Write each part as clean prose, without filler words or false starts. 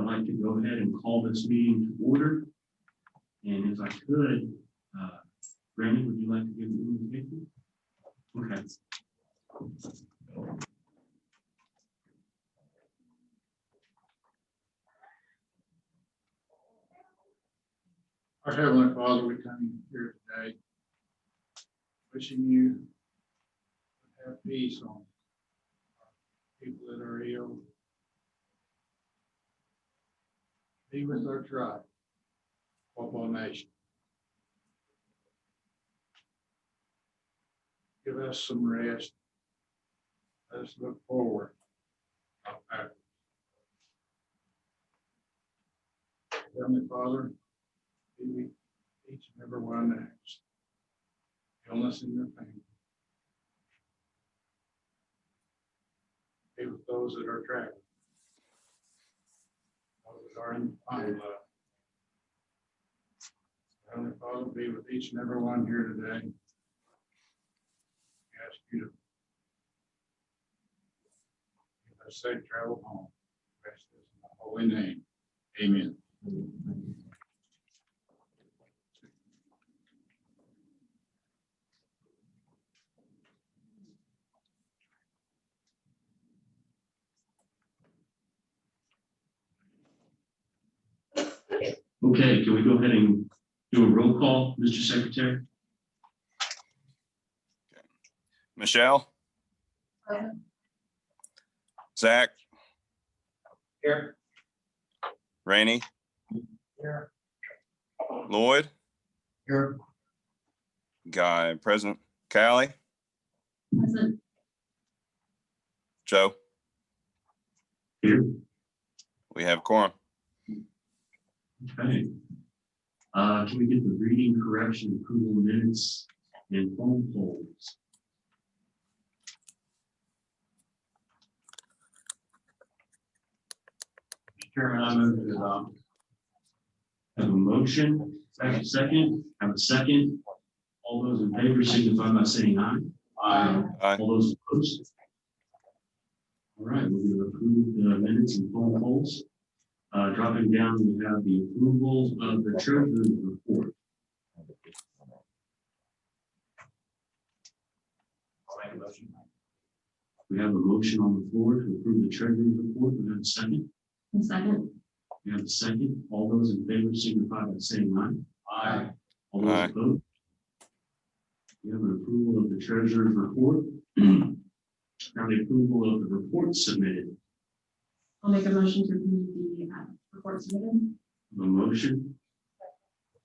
like to go ahead and call this meeting to order. And if I could, Randy, would you like to give the invitation? Okay. Our Heavenly Father, we come here today wishing you to have peace on people that are ill. Be with our tribe, Quapaw Nation. Give us some rest. Let us look forward, not backwards. Heavenly Father, be with each and every one that has illness in their family. Be with those that are traveling. Those that are in final love. Heavenly Father, be with each and every one here today. We ask you to give us safe travel home. Rest in the holy name. Amen. Okay, can we go ahead and do a roll call, Mr. Secretary? Michelle? Zach? Here. Rainey? Here. Lloyd? Here. Guy present. Callie? Present. Joe? Here. We have quorum. Okay. Can we get the reading, correction, approval minutes, and phone polls? Mr. Chairman, I move to Have a motion, have a second, All those in favor signify by saying aye. Aye. All those opposed? All right, we're going to approve the minutes and phone polls. Dropping down, we have the approval of the treasurer's report. I'll make a motion. We have a motion on the floor to approve the treasurer's report. We have a second. Second. We have a second. All those in favor signify by saying aye. Aye. All those Aye. opposed? We have an approval of the treasurer's report. Now the approval of the report submitted. I'll make a motion to approve the report submitted. A motion.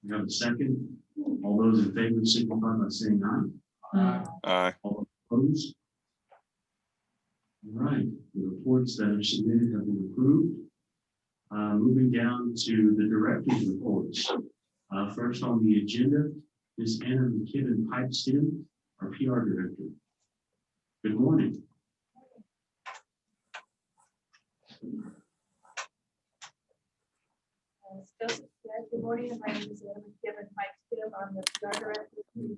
We have a second. All those in favor signify by saying aye. Aye. All opposed? All right, the reports that are submitted have been approved. Moving down to the director's reports. First on the agenda is Anna McKibben Pipestem, our PR director. Good morning. Good morning. My name is Anna McKibben Pipestem. I'm the PR director. Can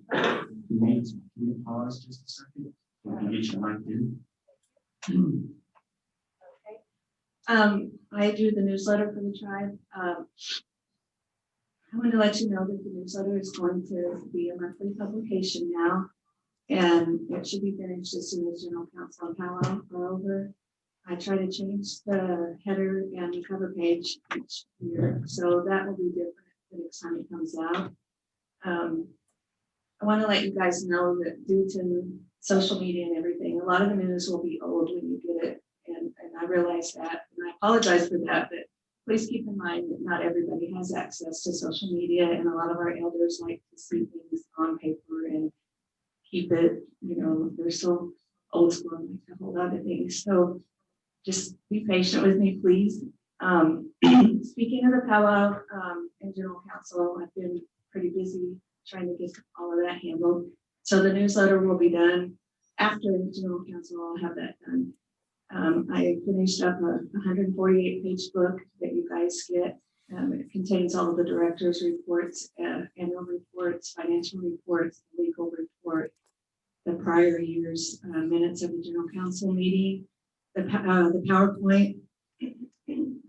we pause just a second? We can get you mic'd in. Okay. I do the newsletter for the tribe. I want to let you know that the newsletter is going to be a monthly publication now, and it should be finished as soon as General Counsel and powwow are over. I try to change the header and the cover page each year, so that will be different the next time it comes out. I want to let you guys know that due to social media and everything, a lot of the news will be old when you get it, and I realize that, and I apologize for that, but please keep in mind that not everybody has access to social media, and a lot of our elders like to see things on paper and keep it, they're so old school and like a whole lot of things. So just be patient with me, please. Speaking of the powwow and General Counsel, I've been pretty busy trying to get all of that handled. So the newsletter will be done after General Counsel. I'll have that done. I finished up a 148-page book that you guys get. It contains all of the director's reports, annual reports, financial reports, legal report, the prior year's minutes of the General Counsel meeting, the PowerPoint,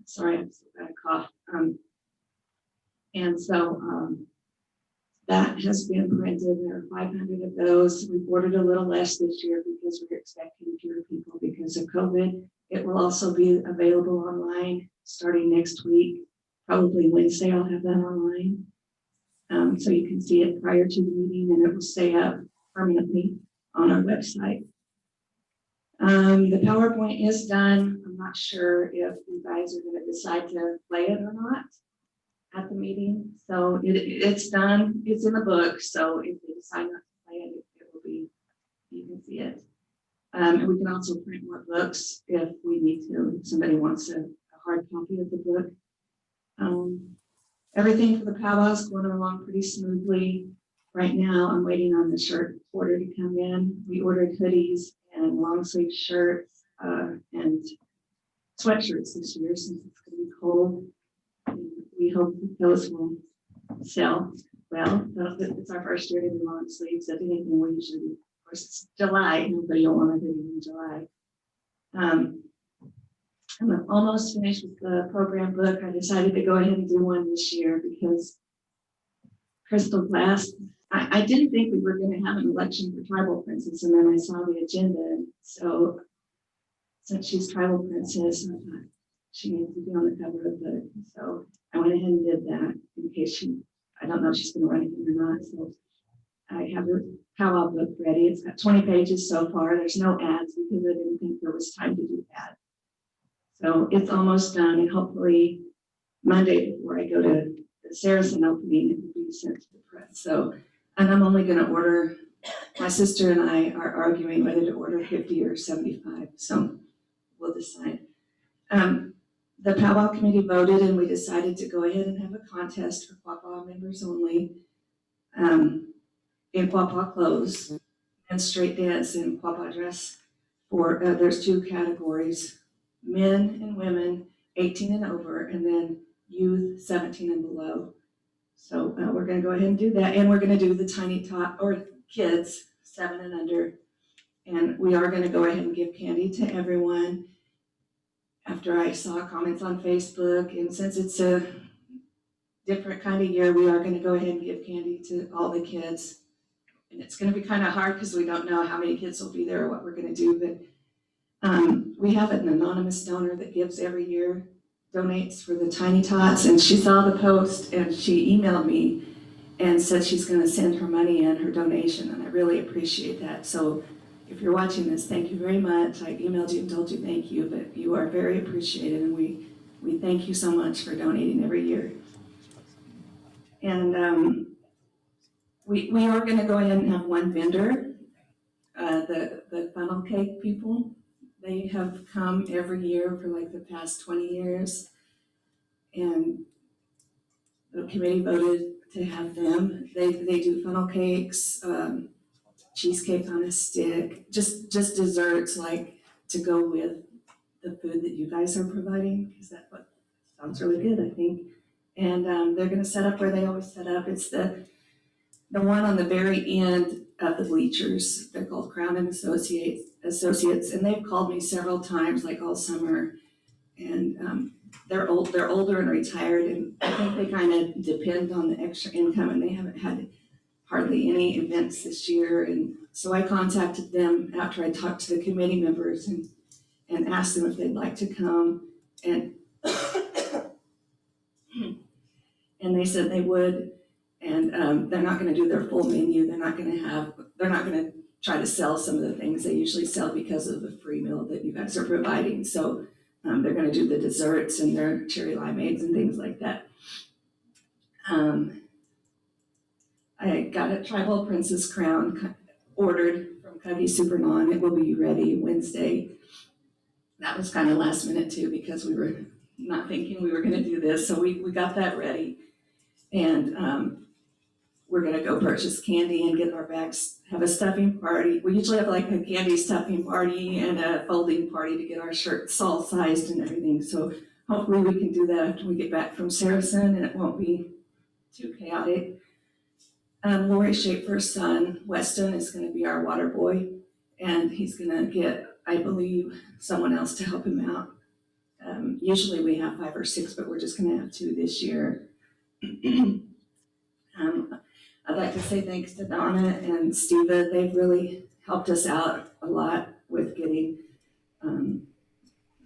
Sorry, I've still got a cough. And so that has been printed. There are 500 of those. We've ordered a little less this year because we're expecting fewer people because of COVID. It will also be available online starting next week. Probably Wednesday, I'll have that online. So you can see it prior to the meeting and it will stay up permanently on our website. The PowerPoint is done. I'm not sure if you guys are going to decide to play it or not at the meeting. So it's done. It's in the book. So if you decide not to play it, it will be, you can see it. And we can also print more books if we need to. If somebody wants a hard copy of the book. Everything for the powwow is going along pretty smoothly. Right now, I'm waiting on the shirt order to come in. We ordered hoodies and long sleeve shirts and sweatshirts this year since it's going to be cold. And we hope that those will sell well. It's our first year to do long sleeves. If anything, we usually do. Of course, it's July. Nobody will want a hoodie in July. I'm almost finished with the program book. I decided to go ahead and do one this year because Crystal Glass, I didn't think we were going to have an election for tribal princess, and then I saw the agenda. And so since she's tribal princess, I thought she needs to be on the cover of the book. So I went ahead and did that in case I don't know if she's going to run again or not. So I have her powwow book ready. It's got 20 pages so far. There's no ads because I didn't think there was time to do ads. So it's almost done, and hopefully Monday before I go to the Saracen opening, it will be sent to the press. So, and I'm only going to order, my sister and I are arguing whether to order 50 or 75. So we'll decide. The powwow committee voted and we decided to go ahead and have a contest for Quapaw members only in Quapaw clothes and straight dance in Quapaw dress. For there's 2 categories. Men and women 18 and over, and then youth 17 and below. So we're going to go ahead and do that, and we're going to do the tiny tot or kids 7 and under, and we are going to go ahead and give candy to everyone. After I saw comments on Facebook, and since it's a different kind of year, we are going to go ahead and give candy to all the kids, and it's going to be kind of hard because we don't know how many kids will be there or what we're going to do, but we have an anonymous donor that gives every year, donates for the tiny tots, and she saw the post and she emailed me and said she's going to send her money in, her donation, and I really appreciate that. So if you're watching this, thank you very much. I emailed you and told you thank you, but you are very appreciated, and we thank you so much for donating every year. And we are going to go ahead and have one vendor, the funnel cake people. They have come every year for like the past 20 years, and the committee voted to have them. They do funnel cakes, cheesecake on a stick, just desserts like to go with the food that you guys are providing, because that sounds really good, I think. And they're going to set up where they always set up. It's the one on the very end of the bleachers. They're called Crown and Associates, and they've called me several times, like all summer, and they're older and retired, and I think they kind of depend on the extra income, and they haven't had hardly any events this year. And so I contacted them after I talked to the committee members and asked them if they'd like to come, and and they said they would. And they're not going to do their full menu. They're not going to try to sell some of the things they usually sell because of the free meal that you guys are providing. So they're going to do the desserts and their cherry limeades and things like that. I got a tribal princess crown ordered from Cuggy Super Non. It will be ready Wednesday. That was kind of last minute too, because we were not thinking we were going to do this. So we got that ready. And we're going to go purchase candy and get our bags, have a stuffing party. We usually have like a candy stuffing party and a folding party to get our shirts all sized and everything. So hopefully we can do that after we get back from Saracen and it won't be too chaotic. Lori Schaefer's son, Weston, is going to be our water boy, and he's going to get, I believe, someone else to help him out. Usually we have 5 or 6, but we're just gonna have 2 this year. I'd like to say thanks to Donna and Steva. They've really helped us out a lot with getting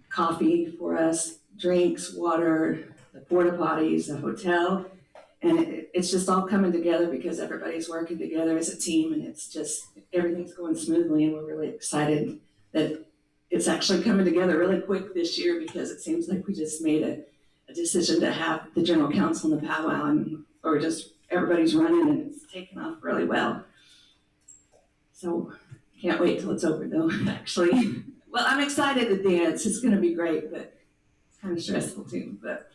coffee for us, drinks, water, the porta potties, the hotel. And it's just all coming together because everybody's working together as a team, and it's just, everything's going smoothly, and we're really excited that it's actually coming together really quick this year, because it seems like we just made a decision to have the general council and the powwow, and or just everybody's running, and it's taken off really well. So can't wait till it's over though, actually. Well, I'm excited to dance. It's gonna be great, but it's kind of stressful too. But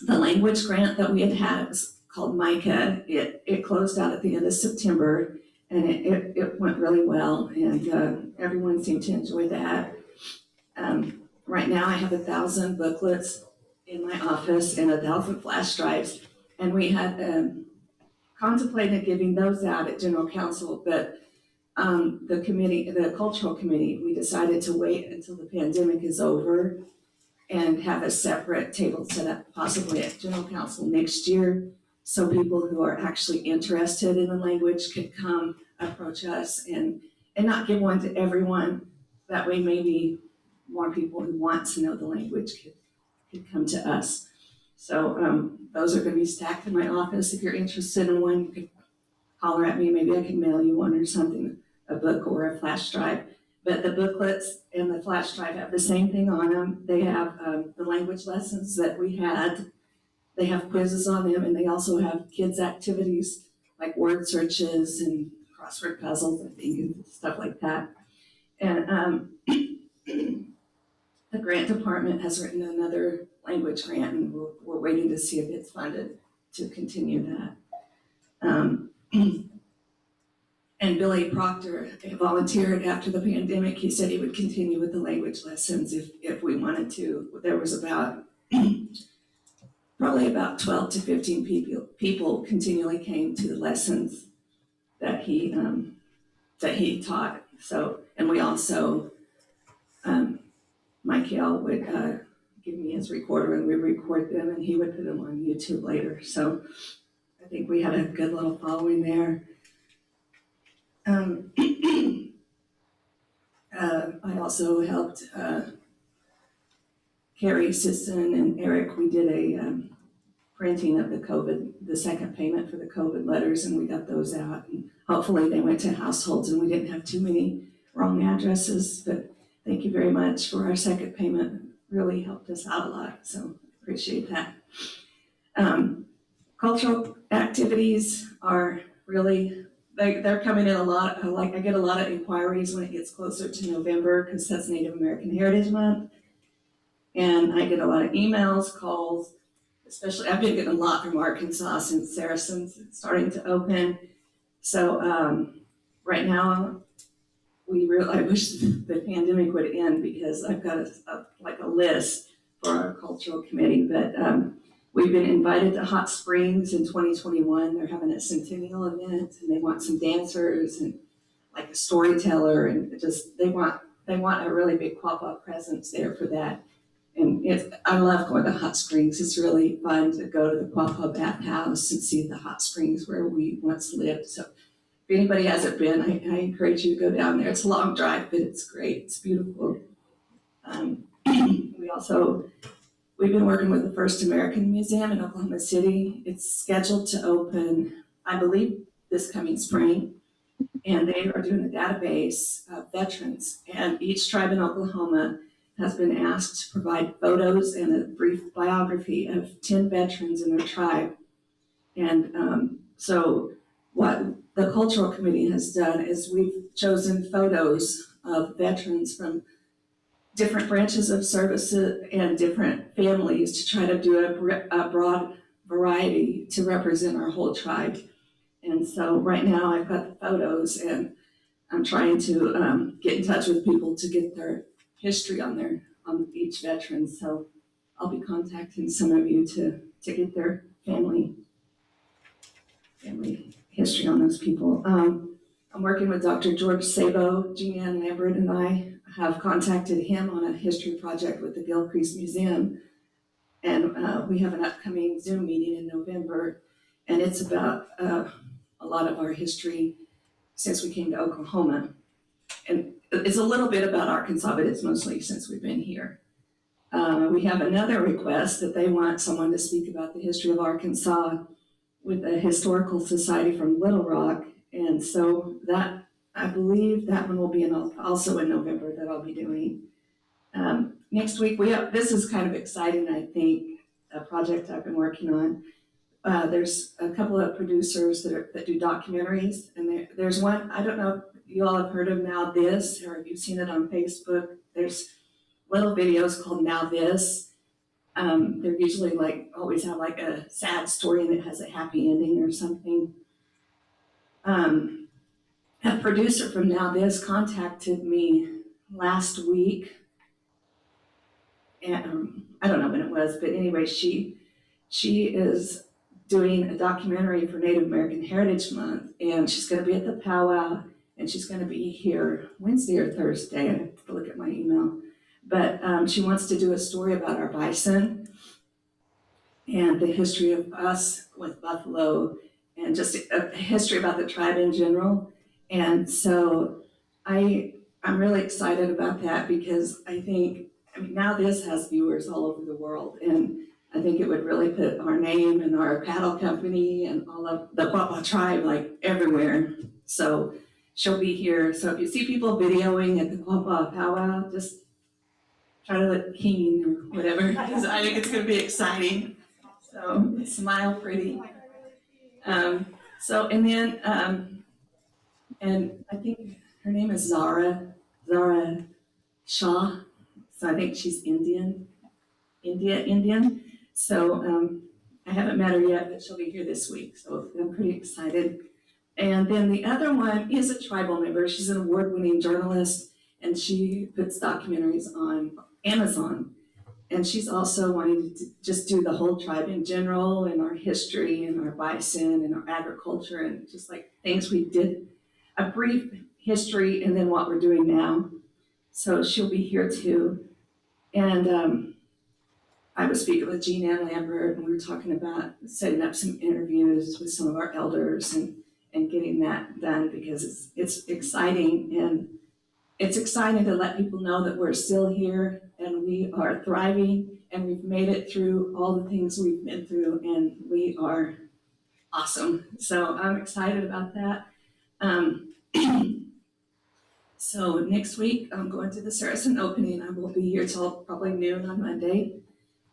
the language grant that we had was called MICA. It closed out at the end of September, and it went really well, and everyone seemed to enjoy that. Right now I have 1,000 booklets in my office and 1,000 flash drives, and we had contemplated giving those out at general council, but the cultural committee, we decided to wait until the pandemic is over and have a separate table set up possibly at general council next year, so people who are actually interested in the language could come approach us and not give one to everyone. That way maybe more people who want to know the language could come to us. So those are gonna be stacked in my office. If you're interested in one, you could holler at me. Maybe I can mail you one or something, a book or a flash drive. But the booklets and the flash drive have the same thing on them. They have the language lessons that we had. They have quizzes on them, and they also have kids' activities like word searches and crossword puzzles, I think, and stuff like that. And the grant department has written another language grant, and we're waiting to see if it's funded to continue that. And Billy Proctor volunteered after the pandemic. He said he would continue with the language lessons if we wanted to. There was probably about 12 to 15 people continually came to the lessons that he taught. So, and we also, Michael would give me his recorder, and we record them, and he would put them on YouTube later. So I think we had a good little following there. I also helped Carrie Sisson and Eric. We did a printing of the second payment for the COVID letters, and we got those out. And hopefully they went to households and we didn't have too many wrong addresses. But thank you very much for our second payment. Really helped us out a lot, so appreciate that. Cultural activities are really, they're coming in a lot. I get a lot of inquiries when it gets closer to November, because that's Native American Heritage Month. And I get a lot of emails, calls, especially I've been getting a lot from Arkansas since Saracen's starting to open. So right now, I wish the pandemic would end, because I've got a list for our cultural committee. But we've been invited to Hot Springs in 2021. They're having a centennial event, and they want some dancers and like a storyteller, and just they want a really big Quapaw presence there for that. And I love going to Hot Springs. It's really fun to go to the Quapaw bathhouse and see the hot springs where we once lived. So if anybody hasn't been, I encourage you to go down there. It's a long drive, but it's great. It's beautiful. We've been working with the First American Museum in Oklahoma City. It's scheduled to open, I believe, this coming spring. And they are doing a database of veterans. And each tribe in Oklahoma has been asked to provide photos and a brief biography of 10 veterans in their tribe. And so what the cultural committee has done is we've chosen photos of veterans from different branches of services and different families to try to do a broad variety to represent our whole tribe. And so right now I've got the photos, and I'm trying to get in touch with people to get their history on each veteran. So I'll be contacting some of you to get their family history on those people. I'm working with Dr. George Sabo, Jean Ann Lambert, and I have contacted him on a history project with the Gilcrease Museum. And we have an upcoming Zoom meeting in November, and it's about a lot of our history since we came to Oklahoma. And it's a little bit about Arkansas, but it's mostly since we've been here. We have another request that they want someone to speak about the history of Arkansas with a historical society from Little Rock. And so that, I believe that one will be also in November that I'll be doing. Next week, this is kind of exciting, I think, a project I've been working on. There's a couple of producers that do documentaries, and there's one, I don't know if you all have heard of Now This, or if you've seen it on Facebook. There's little videos called Now This. They're usually always have a sad story and it has a happy ending or something. A producer from Now This contacted me last week, and I don't know when it was, but anyway, she is doing a documentary for Native American Heritage Month, and she's going to be at the powwow, and she's going to be here Wednesday or Thursday. I have to look at my email, but she wants to do a story about our bison and the history of us with buffalo, and just a history about the tribe in general. And so I'm really excited about that, because I mean, Now This has viewers all over the world, and I think it would really put our name and our cattle company and all of the Quapaw tribe everywhere. So she'll be here. So if you see people videoing at the Quapaw powwow, just try to look keen or whatever, because I think it's going to be exciting. So smile pretty. And I think her name is Zara Shah. So I think she's Indian. So I haven't met her yet, but she'll be here this week. So I'm pretty excited. And then the other one is a tribal member. She's an award-winning journalist, and she puts documentaries on Amazon. And she's also wanting to just do the whole tribe in general, and our history and our bison and our agriculture, and just things we did, a brief history, and then what we're doing now. So she'll be here too. And I was speaking with Jean Ann Lambert, and we were talking about setting up some interviews with some of our elders and getting that done, because it's exciting, and it's exciting to let people know that we're still here and we are thriving, and we've made it through all the things we've been through, and we are awesome. So I'm excited about that. So next week, I'm going to the Saracen opening. I will be here till probably noon on Monday,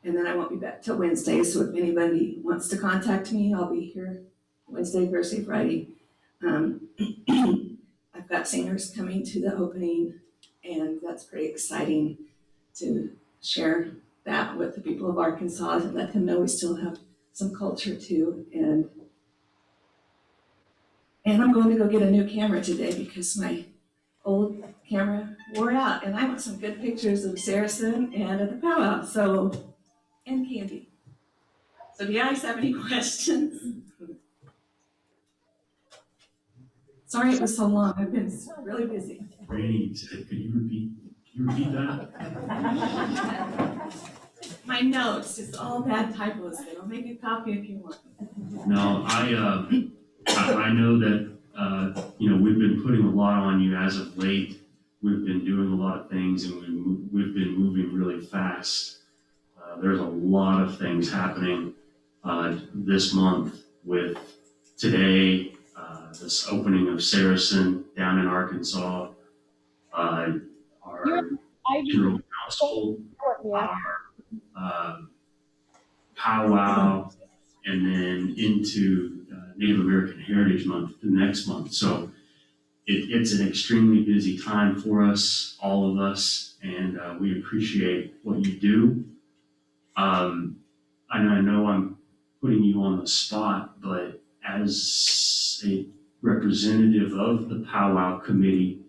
and then I won't be back till Wednesday. So if anybody wants to contact me, I'll be here Wednesday, Thursday, Friday. I've got singers coming to the opening, and that's pretty exciting to share that with the people of Arkansas and let them know we still have some culture too. And I'm going to go get a new camera today, because my old camera wore out, and I want some good pictures of Saracen and at the powwow, and candy. So do you guys have any questions? Sorry it was so long. I've been really busy. Randy said, can you repeat that? My notes, it's all bad typos, but I'll make a copy if you want. No, I know that, we've been putting a lot on you as of late. We've been doing a lot of things, and we've been moving really fast. There's a lot of things happening this month, with today, this opening of Saracen down in Arkansas, our general council, our powwow, and then into Native American Heritage Month the next month. So it's an extremely busy time for us, all of us, and we appreciate what you do. I know I'm putting you on the spot, but as a representative of the powwow committee,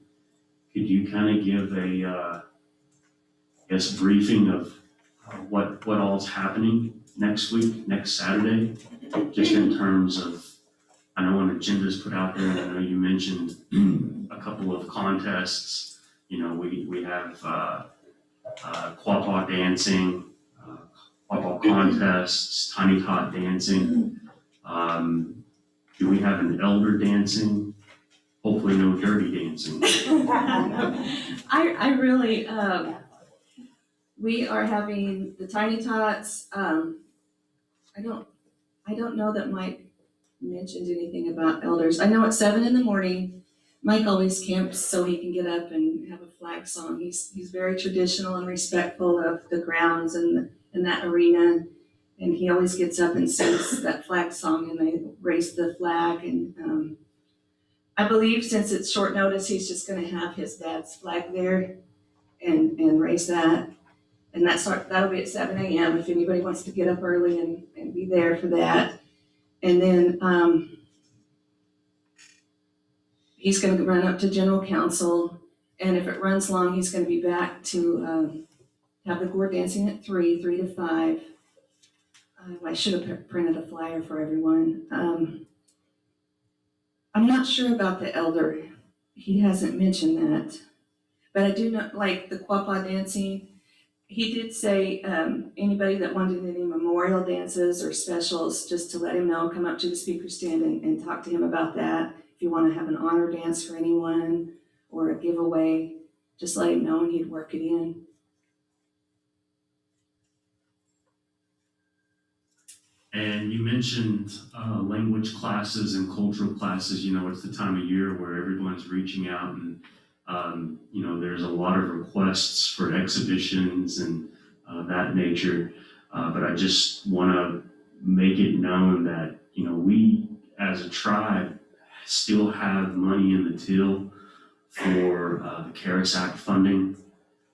could you kind of give a briefing of what all's happening next week, next Saturday, just in terms of, I know an agenda's put out there, and I know you mentioned a couple of contests We have Quapaw dancing, Quapaw contests, tiny tot dancing. Do we have an elder dancing? Hopefully no dirty dancing. I really, we are having the tiny tots. I don't know that Mike mentioned anything about elders. I know at 7 a.m, Mike always camps so he can get up and have a flag song. He's very traditional and respectful of the grounds and that arena. And he always gets up and sings that flag song, and they raise the flag. And I believe since it's short notice, he's just gonna have his dad's flag there and raise that. And that'll be at 7 a.m. if anybody wants to get up early and be there for that. And then he's gonna run up to general council, and if it runs long, he's gonna be back to have the gourd dancing at 3 to 5. I should have printed a flyer for everyone. I'm not sure about the elder. He hasn't mentioned that. But I do know, like the Quapaw dancing, he did say anybody that wanted any memorial dances or specials, just to let him know, come up to the speaker stand and talk to him about that. If you want to have an honor dance for anyone or a giveaway, just let him know and he'd work it in. And you mentioned language classes and cultural classes. It's the time of year where everyone's reaching out and, there's a lot of requests for exhibitions and that nature. But I just want to make it known that, we as a tribe still have money in the till for the CARES Act funding.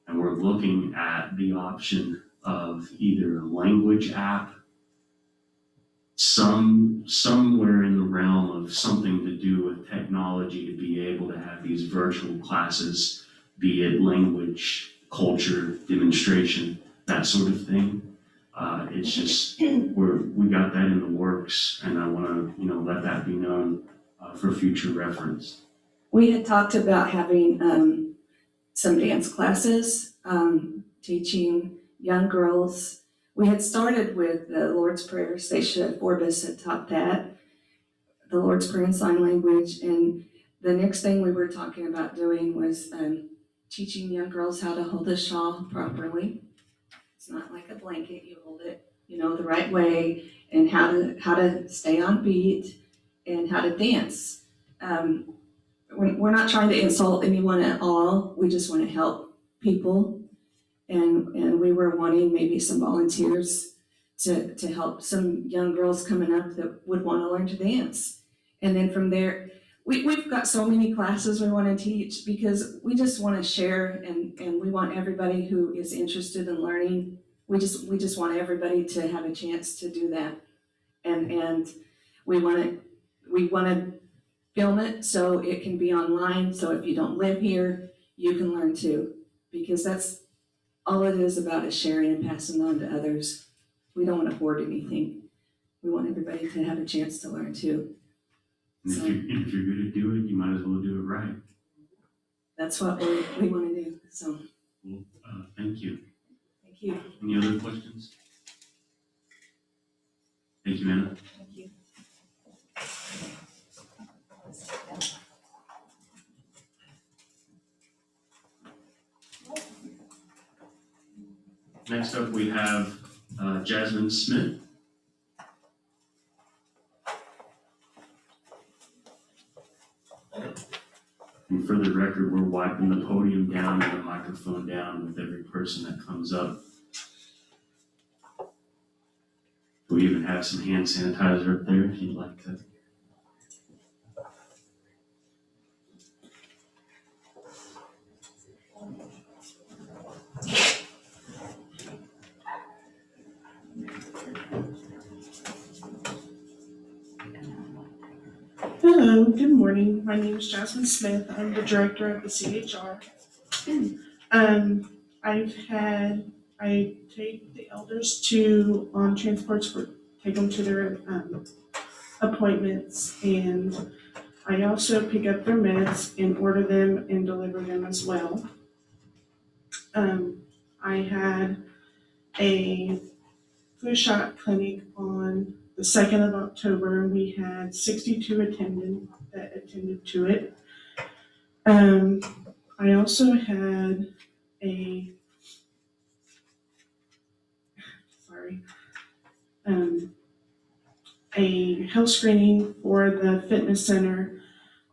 And we're looking at the option of either a language app, somewhere in the realm of something to do with technology, to be able to have these virtual classes, be it language, culture, demonstration, that sort of thing. It's just, we got that in the works, and I want to, let that be known for future reference. We had talked about having some dance classes, teaching young girls. We had started with the Lord's Prayer. Stacia Forbes had taught that, the Lord's Prayer in sign language. And the next thing we were talking about doing was teaching young girls how to hold a shawl properly. It's not like a blanket, you hold it, the right way, and how to stay on beat and how to dance. We're not trying to insult anyone at all. We just want to help people. And we were wanting maybe some volunteers to help some young girls coming up that would want to learn to dance. And then from there, we've got so many classes we want to teach because we just want to share, and we want everybody who is interested in learning, we just want everybody to have a chance to do that. And we want to film it so it can be online, so if you don't live here, you can learn too, because that's all it is about, is sharing and passing on to others. We don't want to hoard anything. We want everybody to have a chance to learn too. And So, if you're going to do it, you might as well do it right. that's what we want to do. So Well, thank you. thank you. Any other questions? Thank you, Anna. Thank you. Next up, we have Jasmine Smith. And for the record, we're wiping the podium down and the microphone down with every person that comes up. We even have some hand sanitizer up there if you'd like to. Hello, good morning. My name is Jasmine Smith. I'm the director of the CHR. I take the elders on transports take them to their appointments, and I also pick up their meds and order them and deliver them as well. I had a flu shot clinic on the 2nd of October. We had 62 that attended to it. I also had a, a health screening for the fitness center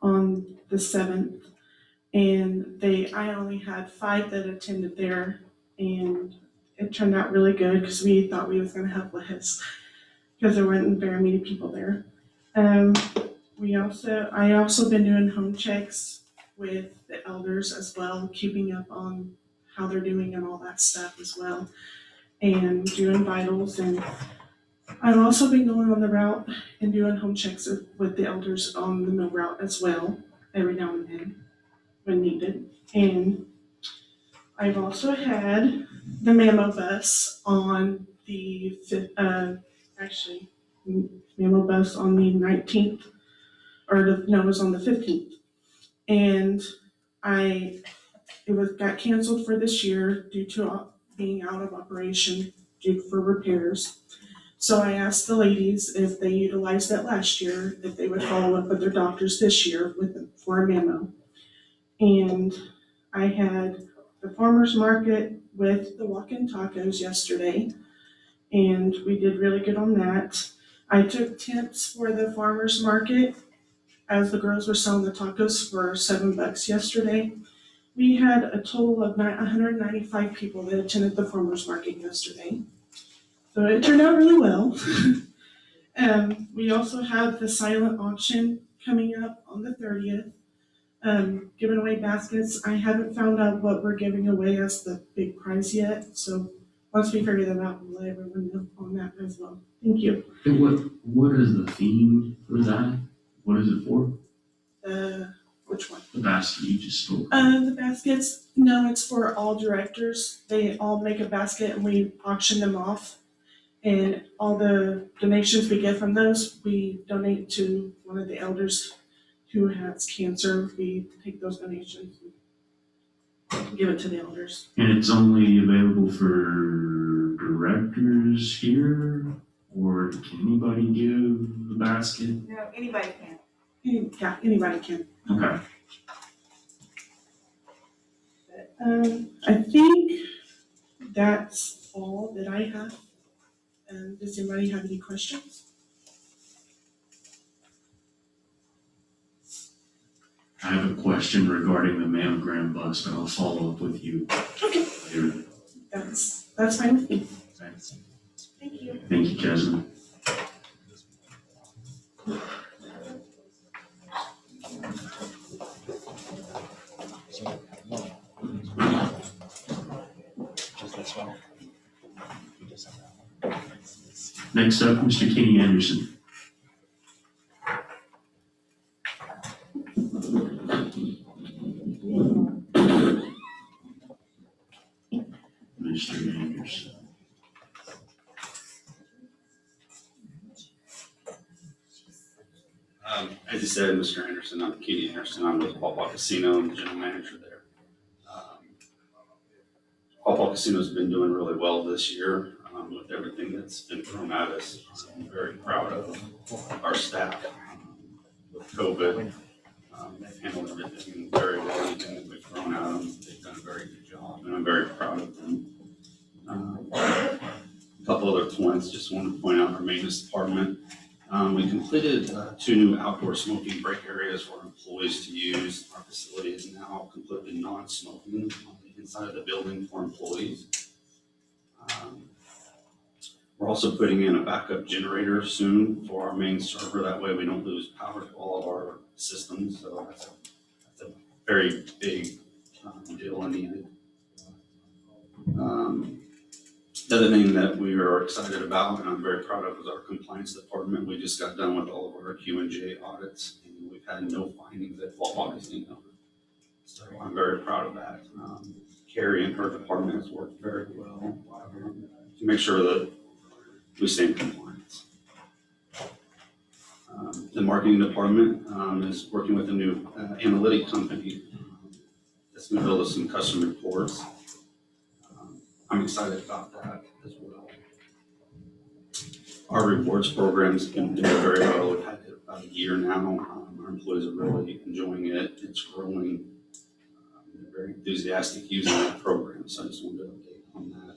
on the 7th. And I only had 5 that attended there, and it turned out really good because we thought we was gonna have less because there weren't very many people there. I also been doing home checks with the elders as well, keeping up on how they're doing and all that stuff as well, and doing vitals. And I've also been going on the route and doing home checks with the elders on the mill route as well, every now and then when needed. And I've also had the Mamo bus on the Mamo bus on the 19th, it was on the 15th. And got canceled for this year due to being out of operation for repairs. So I asked the ladies if they utilized that last year, if they would follow up with their doctors this year for a memo. And I had the farmer's market with the walk-in tacos yesterday, and we did really good on that. I took tips for the farmer's market as the girls were selling the tacos for $7 yesterday. We had a total of 195 people that attended the farmer's market yesterday. So it turned out really well. We also have the silent auction coming up on the 30th. Giving away baskets. I haven't found out what we're giving away as the big prize yet. So once we figure that out, we'll let everyone know on that as well. Thank you. And what is the theme for that? What is it for? Which one? The basket you just spoke. The baskets, no, it's for all directors. They all make a basket and we auction them off. And all the donations we get from those, we donate to one of the elders who has cancer. We take those donations and give it to the elders. And it's only available for directors here, or can anybody give a basket? No, anybody can. Yeah, anybody can. Okay. I think that's all that I have. Does anybody have any questions? I have a question regarding the mammogram bus, but I'll follow up with you Okay. later. That's fine with me. Thanks. Thank you. Thank you, Jasmine. Next up, Mr. Kenny Anderson. Mr. Anderson. As you said, Mr. Anderson, I'm Kenny Anderson. I'm with Quapaw Casino. I'm the general manager there. Quapaw Casino's been doing really well this year with everything that's been thrown at us. I'm very proud of our staff with COVID. They've handled everything very well. Anything that we've thrown at them, they've done a very good job, and I'm very proud of them. A couple other points, just wanted to point out our maintenance department. We completed 2 new outdoor smoking break areas for employees to use. Our facility is now completely non-smoking on the inside of the building for employees. We're also putting in a backup generator soon for our main server. That way we don't lose power to all of our systems. So that's a very big deal and needed. The other thing that we are excited about, and I'm very proud of, is our compliance department. We just got done with all of our Q&J audits, and we've had no findings at Quapaw Casino. So I'm very proud of that. Carrie and her department has worked very well to make sure that we stay in compliance. The marketing department is working with a new analytic company that's going to build us some custom reports. I'm excited about that as well. Our rewards program's been doing very well. We've had it about a year now. Our employees are really enjoying it. It's growing. They're very enthusiastic using that program, so I just wanted to update on that.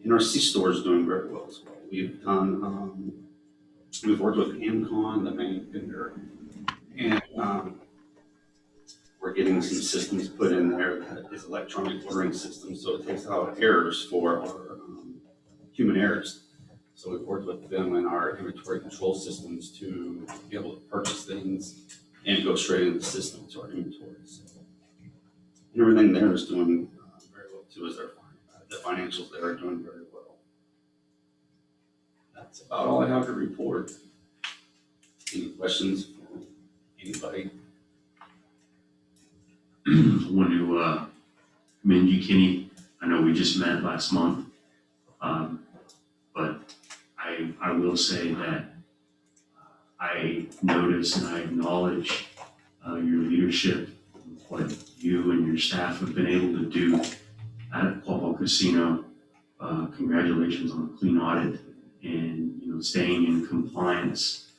And our C-store is doing very well as well. We've done, we've worked with Amcon, the main vendor, and we're getting some systems put in there that is electronic ordering systems, so it takes out errors for our human errors. So we've worked with them in our inventory control systems to be able to purchase things and go straight into the system to our inventory. So, and everything there is doing very well too, as the financials there are doing very well. That's about all I have to report. Any questions for anybody? I want to commend you, Kenny. I know we just met last month, but I will say that I notice and I acknowledge your leadership, what you and your staff have been able to do at Quapaw Casino. Congratulations on a clean audit and staying in compliance.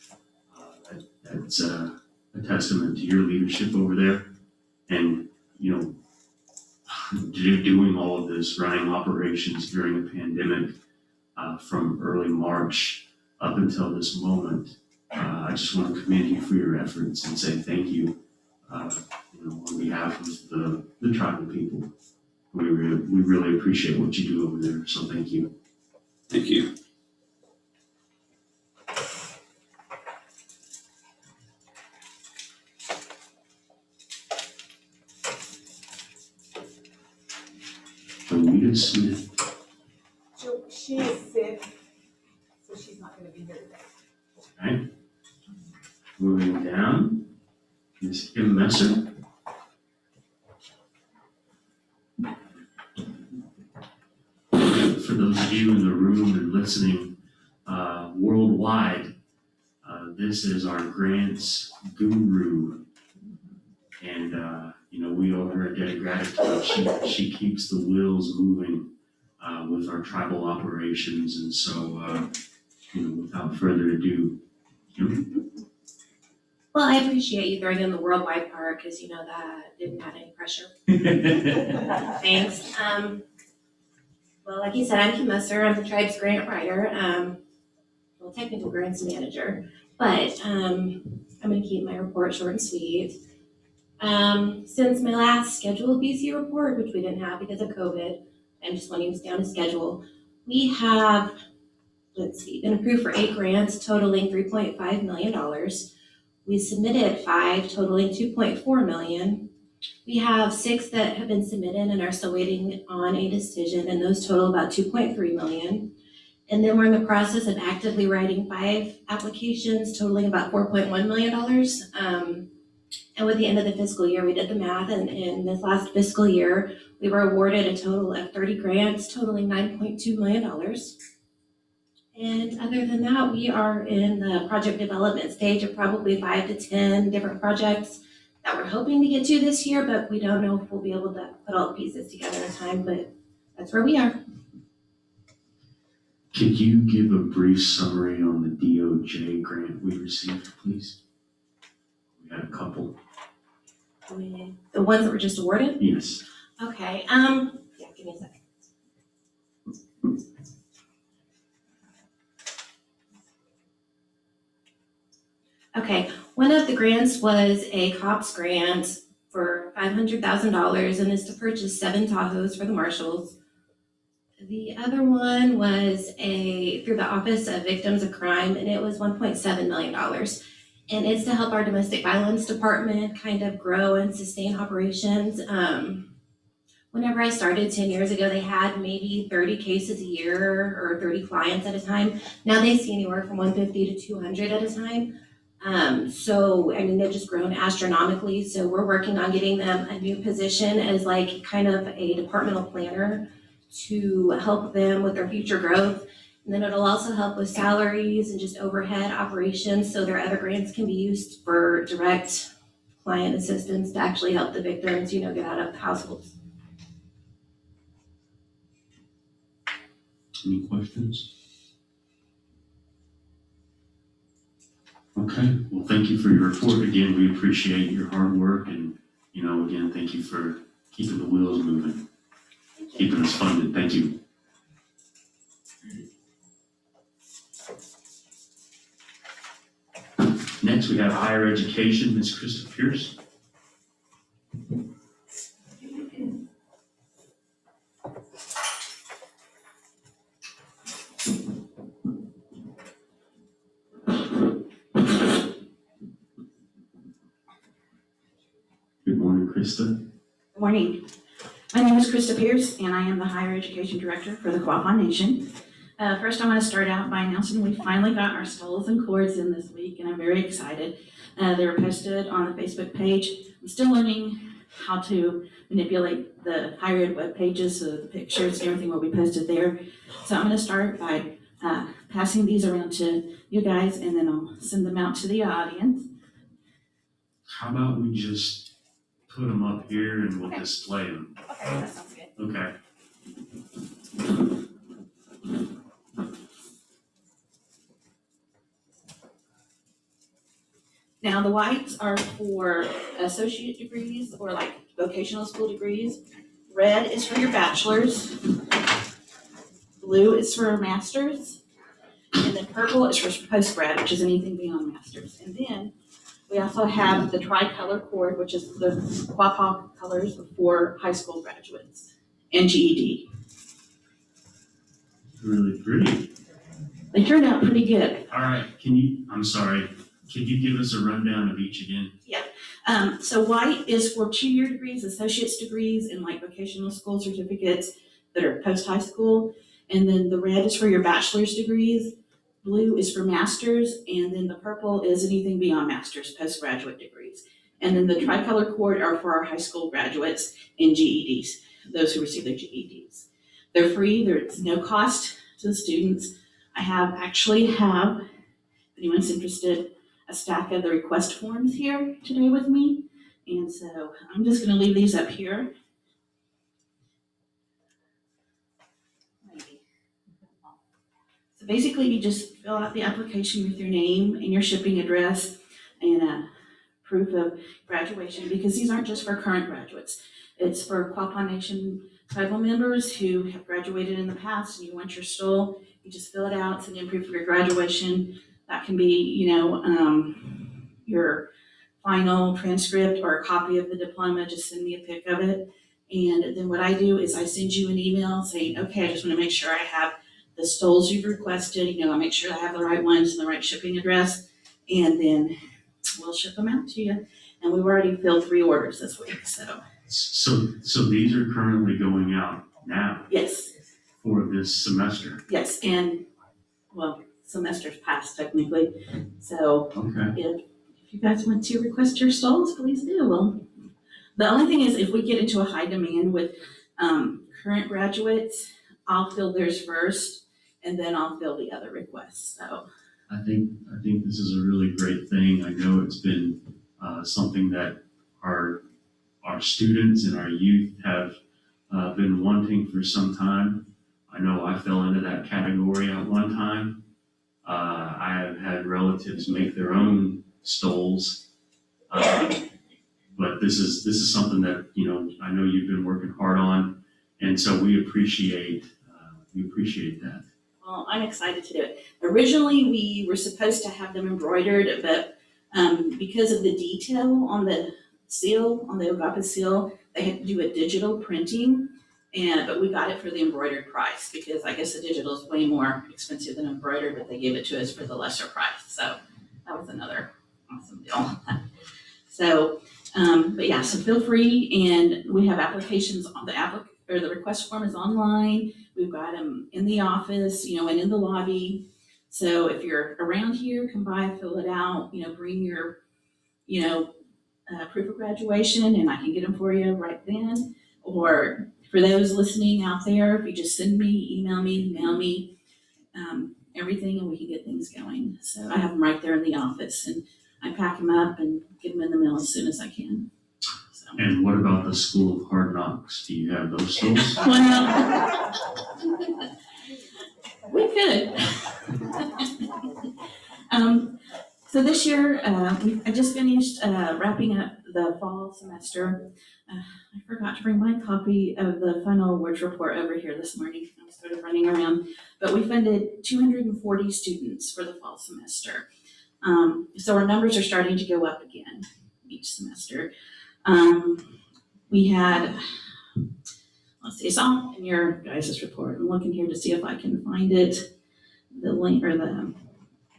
That's a testament to your leadership over there. And, doing all of this, running operations during the pandemic from early March up until this moment, I just want to commend you for your efforts and say thank you, on behalf of the tribal people. We really appreciate what you do over there, so thank you. Thank you. Smith. She is sick, so she's not gonna be here today. Okay. Moving down, Ms. Kim Messer. For those of you in the room and listening worldwide, this is our grants guru. And we owe her a debt of gratitude. She keeps the wheels moving with our tribal operations. And so, without further ado, Well, I appreciate you throwing in the worldwide part because that didn't add any pressure. Thanks. Well, like you said, I'm Kim Messer. I'm the tribe's grant writer. Technical grants manager, but I'm going to keep my report short and sweet. Since my last scheduled BC report, which we didn't have because of COVID, and just wanting us down to schedule, we have, been approved for 8 grants totaling $3.5 million. We submitted 5 totaling $2.4 million. We have 6 that have been submitted and are still waiting on a decision, and those total about $2.3 million. And then we're in the process of actively writing 5 applications totaling about $4.1 million. And with the end of the fiscal year, we did the math, and in this last fiscal year, we were awarded a total of 30 grants totaling $9.2 million. And other than that, we are in the project development stage of probably 5 to 10 different projects that we're hoping to get to this year, but we don't know if we'll be able to put all the pieces together in time, but that's where we are. Could you give a brief summary on the DOJ grant we received, please? We had a couple. The ones that were just awarded? Yes. Okay, yeah, give me a second. Okay, one of the grants was a COPS grant for $500,000 and is to purchase 7 Tahoes for the marshals. The other one was through the Office of Victims of Crime, and it was $1.7 million. And it's to help our domestic violence department kind of grow and sustain operations. Whenever I started 10 years ago, they had maybe 30 cases a year or 30 clients at a time. Now they see anywhere from 150 to 200 at a time. They've just grown astronomically. So we're working on getting them a new position as like kind of a departmental planner to help them with their future growth. And then it'll also help with salaries and just overhead operations, so their other grants can be used for direct client assistance to actually help the victims, get out of the households. Any questions? Okay, well, thank you for your report. Again, we appreciate your hard work and, again, thank you for keeping the wheels moving, keeping us funded. Thank you. Next, we have higher education, Ms. Krista Pierce. Good morning, Krista. Good morning. My name is Krista Pierce, and I am the Higher Education Director for the Quapaw Nation. First, I want to start out by announcing we finally got our stoles and cords in this week, and I'm very excited. They were posted on the Facebook page. I'm still learning how to manipulate the higher ed web pages, so the pictures and everything will be posted there. So I'm going to start by passing these around to you guys, and then I'll send them out to the audience. How about we just put them up here and we'll display them? Okay, that sounds good. Okay. Now, the whites are for associate degrees or like vocational school degrees. Red is for your bachelor's. Blue is for master's. And then purple is for postgrad, which is anything beyond master's. And then we also have the tricolor cord, which is the Quapaw colors for high school graduates and GED. Really pretty. They turned out pretty good. All right, I'm sorry, could you give us a rundown of each again? So white is for 2-year degrees, associate's degrees, and like vocational school certificates that are post-high school. And then the red is for your bachelor's degrees, blue is for master's, and then the purple is anything beyond master's, postgraduate degrees. And then the tricolor cord are for our high school graduates and GEDs, those who receive their GEDs. They're free, there's no cost to the students. I actually have, if anyone's interested, a stack of the request forms here today with me. And so I'm just gonna leave these up here. So basically you just fill out the application with your name and your shipping address and a proof of graduation, because these aren't just for current graduates. It's for Quapaw Nation tribal members who have graduated in the past and you want your stole. You just fill it out, send in proof of your graduation. That can be, your final transcript or a copy of the diploma, just send me a pic of it. And then what I do is I send you an email saying, okay, I just want to make sure I have the stoles you've requested, I make sure I have the right ones and the right shipping address, and then we'll ship them out to you. And we've already filled 3 orders this week, so. So these are currently going out now Yes, for this semester? yes, and, well, semester's passed technically, so Okay. if you guys want to request your stoles, please do. Well, the only thing is if we get into a high demand with current graduates, I'll fill theirs first and then I'll fill the other requests, so. I think this is a really great thing. I know it's been something that our students and our youth have been wanting for some time. I know I fell into that category at one time. I have had relatives make their own stoles, but this is something that I know you've been working hard on, and so we appreciate that. Well, I'm excited to do it. Originally, we were supposed to have them embroidered, but because of the detail on the seal, on the O-gah-pah seal, they had to do a digital printing, but we got it for the embroidered price, because I guess the digital is way more expensive than embroidered, but they gave it to us for the lesser price. So that was another awesome deal. So, but yeah, so feel free, and we have applications on the request form is online. We've got them in the office, and in the lobby. So if you're around here, come by, fill it out, bring your, proof of graduation, and I can get them for you right then. Or for those listening out there, if you just send me, email me, mail me, everything, and we can get things going. So I have them right there in the office, and I pack them up and get them in the mail as soon as I can. So. And what about the School of Hard Knocks? Do you have those stoles? Well, We could. So this year, I just finished wrapping up the fall semester. I forgot to bring my copy of the final awards report over here this morning. I was sort of running around, but we funded 240 students for the fall semester. So our numbers are starting to go up again each semester. We had, let's see, it's all in your guys' report. I'm looking here to see if I can find it, the link or the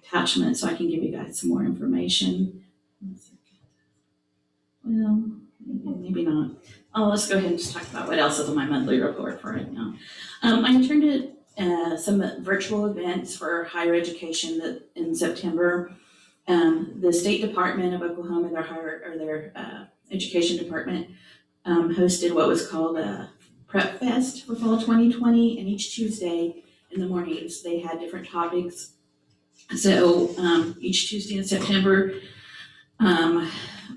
attachment, so I can give you guys some more information. Well, maybe not. Oh, let's go ahead and just talk about what else is on my monthly report for right now. I attended some virtual events for higher education in September. The State Department of Oklahoma, their education department, hosted what was called a Prep Fest for fall 2020, and each Tuesday in the mornings they had different topics. So each Tuesday in September,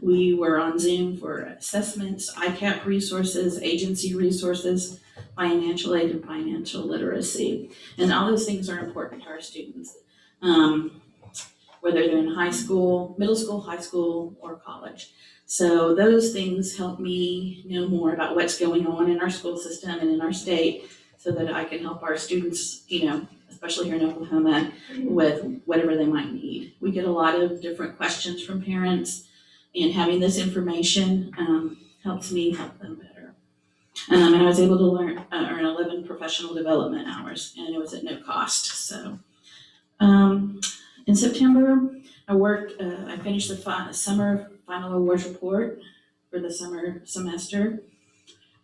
we were on Zoom for assessments, ICAP resources, agency resources, financial aid, and financial literacy. And all those things are important to our students, whether they're in high school, middle school, high school, or college. So those things help me know more about what's going on in our school system and in our state so that I can help our students, especially here in Oklahoma, with whatever they might need. We get a lot of different questions from parents, and having this information helps me help them better. And I was able to earn 11 professional development hours, and it was at no cost. So in September, I finished the summer final awards report for the summer semester.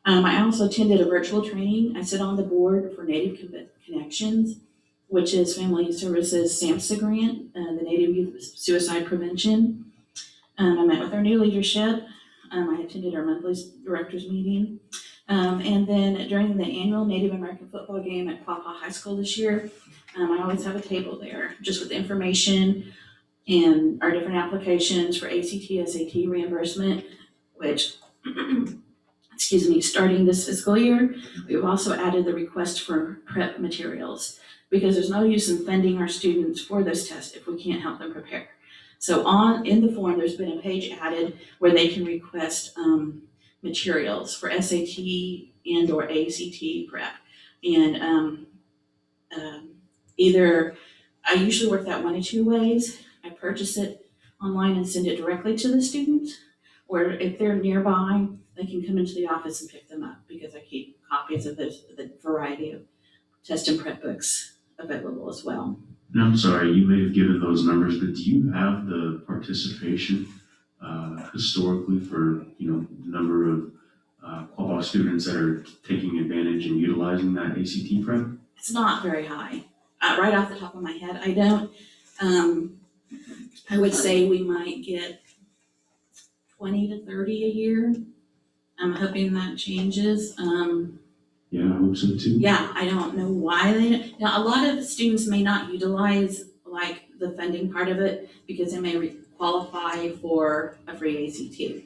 I also attended a virtual training. I sit on the board for Native Connections, which is Family Services SAMHSA grant, the Native Youth Suicide Prevention. I met with our new leadership. I attended our monthly directors meeting. And then during the annual Native American football game at Quapaw High School this year, I always have a table there just with information and our different applications for ACT, SAT reimbursement, which, starting this fiscal year, we've also added the request for prep materials because there's no use in funding our students for those tests if we can't help them prepare. So in the form, there's been a page added where they can request materials for SAT and or ACT prep. And either, I usually work that one of two ways. I purchase it online and send it directly to the student, or if they're nearby, they can come into the office and pick them up because I keep copies of the variety of test and prep books available as well. And I'm sorry, you may have given those numbers, but do you have the participation historically for, the number of Quapaw students that are taking advantage and utilizing that ACT prep? It's not very high. Right off the top of my head, I don't. I would say we might get 20 to 30 a year. I'm hoping that changes. Yeah, I hope so too. Yeah, I don't know why now a lot of students may not utilize like the funding part of it because they may qualify for a free ACT.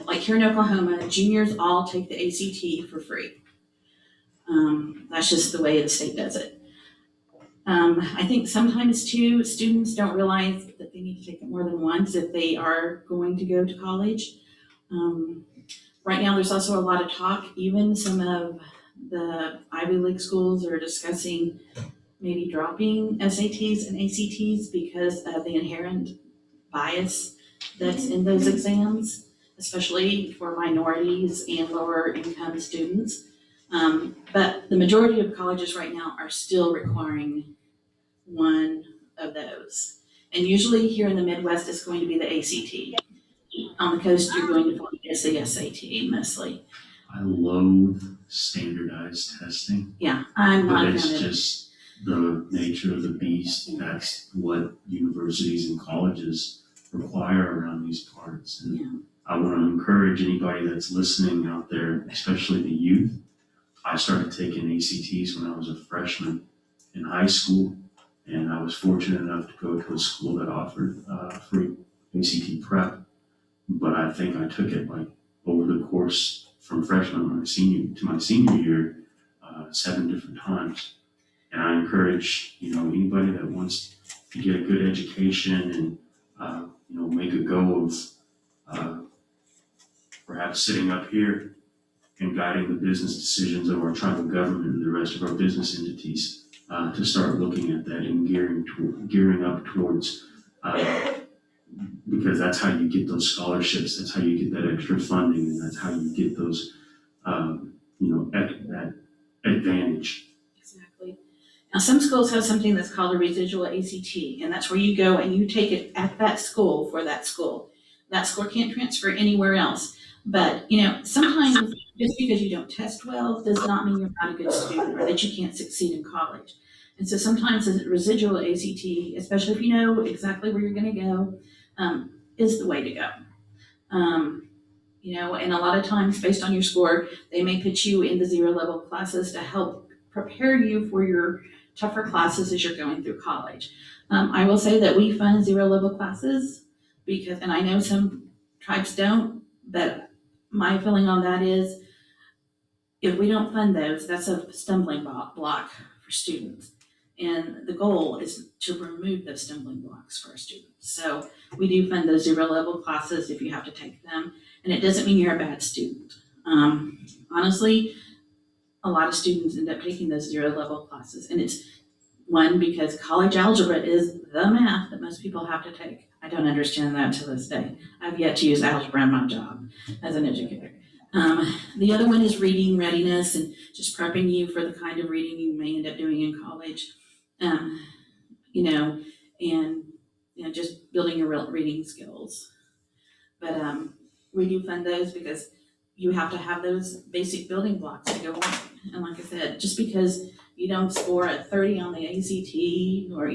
Like here in Oklahoma, juniors all take the ACT for free. That's just the way the state does it. I think sometimes too, students don't realize that they need to take it more than once if they are going to go to college. Right now, there's also a lot of talk, even some of the Ivy League schools are discussing maybe dropping SATs and ACTs because of the inherent bias that's in those exams, especially for minorities and lower income students. But the majority of colleges right now are still requiring one of those. And usually here in the Midwest, it's going to be the ACT. On the coast, you're going to find it's the SAT mostly. I loathe standardized testing. Yeah, I'm not a But it's fan of it. just the nature of the beast. That's what universities and colleges require around these parts. And Yeah. I want to encourage anybody that's listening out there, especially the youth. I started taking ACTs when I was a freshman in high school, and I was fortunate enough to go to a school that offered free ACT prep. But I think I took it like over the course from freshman to my senior year, 7 different times. And I encourage, anybody that wants to get a good education and, make a go of perhaps sitting up here and guiding the business decisions of our tribal government and the rest of our business entities, to start looking at that and gearing up towards, because that's how you get those scholarships, that's how you get that extra funding, and that's how you get those, that advantage. Exactly. Now, some schools have something that's called a residual ACT, and that's where you go and you take it at that school for that school. That score can't transfer anywhere else. But, sometimes just because you don't test well does not mean you're not a good student or that you can't succeed in college. And so sometimes a residual ACT, especially if you know exactly where you're going to go, is the way to go. And a lot of times based on your score, they may put you in the 0 level classes to help prepare you for your tougher classes as you're going through college. I will say that we fund 0 level classes because, and I know some tribes don't, but my feeling on that is if we don't fund those, that's a stumbling block for students. And the goal is to remove those stumbling blocks for our students. So we do fund those 0 level classes if you have to take them. And it doesn't mean you're a bad student. Honestly, a lot of students end up taking those 0 level classes. And it's one, because college algebra is the math that most people have to take. I don't understand that to this day. I've yet to use algebra in my job as an educator. The other one is reading readiness and just prepping you for the kind of reading you may end up doing in college. Just building your real reading skills. But we do fund those because you have to have those basic building blocks to go on. And like I said, just because you don't score a 30 on the ACT or,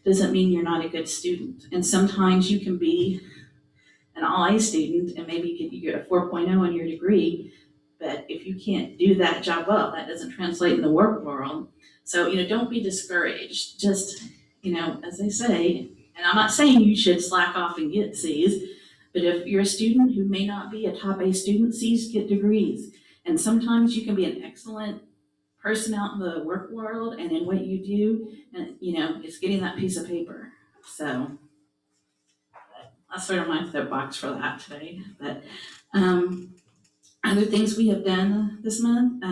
doesn't mean you're not a good student. And sometimes you can be an all-A student and maybe you get a 4.0 on your degree, but if you can't do that job well, that doesn't translate in the work world. So, don't be discouraged. Just, as they say, and I'm not saying you should slack off and get C's, but if you're a student who may not be a top A student, C's get degrees. And sometimes you can be an excellent person out in the work world and in what you do, and, it's getting that piece of paper. So that's sort of my soapbox for that today. But other things we have done this month,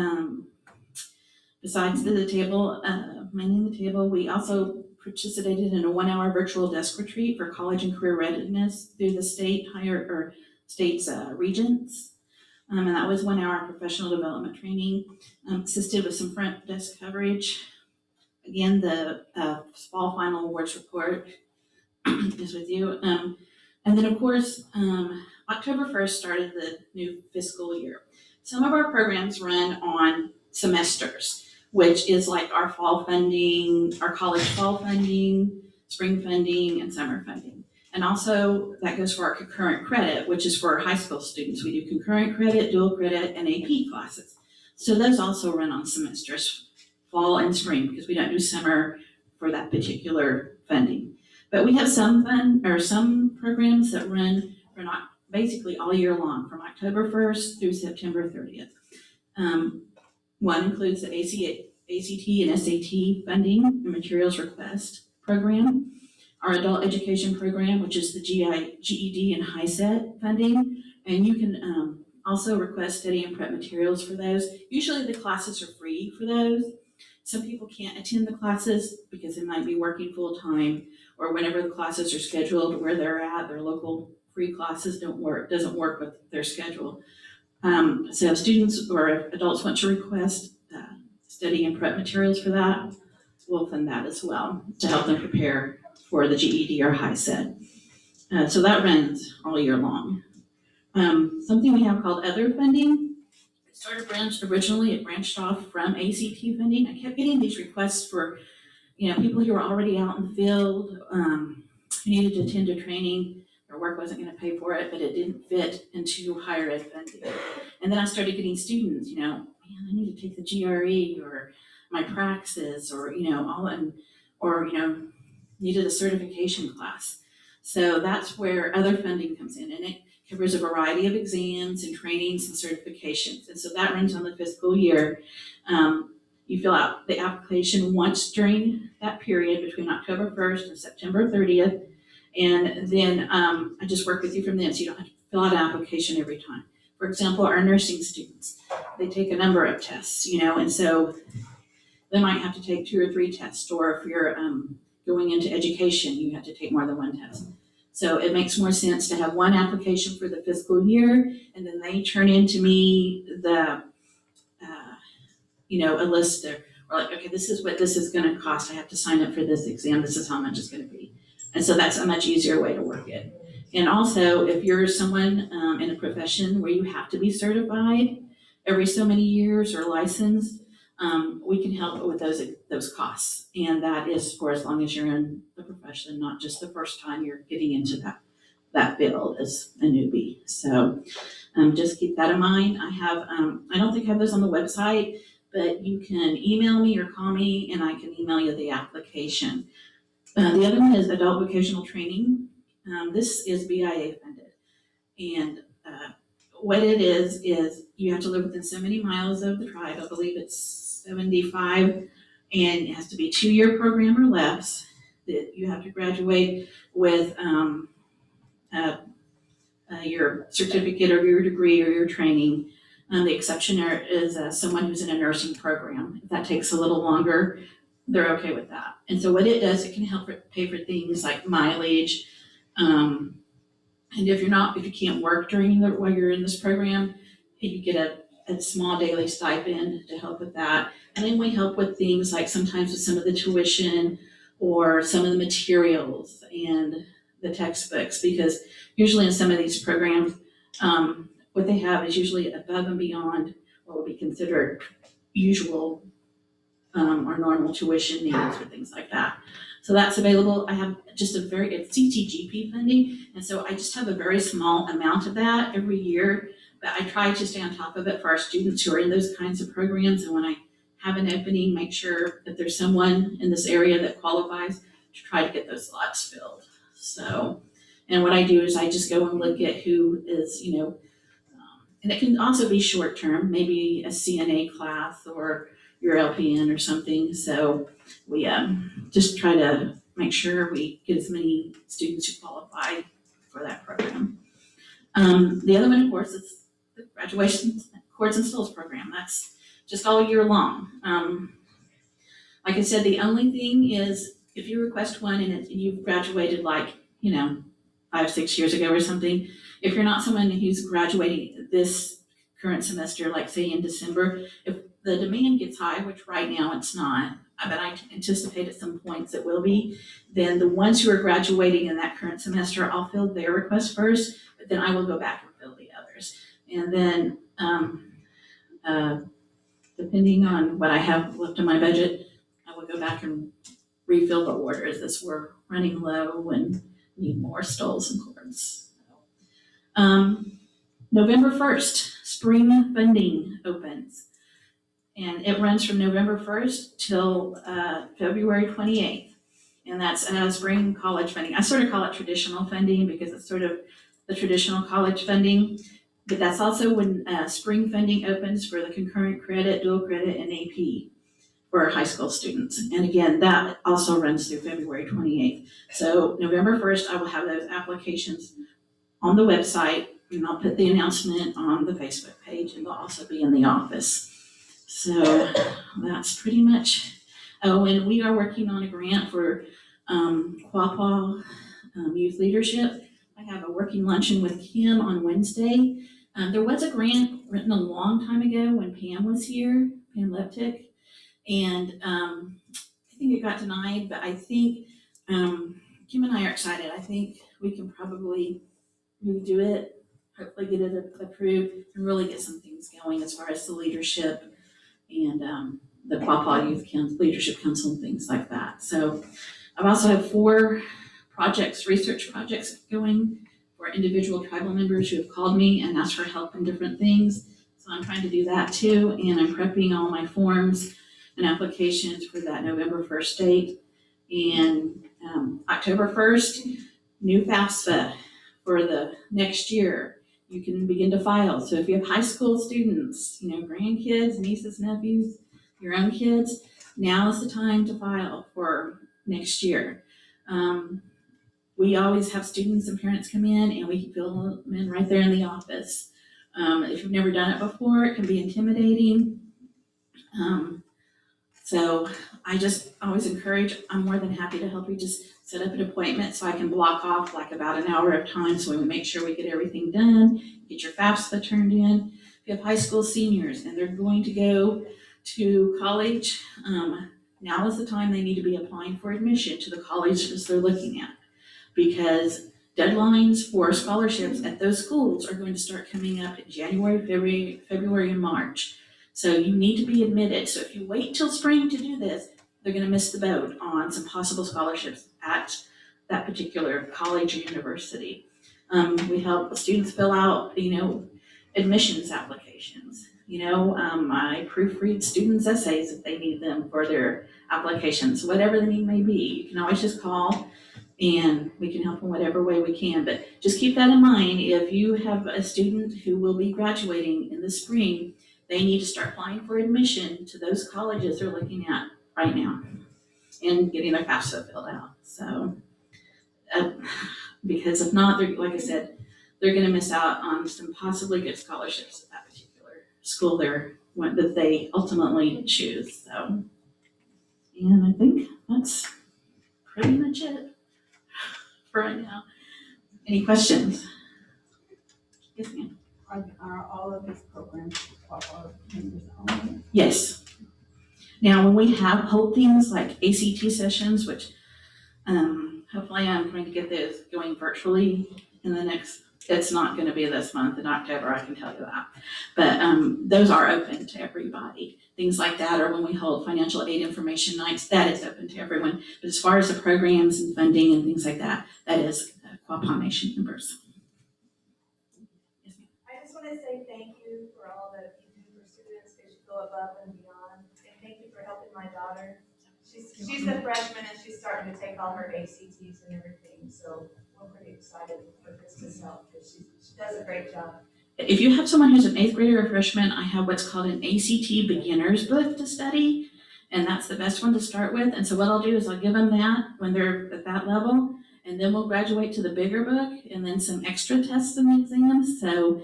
besides the table, manning the table, we also participated in a 1-hour virtual desk retreat for college and career readiness through the state's regents. And that was 1 hour professional development training, assisted with some front desk coverage. Again, the fall final awards report is with you. And then of course, October 1st started the new fiscal year. Some of our programs run on semesters, which is like our fall funding, our college fall funding, spring funding, and summer funding. And also that goes for our concurrent credit, which is for our high school students. We do concurrent credit, dual credit, and AP classes. So those also run on semesters, fall and spring, because we don't do summer for that particular funding. But we have some programs that run for basically all year long, from October 1st through September 30th. One includes the ACT and SAT funding and materials request program, our adult education program, which is the GED and HiSET funding, and you can also request study and prep materials for those. Usually the classes are free for those. Some people can't attend the classes because they might be working full time, or whenever the classes are scheduled where they're at, their local free classes doesn't work with their schedule. So if students or if adults want to request study and prep materials for that, we'll fund that as well to help them prepare for the GED or HiSET. So that runs all year long. Something we have called other funding. It branched off from ACT funding. I kept getting these requests for, people who were already out in the field, who needed to attend a training. Their work wasn't going to pay for it, but it didn't fit into higher ed funding. And then I started getting students, man, I need to take the GRE or my praxis or, needed a certification class. So that's where other funding comes in, and it covers a variety of exams and trainings and certifications. And so that runs on the fiscal year. You fill out the application once during that period between October 1st and September 30th. And then I just work with you from then, so you don't have to fill out an application every time. For example, our nursing students, they take a number of tests, and so they might have to take 2 or 3 tests, or if you're going into education, you have to take more than 1 test. So it makes more sense to have one application for the fiscal year, and then they turn into me the, a list or like, okay, this is what this is gonna cost. I have to sign up for this exam. This is how much it's gonna be. And so that's a much easier way to work it. And also, if you're someone in a profession where you have to be certified every so many years or licensed, we can help with those costs. And that is for as long as you're in the profession, not just the first time you're getting into that field as a newbie. So just keep that in mind. I don't think I have those on the website, but you can email me or call me and I can email you the application. The other one is adult vocational training. This is BIA funded. And what it is you have to live within so many miles of the tribe. I believe it's 75, and it has to be a 2-year program or less. That you have to graduate with your certificate or your degree or your training. The exception is someone who's in a nursing program. If that takes a little longer, they're okay with that. And so what it does, it can help pay for things like mileage. And if you can't work while you're in this program, you get a small daily stipend to help with that. And then we help with things like sometimes with some of the tuition or some of the materials and the textbooks, because usually in some of these programs, what they have is usually above and beyond what would be considered usual or normal tuition needs or things like that. So that's available. I have just it's CTGP funding, and so I just have a very small amount of that every year, but I try to stay on top of it for our students who are in those kinds of programs. And when I have an opening, make sure that there's someone in this area that qualifies to try to get those slots filled. So, and what I do is I just go and look at who is, and it can also be short term, maybe a CNA class or your LPN or something. So we just try to make sure we get as many students who qualify for that program. The other one, of course, is the graduation courts and stills program. That's just all year long. Like I said, the only thing is if you request one and you've graduated 5-6 years ago or something, if you're not someone who's graduating this current semester, like say in December, if the demand gets high, which right now it's not, but I anticipate at some points it will be, then the ones who are graduating in that current semester, I'll fill their request first, but then I will go back and fill the others. And then depending on what I have left in my budget, I will go back and refill the orders as we're running low and need more stalls and cords. November 1st, spring funding opens. And it runs from November 1st till February 28th. And that's spring college funding. I sort of call it traditional funding because it's sort of the traditional college funding. But that's also when spring funding opens for the concurrent credit, dual credit, and AP for high school students. And again, that also runs through February 28th. So November 1st, I will have those applications on the website, and I'll put the announcement on the Facebook page, and they'll also be in the office. So that's pretty much. Oh, and we are working on a grant for Quapaw youth leadership. I have a working luncheon with Kim on Wednesday. There was a grant written a long time ago when Pam was here, Pam Leptic, and I think it got denied, but I think Kim and I are excited. I think we can probably redo it, hopefully get it approved, and really get some things going as far as the leadership and the Quapaw Youth Leadership Council and things like that. So I've also have 4 research projects going for individual tribal members who have called me and asked for help in different things. So I'm trying to do that too, and I'm prepping all my forms and applications for that November 1st date. And October 1st, new Fafsa for the next year. You can begin to file. So if you have high school students, grandkids, nieces, nephews, your own kids, now is the time to file for next year. We always have students and parents come in and we can fill them in right there in the office. If you've never done it before, it can be intimidating. So I just always encourage, I'm more than happy to help you just set up an appointment so I can block off like about an hour of time so we make sure we get everything done, get your FAFSA turned in. If you have high school seniors and they're going to go to college, now is the time they need to be applying for admission to the colleges they're looking at. Because deadlines for scholarships at those schools are going to start coming up in January, February, and March. So you need to be admitted. So if you wait till spring to do this, they're gonna miss the boat on some possible scholarships at that particular college or university. We help students fill out, admissions applications. I proofread students' essays if they need them for their applications, whatever the need may be. You can always just call and we can help in whatever way we can. But just keep that in mind. If you have a student who will be graduating in the spring, they need to start applying for admission to those colleges they're looking at right now and getting their FAFSA filled out. So, because if not, like I said, they're going to miss out on some possibly good scholarships at that particular school that they ultimately choose. So, and I think that's pretty much it for right now. Any questions? Yes, ma'am. Are all of these programs Quapaw members only? Yes. Now, when we hold things like ACT sessions, which hopefully I'm going to get those going virtually in the next, it's not going to be this month in October, I can tell you that. But those are open to everybody. Things like that, or when we hold financial aid information nights, that is open to everyone. But as far as the programs and funding and things like that, that is Quapaw Nation members. I just want to say thank you for all that you do for students, because you go above and beyond. And thank you for helping my daughter. She's a freshman and she's starting to take all her ACTs and everything. So we're pretty excited for this help, because she does a great job. If you have someone who's an 8th grader or a freshman, I have what's called an ACT beginner's book to study, and that's the best one to start with. And so what I'll do is I'll give them that when they're at that level, and then we'll graduate to the bigger book and then some extra tests and exams. So,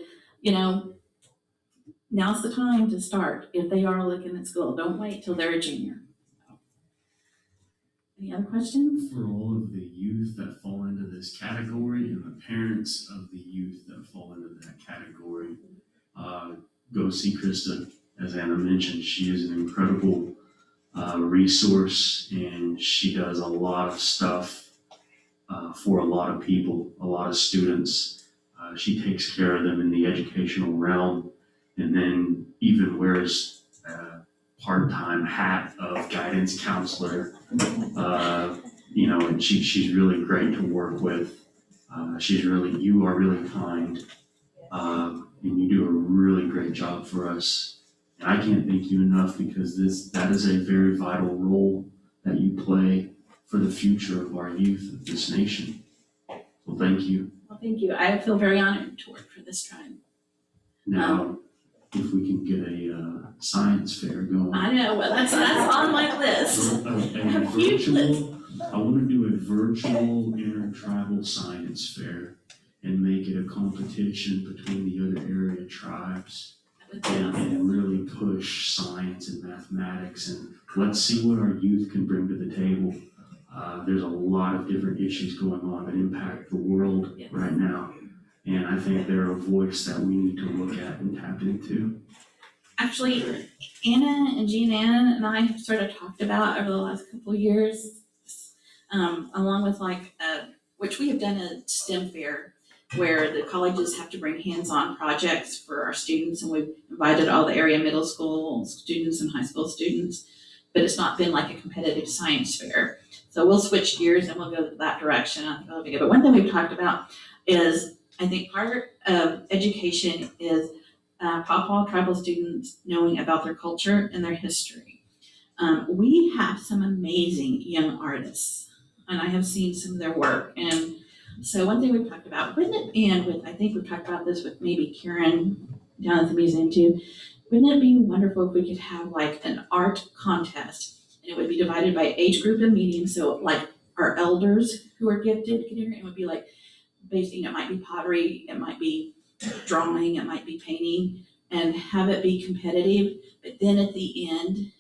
now's the time to start if they are looking at school. Don't wait till they're a junior. Any other questions? For all of the youth that fall into this category and the parents of the youth that fall into that category, go see Krista. As Anna mentioned, she is an incredible resource, and she does a lot of stuff for a lot of people, a lot of students. She takes care of them in the educational realm, and then even wears a part-time hat of guidance counselor. And she's really great to work with. You are really kind, and you do a really great job for us. And I can't thank you enough, because that is a very vital role that you play for the future of our youth of this nation. So thank you. Well, thank you. I feel very honored to work for this tribe. Now, if we can get a science fair going. I know, well, that's on my list. I have a huge list. I want to do a virtual intertribal science fair and make it a competition between the other area tribes, and really push science and mathematics, and let's see what our youth can bring to the table. There's a lot of different issues going on that impact the world right now, and I think they're a voice that we need to look at and tap into. Actually, Anna and Jean Ann and I have sort of talked about over the last couple of years, along with which we have done a STEM fair where the colleges have to bring hands-on projects for our students, and we've invited all the area middle school students and high school students, but it's not been like a competitive science fair. So we'll switch gears and we'll go that direction. I think that'll be good. But one thing we've talked about is, I think part of education is Quapaw tribal students knowing about their culture and their history. We have some amazing young artists, and I have seen some of their work. And so one thing we've talked about, I think we've talked about this with maybe Karen down at the museum too. wouldn't it be wonderful if we could have like an art contest? And it would be divided by age group and medium, so like our elders who are gifted can enter, it would be like, basically, it might be pottery, it might be drawing, it might be painting, and have it be competitive, but then at the end,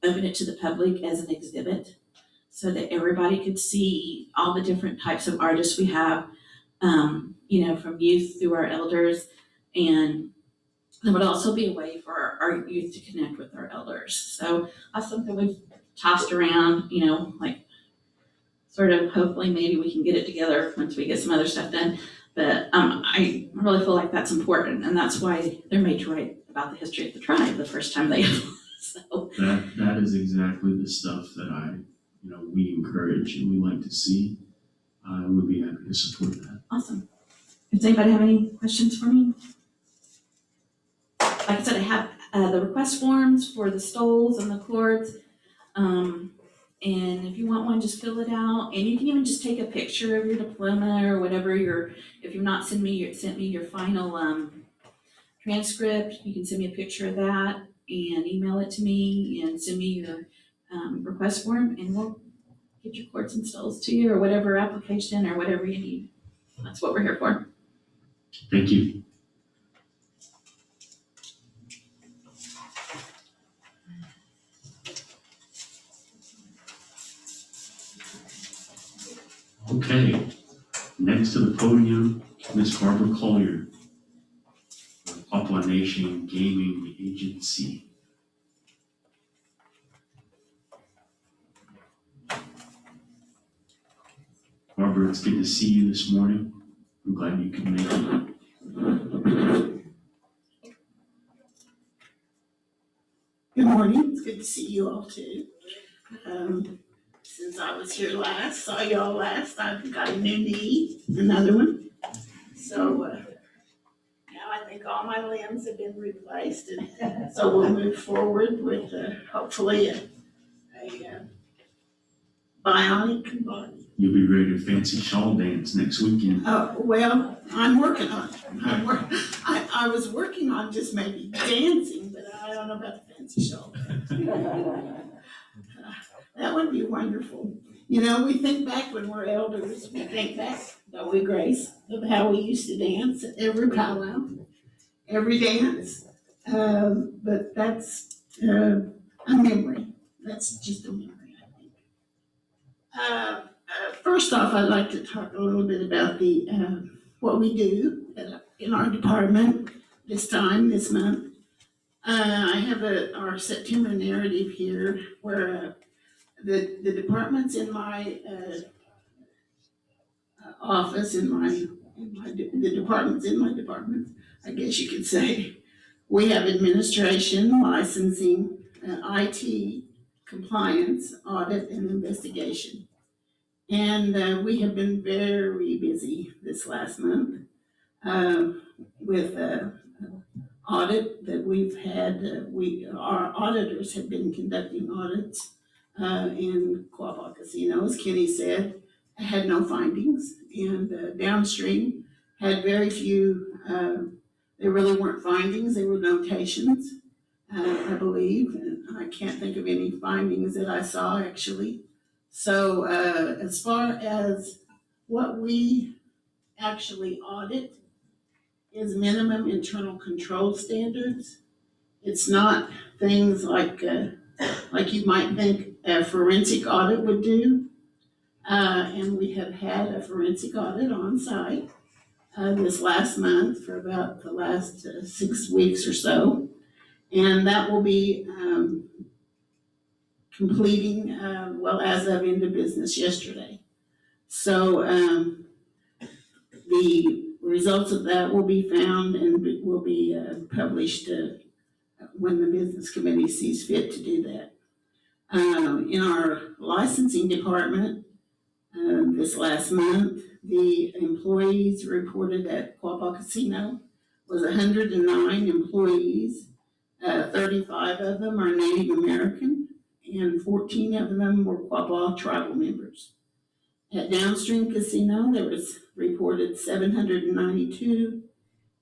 open it to the public as an exhibit so that everybody could see all the different types of artists we have, from youth through our elders. And it would also be a way for our youth to connect with our elders. So that's something we've tossed around, like sort of hopefully maybe we can get it together once we get some other stuff done. But I really feel like that's important, and that's why they're made to write about the history of the tribe the first time they so That is exactly the stuff that we encourage and we like to see. And we'd be happy to support that. awesome. Does anybody have any questions for me? Like I said, I have the request forms for the stoles and the cords. And if you want one, just fill it out. And you can even just take a picture of your diploma or whatever if you're not sent me your final transcript, you can send me a picture of that and email it to me and send me your request form, and we'll get your cords and stoles to you, or whatever application or whatever you need. That's what we're here for. Thank you. Okay, next to the podium, Ms. Barbara Collier, Papua Nation Gaming Agency. Barbara, it's good to see you this morning. I'm glad you could make it. Good morning. It's good to see you all too. Since I was here last, saw y'all last, I've got a new knee, another one. So now I think all my limbs have been replaced, and so we'll move forward with hopefully a bionic body. You'll be ready to fancy shawl dance next weekend. Oh, well, I'm working on it. I was working on just maybe dancing, but I don't know about the fancy shawl. That would be wonderful. We think back when we're elders, we think back, don't we, Grace, of how we used to dance at every powwow, every dance. But that's a memory. That's just a memory, I think. First off, I'd like to talk a little bit about what we do in our department this month. I have our September narrative here where the departments in my office, the departments in my department, I guess you could say, we have administration, licensing, IT, compliance, audit, and investigation. And we have been very busy this last month with audit that we've had. Our auditors have been conducting audits in Quapaw casinos. Kenny said had no findings, and downstream had very few. There really weren't findings; they were notations, I believe. And I can't think of any findings that I saw actually. So as far as what we actually audit is minimum internal control standards. It's not things like you might think a forensic audit would do. And we have had a forensic audit on site this last month for about the last 6 weeks or so. And that will be completing, as of end of business yesterday. So the results of that will be found and will be published when the business committee sees fit to do that. In our licensing department, this last month, the employees reported at Quapaw Casino was 109 employees. 35 of them are Native American, and 14 of them were Quapaw tribal members. At Downstream Casino, there was reported 792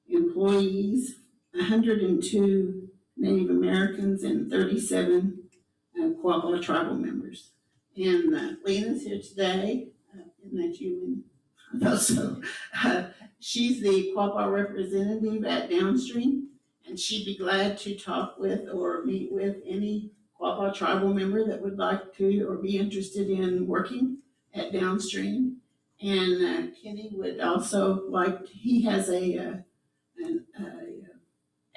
employees, 102 Native Americans and 37 Quapaw tribal members. And Lena's here today. Isn't that you, Lena? I thought so. She's the Quapaw representative at Downstream, and she'd be glad to talk with or meet with any Quapaw tribal member that would like to or be interested in working at Downstream. And Kenny would also like, he has an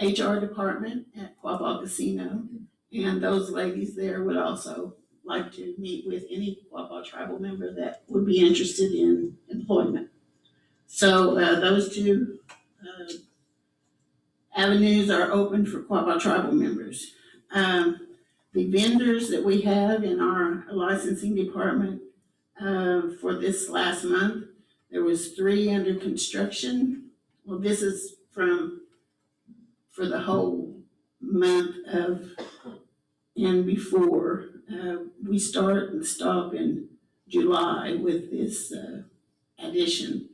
HR department at Quapaw Casino, and those ladies there would also like to meet with any Quapaw tribal member that would be interested in employment. So those two avenues are open for Quapaw tribal members. The vendors that we have in our licensing department for this last month, there was 3 under construction. Well, this is for the whole month of and before. We start and stop in July with this addition.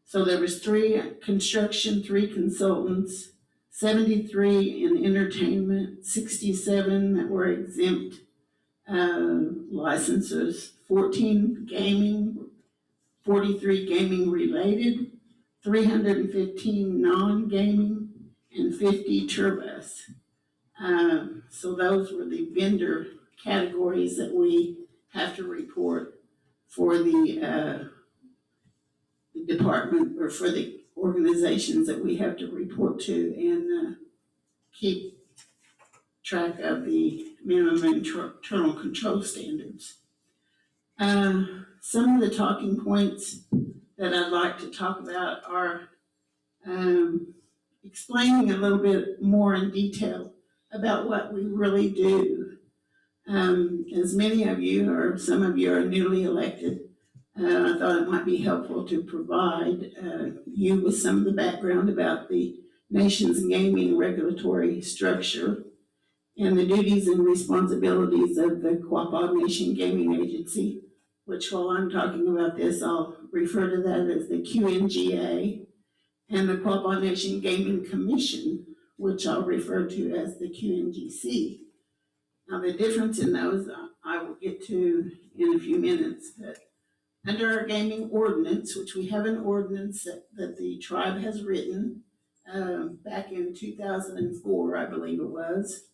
So there was 3 construction, 3 consultants, 73 in entertainment, 67 that were exempt licenses, 14 gaming, 43 gaming related, 315 non-gaming, and 50 turbos. So those were the vendor categories that we have to report for the department or for the organizations that we have to report to and keep track of the minimum internal control standards. Some of the talking points that I'd like to talk about are explaining a little bit more in detail about what we really do. As many of you or some of you are newly elected, I thought it might be helpful to provide you with some of the background about the nation's gaming regulatory structure and the duties and responsibilities of the Quapaw Nation Gaming Agency, which while I'm talking about this, I'll refer to that as the QNGA, and the Quapaw Nation Gaming Commission, which I'll refer to as the QNGC. Now, the difference in those I will get to in a few minutes, but under our gaming ordinance, which we have an ordinance that the tribe has written back in 2004, I believe it was.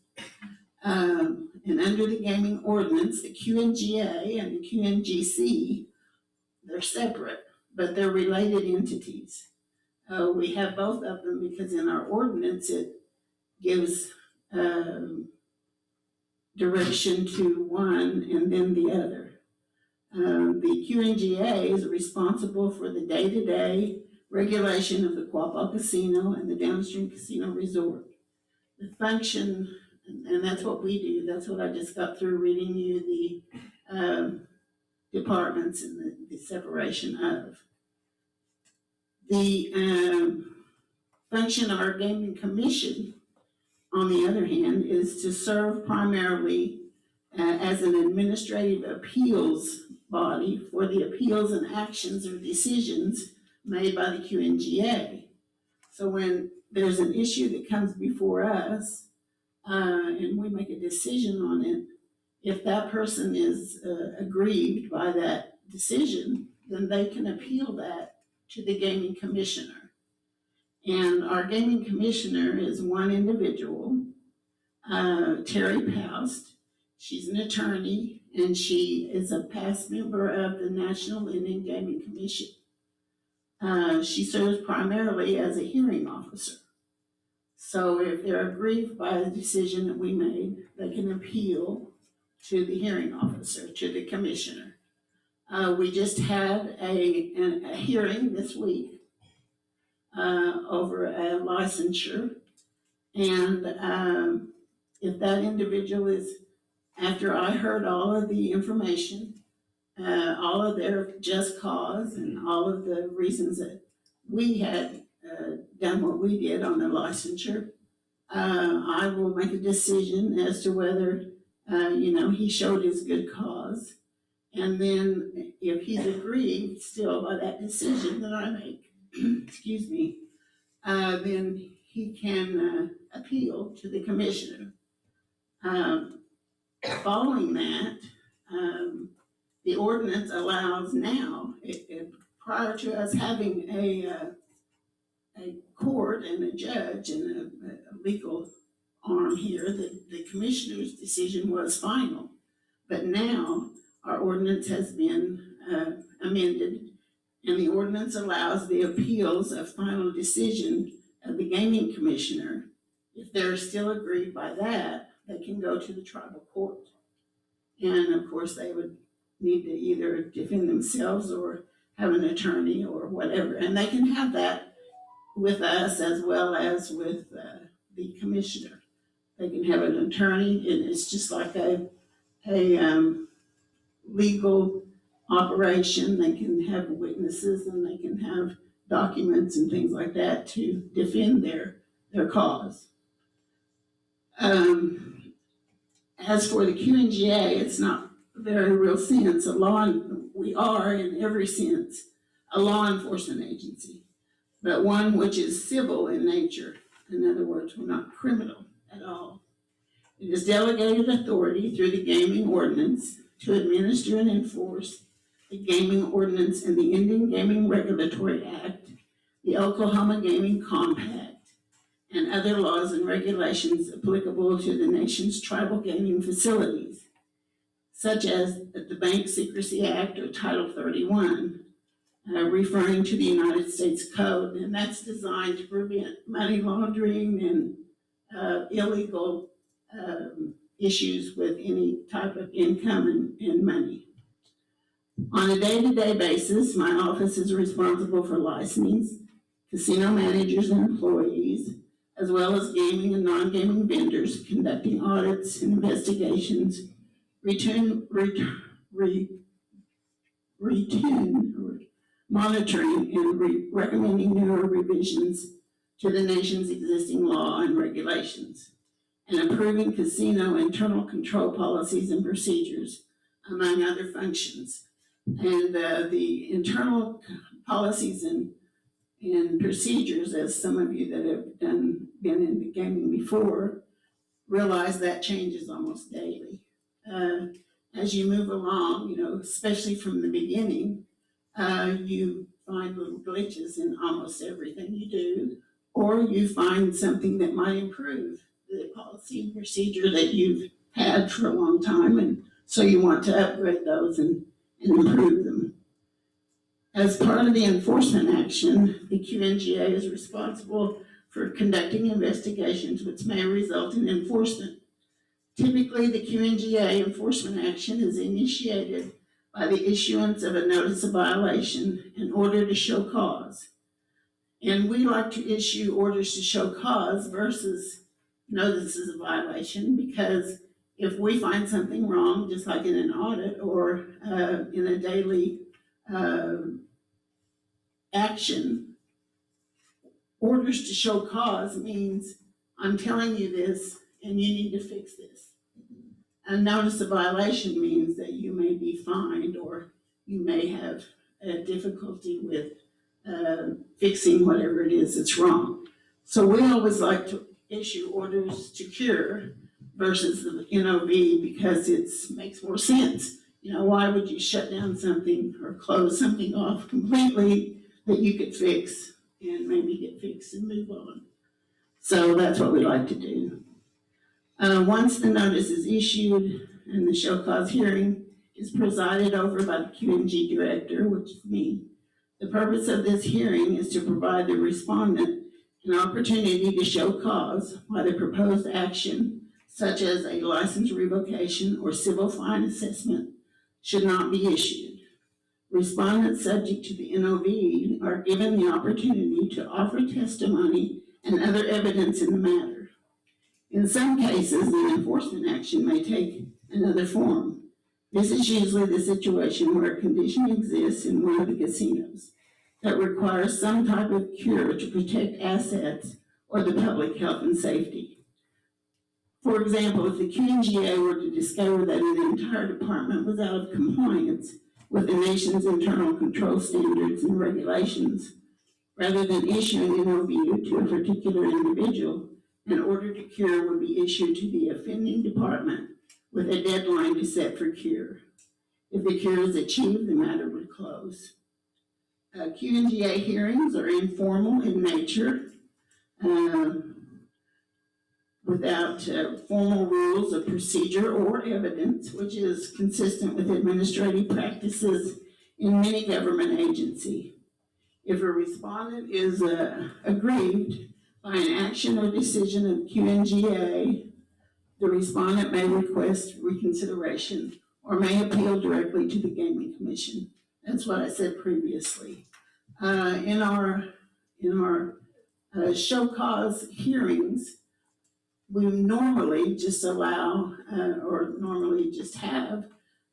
And under the gaming ordinance, the QNGA and the QNGC, they're separate, but they're related entities. We have both of them because in our ordinance, it gives direction to one and then the other. The QNGA is responsible for the day-to-day regulation of the Quapaw Casino and the Downstream Casino Resort. The function, and that's what we do, that's what I just got through reading you the departments and the separation of. The function of our gaming commission, on the other hand, is to serve primarily as an administrative appeals body for the appeals and actions or decisions made by the QNGA. So when there's an issue that comes before us and we make a decision on it, if that person is aggrieved by that decision, then they can appeal that to the gaming commissioner. And our gaming commissioner is one individual, Terry Poust. She's an attorney, and she is a past member of the National Indian Gaming Commission. She serves primarily as a hearing officer. So if they're aggrieved by a decision that we made, they can appeal to the hearing officer, to the commissioner. We just had a hearing this week over a licensure. And if that individual is, after I heard all of the information, all of their just cause and all of the reasons that we had done what we did on the licensure, I will make a decision as to whether, he showed his good cause. And then if he's aggrieved still by that decision that I make, excuse me, then he can appeal to the commissioner. Following that, the ordinance allows now, prior to us having a court and a judge and a legal arm here, the commissioner's decision was final. But now our ordinance has been amended, and the ordinance allows the appeals of final decision of the gaming commissioner. If they're still aggrieved by that, they can go to the tribal court. And of course, they would need to either defend themselves or have an attorney or whatever. And they can have that with us as well as with the commissioner. They can have an attorney, and it's just like a legal operation. They can have witnesses and they can have documents and things like that to defend their cause. As for the QNGA, it's not a very real sense. We are in every sense a law enforcement agency, but one which is civil in nature. In other words, we're not criminal at all. It is delegated authority through the gaming ordinance to administer and enforce the gaming ordinance and the Indian Gaming Regulatory Act, the Oklahoma Gaming Compact, and other laws and regulations applicable to the nation's tribal gaming facilities, such as the Bank Secrecy Act or Title 31, referring to the United States Code, and that's designed to prevent money laundering and illegal issues with any type of income and money. On a day-to-day basis, my office is responsible for licensing casino managers and employees, as well as gaming and non-gaming vendors, conducting audits and investigations, monitoring and recommending newer revisions to the nation's existing law and regulations, and approving casino internal control policies and procedures, among other functions. And the internal policies and procedures, as some of you that have been in the gaming before, realize that changes almost daily. As you move along, especially from the beginning, you find little glitches in almost everything you do, or you find something that might improve the policy and procedure that you've had for a long time, and so you want to upgrade those and improve them. As part of the enforcement action, the QNGA is responsible for conducting investigations which may result in enforcement. Typically, the QNGA enforcement action is initiated by the issuance of a notice of violation in order to show cause. And we like to issue orders to show cause versus notices of violation, because if we find something wrong, just like in an audit or in a daily action, orders to show cause means I'm telling you this and you need to fix this. A notice of violation means that you may be fined or you may have a difficulty with fixing whatever it is that's wrong. So we always like to issue orders to cure versus the NOV, because it makes more sense. Why would you shut down something or close something off completely that you could fix and maybe get fixed and move on? So that's what we like to do. Once the notice is issued and the show cause hearing is presided over by the QNG director, which is me, the purpose of this hearing is to provide the respondent an opportunity to show cause why the proposed action, such as a license revocation or civil fine assessment, should not be issued. Respondents subject to the NOV are given the opportunity to offer testimony and other evidence in the matter. In some cases, an enforcement action may take another form. This is usually the situation where a condition exists in one of the casinos that requires some type of cure to protect assets or the public health and safety. For example, if the QNGA were to discover that an entire department was out of compliance with the nation's internal control standards and regulations Rather than issuing an OBU to a particular individual, an order to cure would be issued to the offending department with a deadline to set for cure. If the cure is achieved, the matter would close. Q&GA hearings are informal in nature, without formal rules of procedure or evidence, which is consistent with administrative practices in many government agencies. If a respondent is aggrieved by an action or decision of Q&GA, the respondent may request reconsideration or may appeal directly to the Gaming Commission. That's what I said previously. In our show cause hearings, we normally just allow, or normally just have,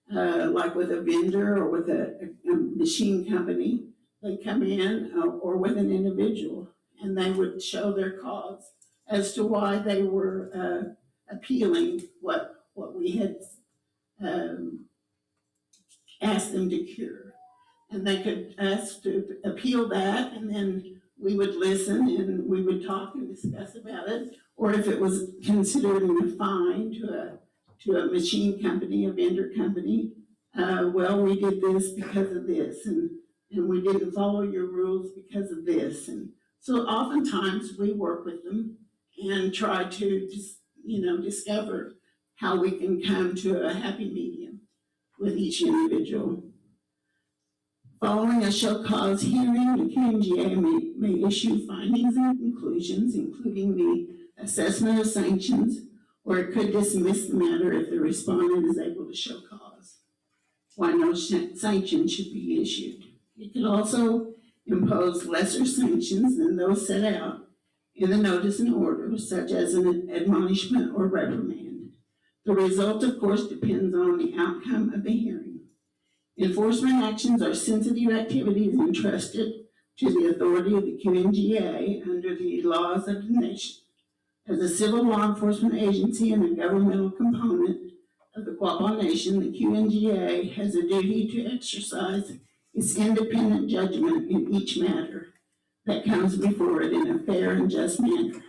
like with a vendor or with a machine company, they come in, or with an individual, and they would show their cause as to why they were appealing what we had asked them to cure. And they could ask to appeal that, and then we would listen and we would talk and discuss about it. Or if it was considered a fine to a machine company, a vendor company, well, we did this because of this, and we didn't follow your rules because of this. And so oftentimes we work with them and try to just, discover how we can come to a happy medium with each individual. Following a show cause hearing, the Q&GA may issue findings and conclusions, including the assessment of sanctions, or it could dismiss the matter if the respondent is able to show cause why no sanctions should be issued. It could also impose lesser sanctions than those set out in the notice and order, such as an admonishment or reprimand. The result, of course, depends on the outcome of the hearing. Enforcement actions are sensitive activities entrusted to the authority of the Q&GA under the laws of the nation. As a civil law enforcement agency and a governmental component of the Quapaw Nation, the Q&GA has a duty to exercise its independent judgment in each matter that comes before it in a fair and just manner.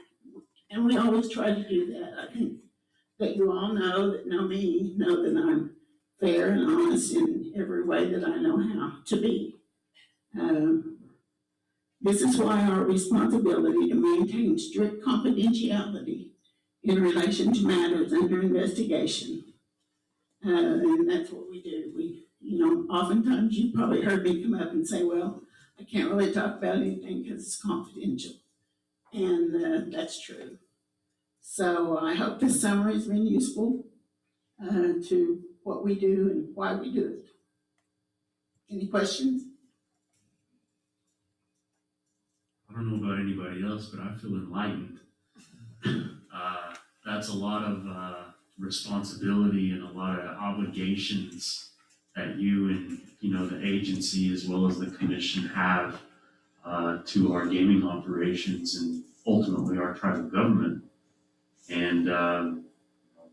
And we always try to do that. I think that you all know that know me, know that I'm fair and honest in every way that I know how to be. This is why our responsibility to maintain strict confidentiality in relation to matters under investigation. And that's what we do. We, oftentimes you probably heard me come up and say, well, I can't really talk about anything because it's confidential. And that's true. So I hope this summary has been useful to what we do and why we do it. Any questions? I don't know about anybody else, but I feel enlightened. That's a lot of responsibility and a lot of obligations that you and the agency as well as the commission have to our gaming operations and ultimately our tribal government. And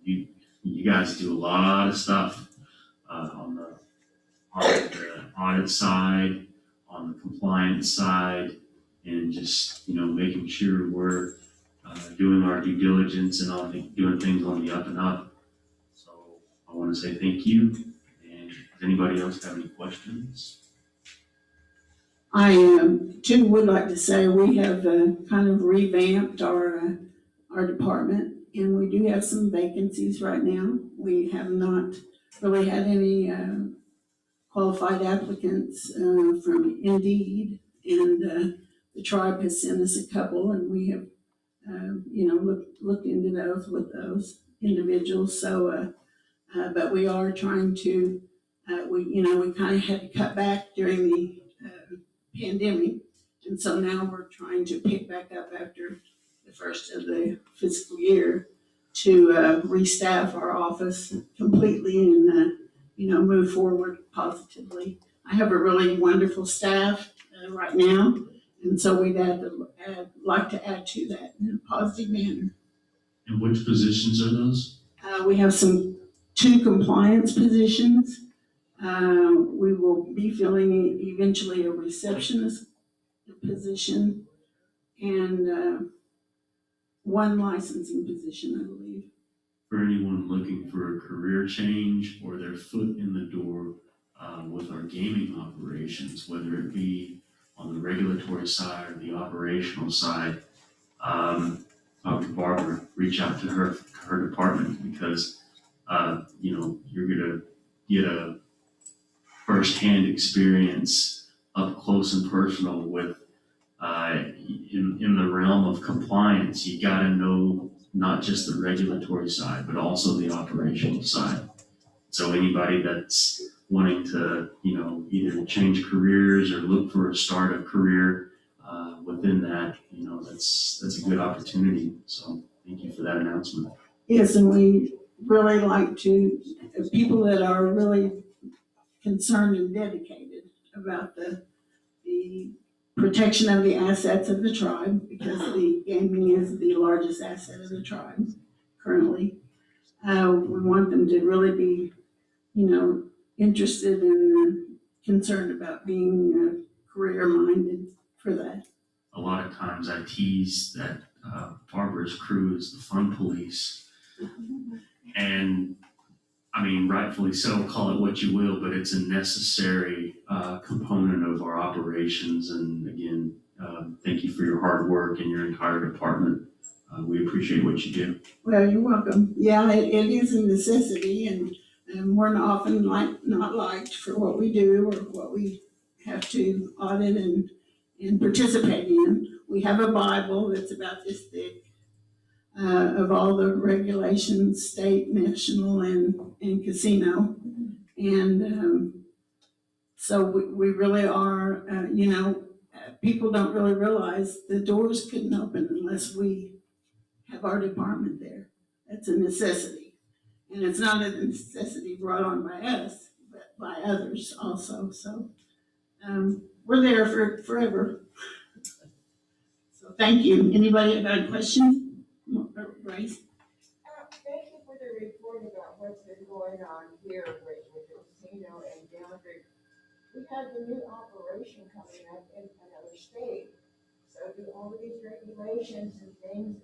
you guys do a lot of stuff on the audit side, on the compliance side, and just making sure we're doing our due diligence and doing things on the up and up. So I want to say thank you. And does anybody else have any questions? I too would like to say we have kind of revamped our department, and we do have some vacancies right now. We have not really had any qualified applicants from Indeed, and the tribe has sent us a couple, and we have looked into those with those individuals. So, but we are trying to, we kind of had to cut back during the pandemic, and so now we're trying to pick back up after the first of the fiscal year to restaff our office completely and move forward positively. I have a really wonderful staff right now, and so we'd like to add to that in a positive manner. And which positions are those? We have two compliance positions. We will be filling eventually a receptionist position and one licensing position, I believe. For anyone looking for a career change or their foot in the door with our gaming operations, whether it be on the regulatory side or the operational side, Dr. Barbara, reach out to her department because you're gonna get a firsthand experience up close and personal with in the realm of compliance. You got to know not just the regulatory side, but also the operational side. So anybody that's wanting to, either change careers or look for a start of career within that, that's a good opportunity. So thank you for that announcement. Yes, and we really like to, people that are really concerned and dedicated about the protection of the assets of the tribe, because the gaming is the largest asset of the tribe currently. We want them to really be, interested and concerned about being career-minded for that. A lot of times I tease that Barbara's crew is the fun police. And I mean, rightfully so, call it what you will, but it's a necessary component of our operations. And again, thank you for your hard work and your entire department. We appreciate what you do. Well, you're welcome. Yeah, it is a necessity, and we're often not liked for what we do or what we have to audit and participate in. We have a Bible that's about this thick of all the regulations, state, national, and casino. And so we really are, people don't really realize the doors couldn't open unless we have our department there. That's a necessity. And it's not a necessity brought on by us, but by others also. So we're there for forever. So thank you. Anybody got a question? Grace? Thank you for the report about what's been going on here with the casino and gambling. We have the new operation coming up in another state. So do all of these regulations and things,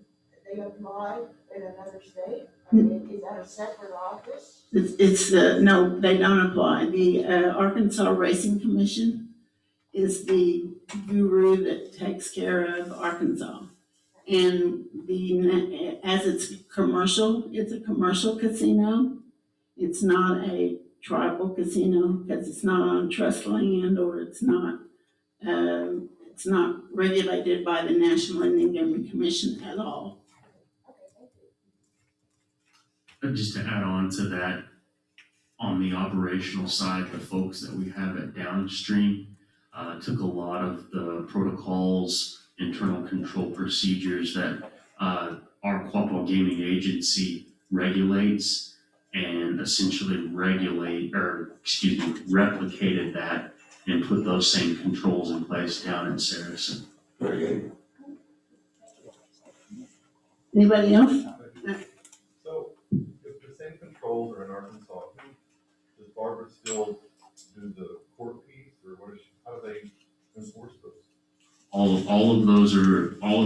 they apply in another state? I mean, is that a separate office? No, they don't apply. The Arkansas Racing Commission is the guru that takes care of Arkansas. And as it's a commercial casino. It's not a tribal casino because it's not on trust land, or it's not regulated by the National Indian Gaming Commission at all. And just to add on to that, on the operational side, the folks that we have at downstream took a lot of the protocols, internal control procedures that our Quapaw Gaming Agency regulates, and essentially replicated that and put those same controls in place down in Saracen. Anybody else? So if the same controls are in Arkansas, does Barbara still do the court piece, or how do they enforce those? All of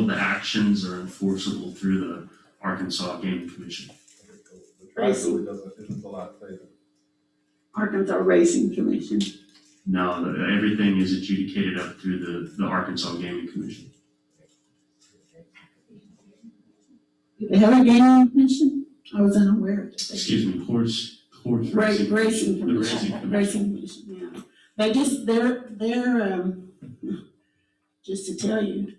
the actions are enforceable through the Arkansas Gaming Commission. Okay, so the tribe really isn't allowed to say that. Arkansas Racing Commission. No, everything is adjudicated up through the Arkansas Gaming Commission. Do they have a gaming commission? I was unaware of it. Excuse me, horse Racing The Commission. Racing Commission. Racing Commission, yeah. They're just to tell you,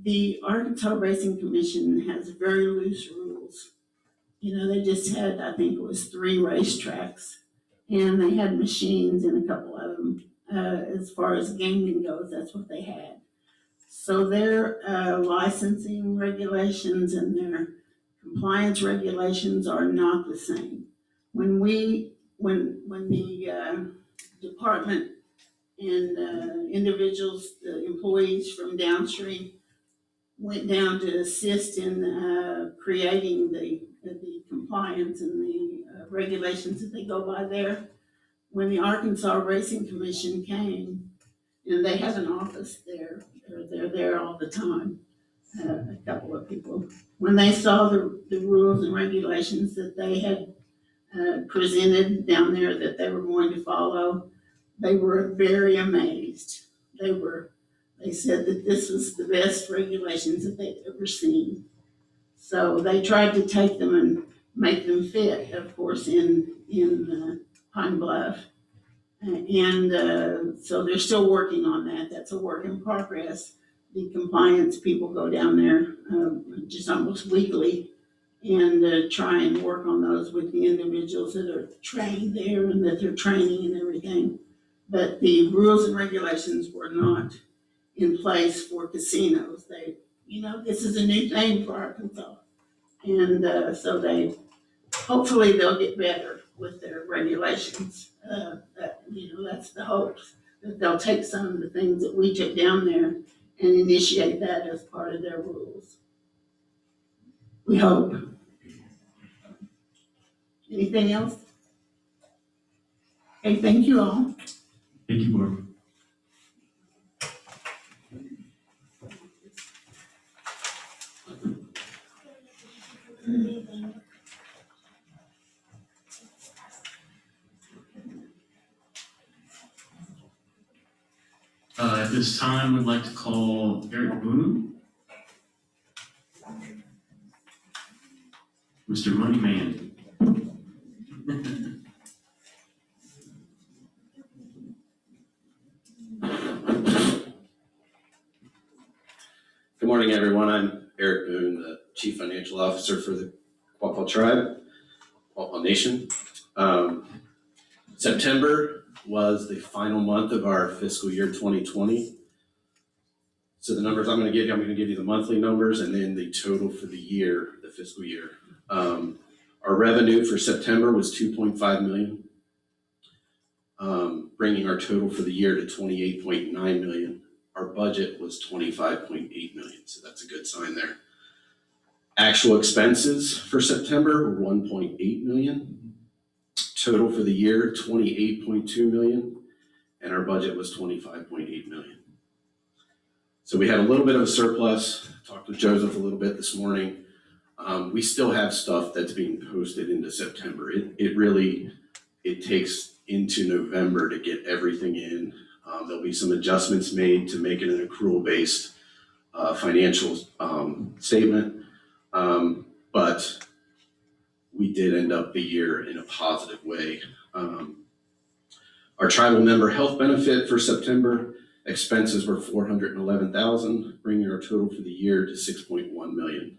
the Arkansas Racing Commission has very loose rules. They just had, I think it was 3 racetracks, and they had machines in a couple of them. As far as gaming goes, that's what they had. So their licensing regulations and their compliance regulations are not the same. When the department and individuals, the employees from downstream went down to assist in creating the compliance and the regulations that they go by there. When the Arkansas Racing Commission came, And they have an office there, they're there all the time, a couple of people. When they saw the rules and regulations that they had presented down there that they were going to follow, they were very amazed. They said that this was the best regulations that they'd ever seen. So they tried to take them and make them fit, of course, in Pine Bluff. And so they're still working on that. That's a work in progress. The compliance people go down there just almost weekly and try and work on those with the individuals that are trained there and that they're training and everything. But the rules and regulations were not in place for casinos. This is a new thing for Arkansas. And so hopefully they'll get better with their regulations. That's the hope, that they'll take some of the things that we took down there and initiate that as part of their rules. We hope. Anything else? Okay, thank you all. Thank you, Barbara. At this time, we'd like to call Eric Boone. Mr. Moneyman. Good morning, everyone. I'm Eric Boone, the Chief Financial Officer for the Quapaw Tribe, Quapaw Nation. September was the final month of our fiscal year 2020. So the numbers I'm going to give you the monthly numbers and then the total for the year, the fiscal year. Our revenue for September was $2.5 million, bringing our total for the year to $28.9 million. Our budget was $25.8 million, so that's a good sign there. Actual expenses for September were $1.8 million. Total for the year, $28.2 million, and our budget was $25.8 million. So we had a little bit of a surplus. Talked with Joseph a little bit this morning. We still have stuff that's being posted into September. It takes into November to get everything in. There'll be some adjustments made to make it an accrual-based financial statement, but we did end up the year in a positive way. Our tribal member health benefit for September expenses were $411,000, bringing our total for the year to $6.1 million.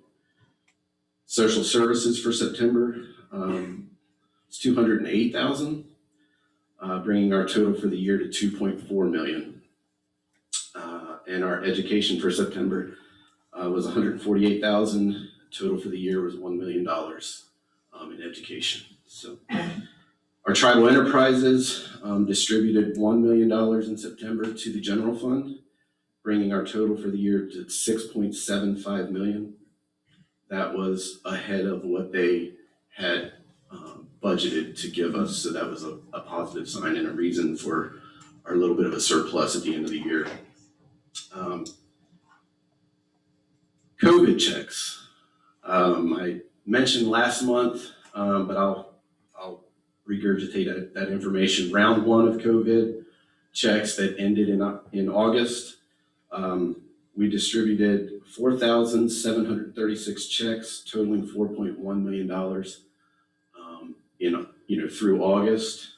Social services for September is $208,000, bringing our total for the year to $2.4 million. And our education for September was $148,000. Total for the year was $1 million in education. So our tribal enterprises distributed $1 million in September to the general fund, bringing our total for the year to $6.75 million. That was ahead of what they had budgeted to give us. So that was a positive sign and a reason for our little bit of a surplus at the end of the year. COVID checks. I mentioned last month, but I'll regurgitate that information. Round one of COVID checks that ended in August. We distributed 4,736 checks totaling $4.1 million through August.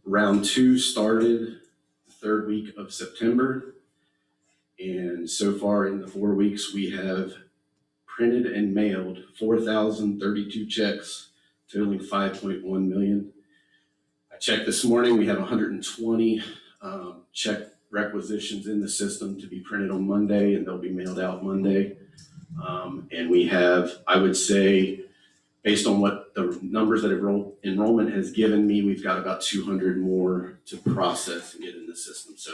Round two started the third week of September. And so far in the 4 weeks, we have printed and mailed 4,032 checks totaling $5.1 million. I checked this morning, we have 120 check requisitions in the system to be printed on Monday, and they'll be mailed out Monday. And we have, I would say, based on what the numbers that enrollment has given me, we've got about 200 more to process and get in the system. So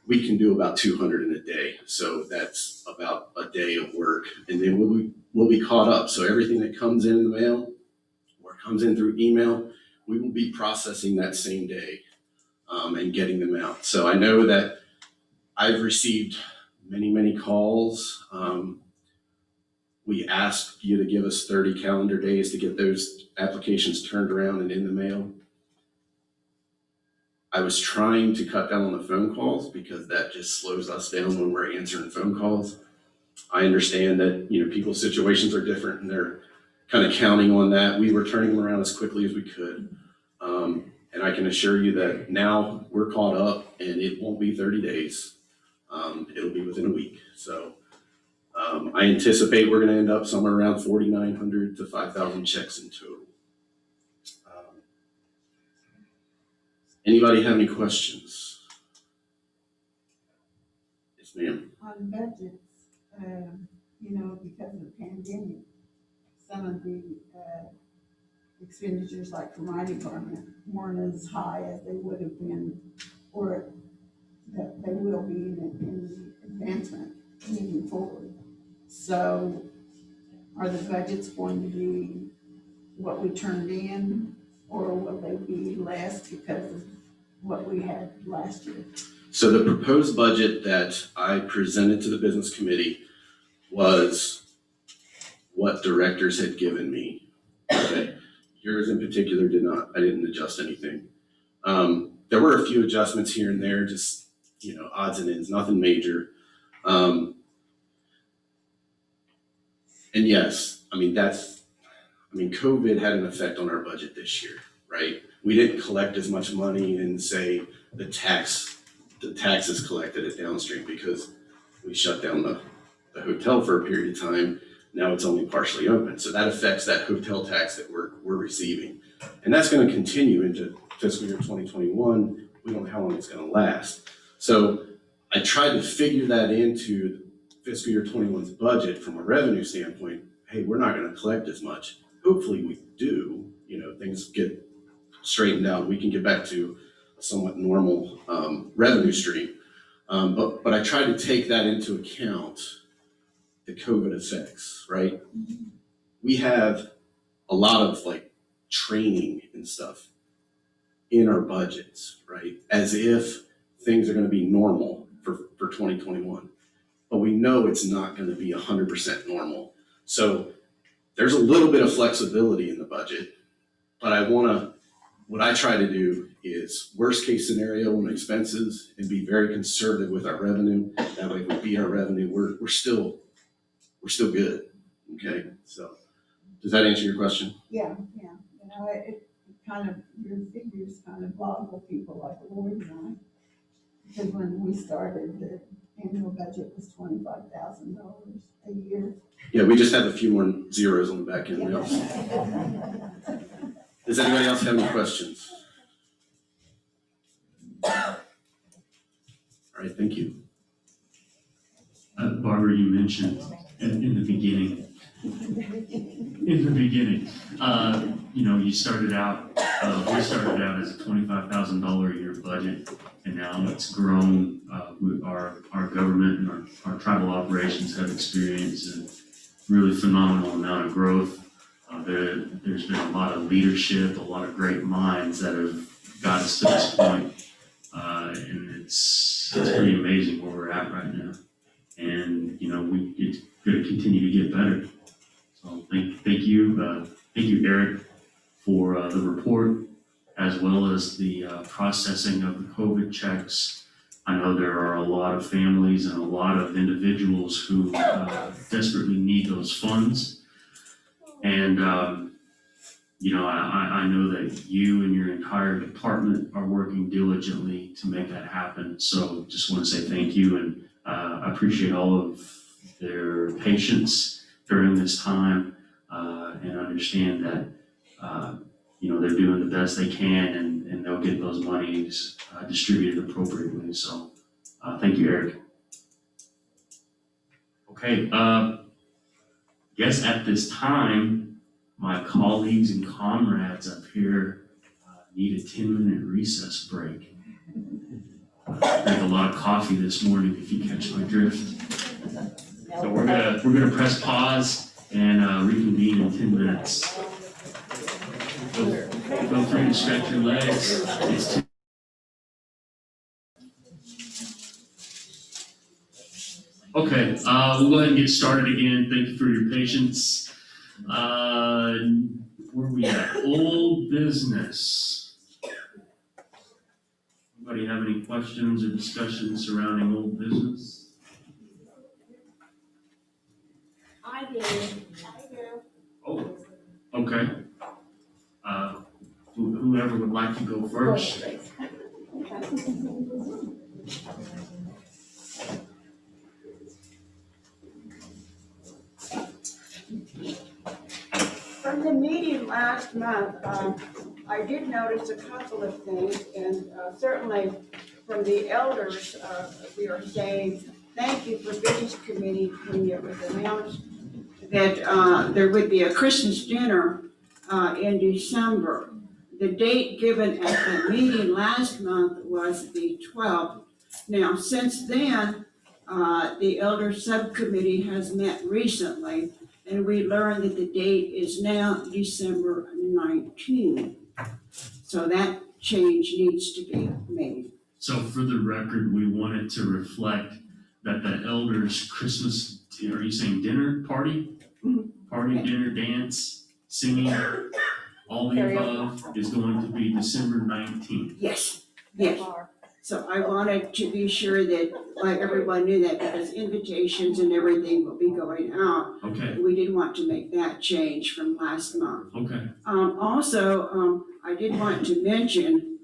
we can do about 200 in a day. So that's about a day of work. And then we'll be caught up. So everything that comes in the mail or comes in through email, we will be processing that same day. and getting them out. So I know that I've received many calls. We asked you to give us 30 calendar days to get those applications turned around and in the mail. I was trying to cut down on the phone calls because that just slows us down when we're answering phone calls. I understand that, people's situations are different and they're kind of counting on that. We were turning them around as quickly as we could. And I can assure you that now we're caught up and it won't be 30 days. It'll be within a week. So I anticipate we're going to end up somewhere around 4,900 to 5,000 checks in total. Anybody have any questions? Yes, ma'am. On budgets, because of the pandemic, some of the expenditures, like for my department, weren't as high as they would have been, or that they will be in the advancement moving forward. So are the budgets going to be what we turned in, or will they be less because of what we had last year? So the proposed budget that I presented to the business committee was what directors had given me. Okay. Yours in particular did not. I didn't adjust anything. There were a few adjustments here and there, just, odds and ends, nothing major. And yes, COVID had an effect on our budget this year, right? We didn't collect as much money in, say, the taxes collected at downstream because we shut down the hotel for a period of time. Now it's only partially open. So that affects that hotel tax that we're receiving. And that's going to continue into fiscal year 2021. We don't know how long it's going to last. So I tried to figure that into fiscal year 21's budget from a revenue standpoint. Hey, we're not going to collect as much. Hopefully we do, things get straightened out. We can get back to a somewhat normal revenue stream. But I tried to take that into account, the COVID effects, right? We have a lot of training and stuff in our budgets, right? As if things are going to be normal for 2021. But we know it's not going to be 100% normal. So there's a little bit of flexibility in the budget, but what I try to do is worst case scenario on expenses and be very conservative with our revenue. That way if we beat our revenue, we're still good. Okay. So does that answer your question? Yeah. It kind of, your figures kind of boggle people like Lloyd and I. Because when we started, the annual budget was $25,000 a year. Yeah, we just have a few more zeros on the back end now. Does anybody else have any questions? All right, thank you. Barbara, you mentioned in the beginning, you started out, we started out as a $25,000 a year budget, and now it's grown. Our government and our tribal operations have experienced a really phenomenal amount of growth. There's been a lot of leadership, a lot of great minds that have got us to this point, and it's pretty amazing where we're at right now. And it's going to continue to get better. So thank you, Eric, for the report, as well as the processing of the COVID checks. I know there are a lot of families and a lot of individuals who desperately need those funds. And, I know that you and your entire department are working diligently to make that happen. So just want to say thank you, and I appreciate all of their patience during this time, and understand that, they're doing the best they can, and they'll get those monies distributed appropriately. So thank you, Eric. Okay, guess at this time, my colleagues and comrades up here need a 10-minute recess break. I drank a lot of coffee this morning, if you catch my drift. So we're gonna press pause and reconvene in 10 minutes. Feel free to stretch your legs. It's Okay, we'll go ahead and get started again. Thank you for your patience. Where are we at? Old business. Anybody have any questions or discussions surrounding old business? I do. Oh, okay. Whoever would like to go first. From the meeting last month, I did notice a couple of things, and certainly from the elders, we are saying, thank you for business committee when it was announced that there would be a Christmas dinner in December. The date given at the meeting last month was the 12th. Now, since then, the elder subcommittee has met recently, and we learned that the date is now December 19th. So that change needs to be made. So for the record, we wanted to reflect that the elders' Christmas, are you saying dinner party? Party, dinner, dance, singing, all the above is going to be December 19th. Yes, yes. So I wanted to be sure that everyone knew that because invitations and everything will be going out. Okay, We didn't want to make that change from last month. okay. Also, I did want to mention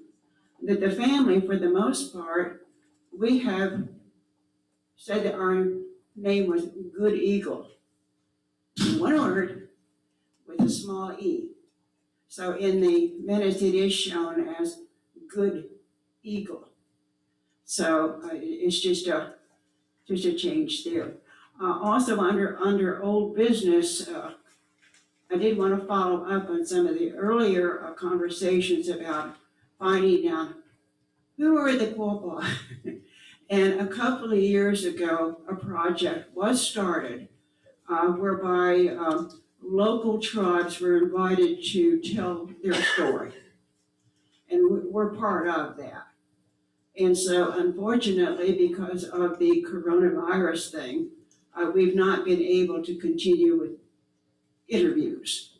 that the family, for the most part, we have said that our name was Good Eagle. One word with a small e. So in the minutes, it is shown as Good Eagle. So it's just a change there. Also under old business, I did want to follow up on some of the earlier conversations about finding out who were the Quapaw. And a couple of years ago, a project was started whereby local tribes were invited to tell their story. And we're part of that. And so unfortunately, because of the coronavirus thing, we've not been able to continue with interviews.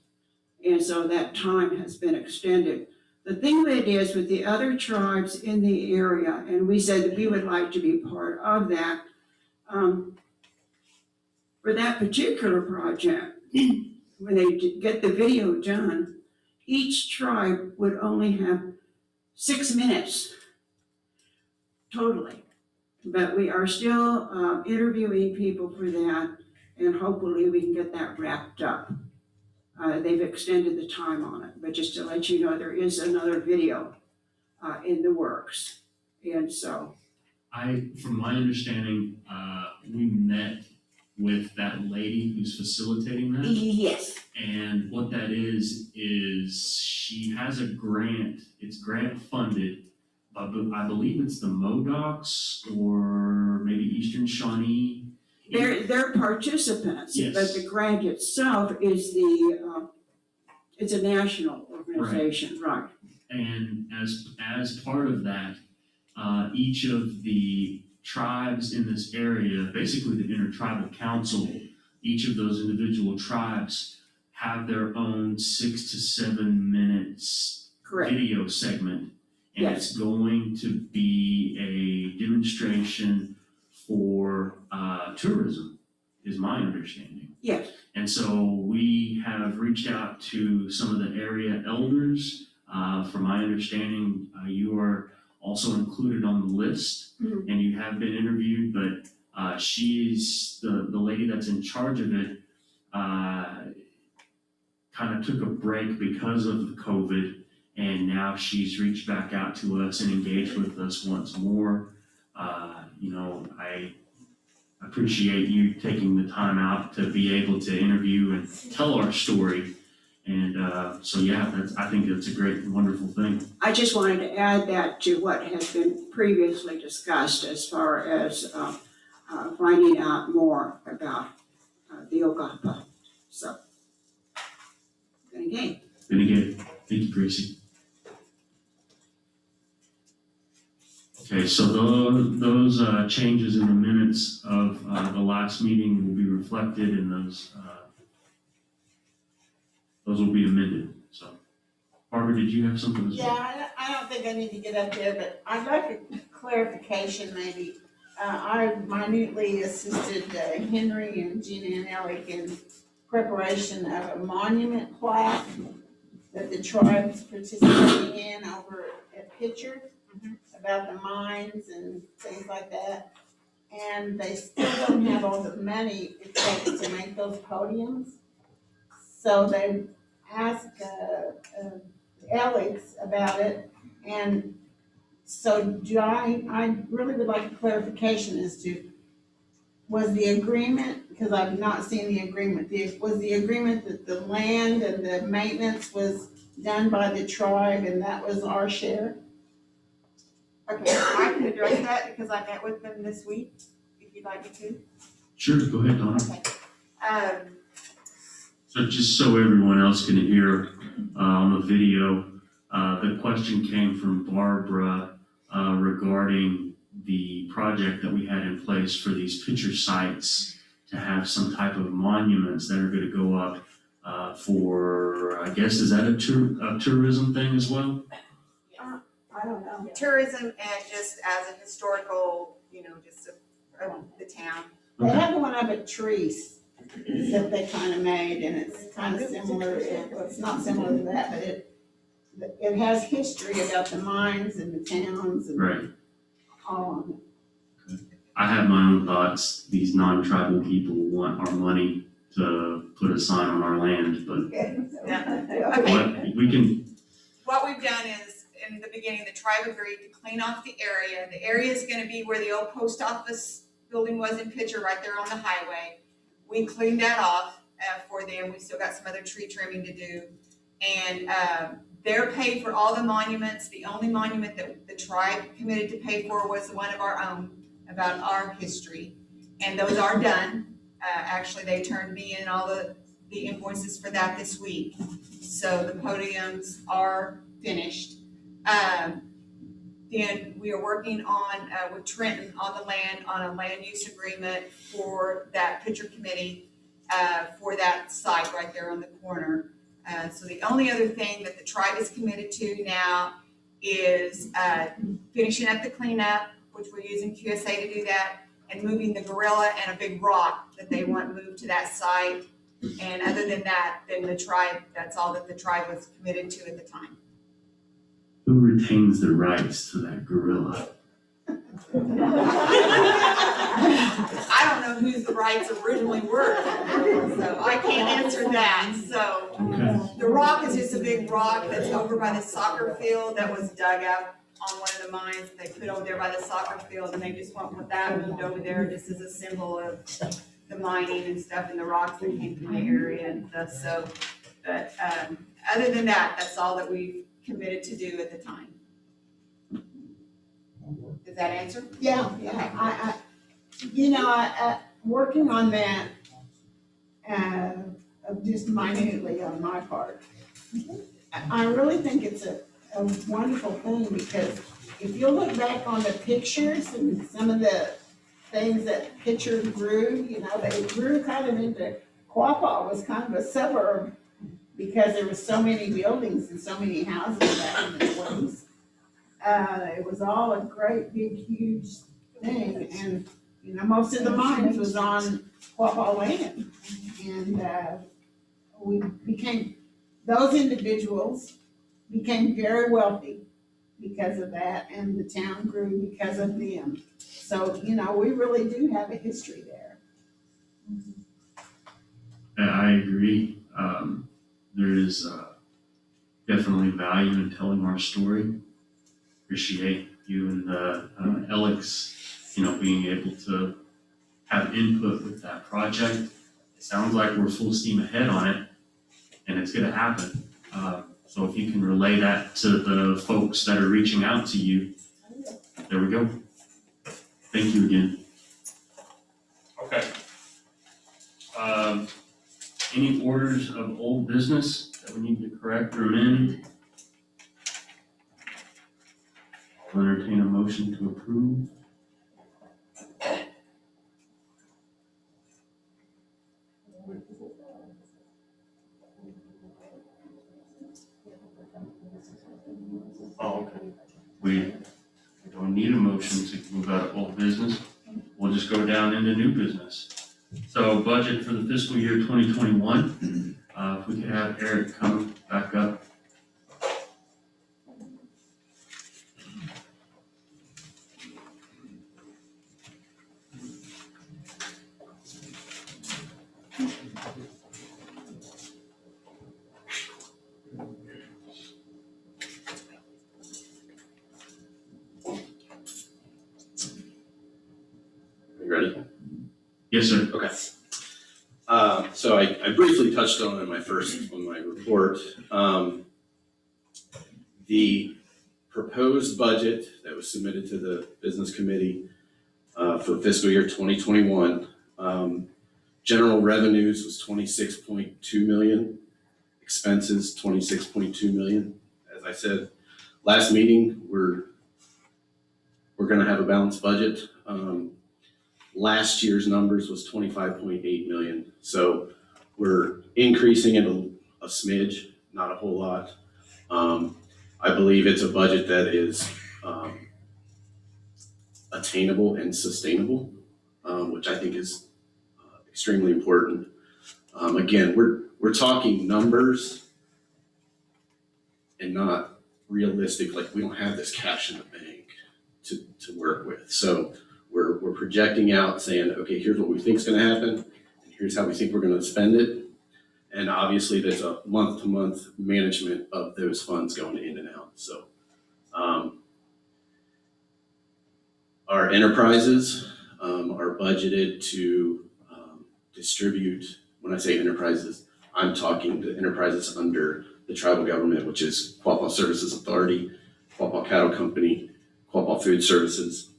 And so that time has been extended. The thing with it is with the other tribes in the area, and we said that we would like to be part of that, for that particular project, when they get the video done, each tribe would only have 6 minutes totally. But we are still interviewing people for that, and hopefully we can get that wrapped up. They've extended the time on it, but just to let you know, there is another video in the works. And so. From my understanding, we met with that lady who's facilitating that. Yes. And what that is she has a grant, it's grant funded, I believe it's the Modocs or maybe Eastern Shawnee. They're participants, Yes. but the grant itself is it's a national organization, right? And as part of that, each of the tribes in this area, basically the intertribal council, each of those individual tribes have their own 6 to 7 minutes Correct. video segment. And Yes. it's going to be a demonstration for tourism, is my understanding. Yes. And so we have reached out to some of the area elders. From my understanding, you are also included on the list, and you have been interviewed, but she's the lady that's in charge of it, kind of took a break because of the COVID, and now she's reached back out to us and engaged with us once more. I appreciate you taking the time out to be able to interview and tell our story. And so, yeah, I think it's a great, wonderful thing. I just wanted to add that to what has been previously discussed as far as finding out more about the O-gah-pah. So, then again. Thank you, Gracie. Okay, so those changes in the minutes of the last meeting will be reflected in those will be amended, so. Barbara, did you have something? as well? Yeah, I don't think I need to get up there, but I'd like a clarification maybe. I minutely assisted Henry and Gina and Alec in preparation of a monument plaque that the tribe's participating in over at Pitcher about the mines and things like that. And they still don't have all the money it takes to make those podiums. So they asked Alex about it, and so I really would like a clarification as to, was the agreement, because I've not seen the agreement, was the agreement that the land and the maintenance was done by the tribe and that was our share? Okay, I can address that because I met with them this week, if you'd like me to. Sure, go ahead, Donna. Okay. So just so everyone else can hear on the video, the question came from Barbara regarding the project that we had in place for these picture sites to have some type of monuments that are going to go up for, I guess, is that a tourism thing as well? I don't know. Tourism and just as a historical, just of the town. They have one up at Trees that they kind of made, and it's kind of similar, well, it's not similar to that, but it has history about the mines and the towns and Right. all of it. I have my own thoughts. These non-tribal people want our money to put a sign on our land, but Okay. we can, What we've done is, in the beginning, the tribe agreed to clean off the area. The area is gonna be where the old post office building was in Pitcher, right there on the highway. We cleaned that off for them. We still got some other tree trimming to do. And they're paid for all the monuments. The only monument that the tribe committed to pay for was one of our own about our history. And those are done. Actually, they turned me in all the invoices for that this week. So the podiums are finished. Then we are working on, with Trenton on the land, on a land use agreement for that picture committee, for that site right there on the corner. So the only other thing that the tribe is committed to now is, finishing up the cleanup, which we're using QSA to do that, and moving the gorilla and a big rock that they want moved to that site. And other than that, then the tribe, that's all that the tribe was committed to at the time. who retains the rights to that gorilla? I don't know whose the rights originally were, so I can't answer that, so. Okay. The rock is just a big rock that's over by the soccer field that was dug up on one of the mines they put over there by the soccer field, and they just want that moved over there just as a symbol of the mining and stuff and the rocks that came from the area and stuff, so. But, other than that, that's all that we've committed to do at the time. Does that answer? Yeah, I working on that, just minutely on my part. I really think it's a wonderful thing, because if you look back on the pictures and some of the things that Pitcher grew, they grew kind of into, Quapaw was kind of a suburb, because there was so many buildings and so many houses back in the 20s. It was all a great, big, huge thing, and, most of the mines was on Quapaw land. And, those individuals became very wealthy because of that, and the town grew because of them. So, we really do have a history there. Yeah, I agree. There is definitely value in telling our story. Appreciate you and Alex, being able to have input with that project. It sounds like we're full steam ahead on it, and it's gonna happen. So if you can relay that to the folks that are reaching out to you, there we go. Thank you again. Okay. Any orders of old business that we need to correct or amend? All I'll entertain a motion to approve. Oh, okay. We don't need a motion to move out of old business. We'll just go down into new business. So budget for the fiscal year 2021. If we could have Eric come back up. You ready? Yes, sir. Okay. So I briefly touched on it in my report. The proposed budget that was submitted to the business committee for fiscal year 2021, general revenues was 26.2 million, expenses 26.2 million. As I said last meeting, we're going to have a balanced budget. Last year's numbers was 25.8 million. So we're increasing it a smidge, not a whole lot. I believe it's a budget that is attainable and sustainable, which I think is extremely important. Again, we're talking numbers and not realistic, like we don't have this cash in the bank to work with. So we're projecting out saying, okay, here's what we think is going to happen, and here's how we think we're going to spend it. And obviously there's a month-to-month management of those funds going in and out. So our enterprises are budgeted to distribute, when I say enterprises, I'm talking the enterprises under the tribal government, which is Quapaw Services Authority, Quapaw Cattle Company, Quapaw Food Services.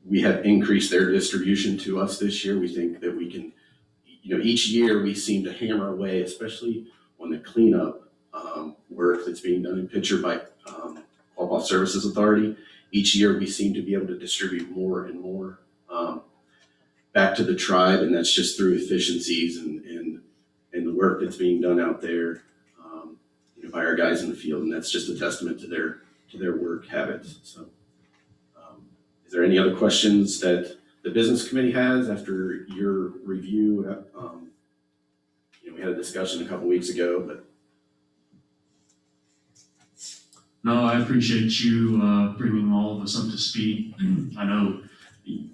We have increased their distribution to us this year. We think that we can, each year we seem to hammer away, especially on the cleanup work that's being done in Pitcher by Quapaw Services Authority. Each year we seem to be able to distribute more and more back to the tribe, and that's just through efficiencies and the work that's being done out there by our guys in the field, and that's just a testament to their work habits. So is there any other questions that the business committee has after your review? We had a discussion a couple weeks ago, but. No, I appreciate you bringing all of us up to speed. I know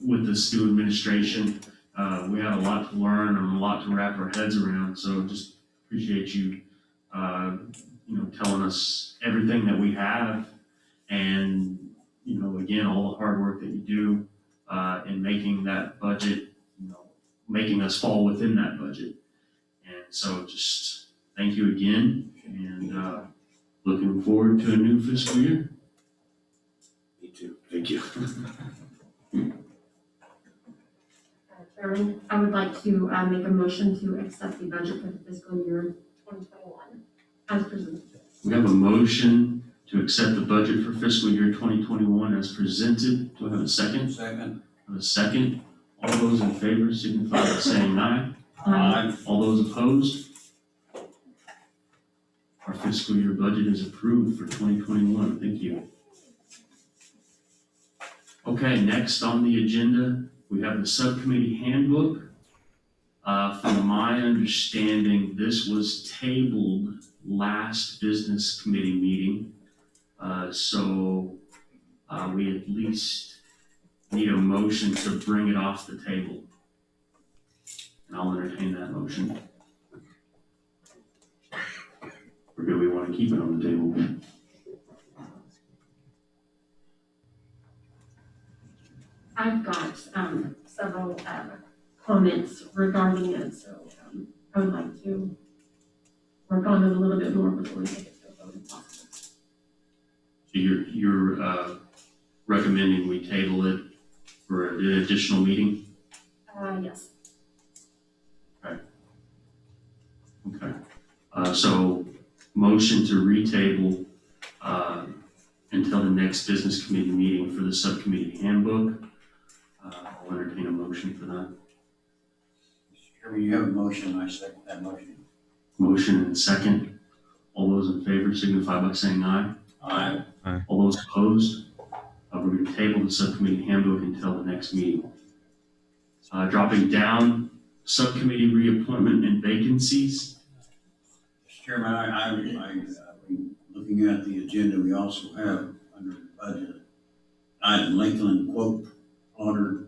with this new administration, we have a lot to learn and a lot to wrap our heads around. So just appreciate you, telling us everything that we have, and again, all the hard work that you do in making that budget, making us fall within that budget. And so just thank you again, and looking forward to a new fiscal year. Me too. Thank you. Chairman, I would like to make a motion to accept the budget for the fiscal year 2021 as presented. We have a motion to accept the budget for fiscal year 2021 as presented. Do I have a second? Second. I have a second. All those in favor signify by saying aye. Aye. All those opposed? Our fiscal year budget is approved for 2021. Thank you. Okay, next on the agenda, we have the Subcommittee Handbook. From my understanding, this was tabled last business committee meeting. So we at least need a motion to bring it off the table. And I'll entertain that motion. Or do we want to keep it on the table? I've got several comments regarding it, so I would like to work on it a little bit more before we take it to a vote if possible. So you're recommending we table it for an additional meeting? Yes. Okay. So motion to retable until the next business committee meeting for the subcommittee handbook. I'll entertain a motion for that. Mr. Chairman, you have a motion, I second that motion. Motion and second. All those in favor signify by saying aye. Aye. Aye. All those opposed? We're going to table the subcommittee handbook until the next meeting. Dropping down, subcommittee reappointment and vacancies. Mr. Chairman, I looking at the agenda, we also have under the budget, item Lakeland quote order.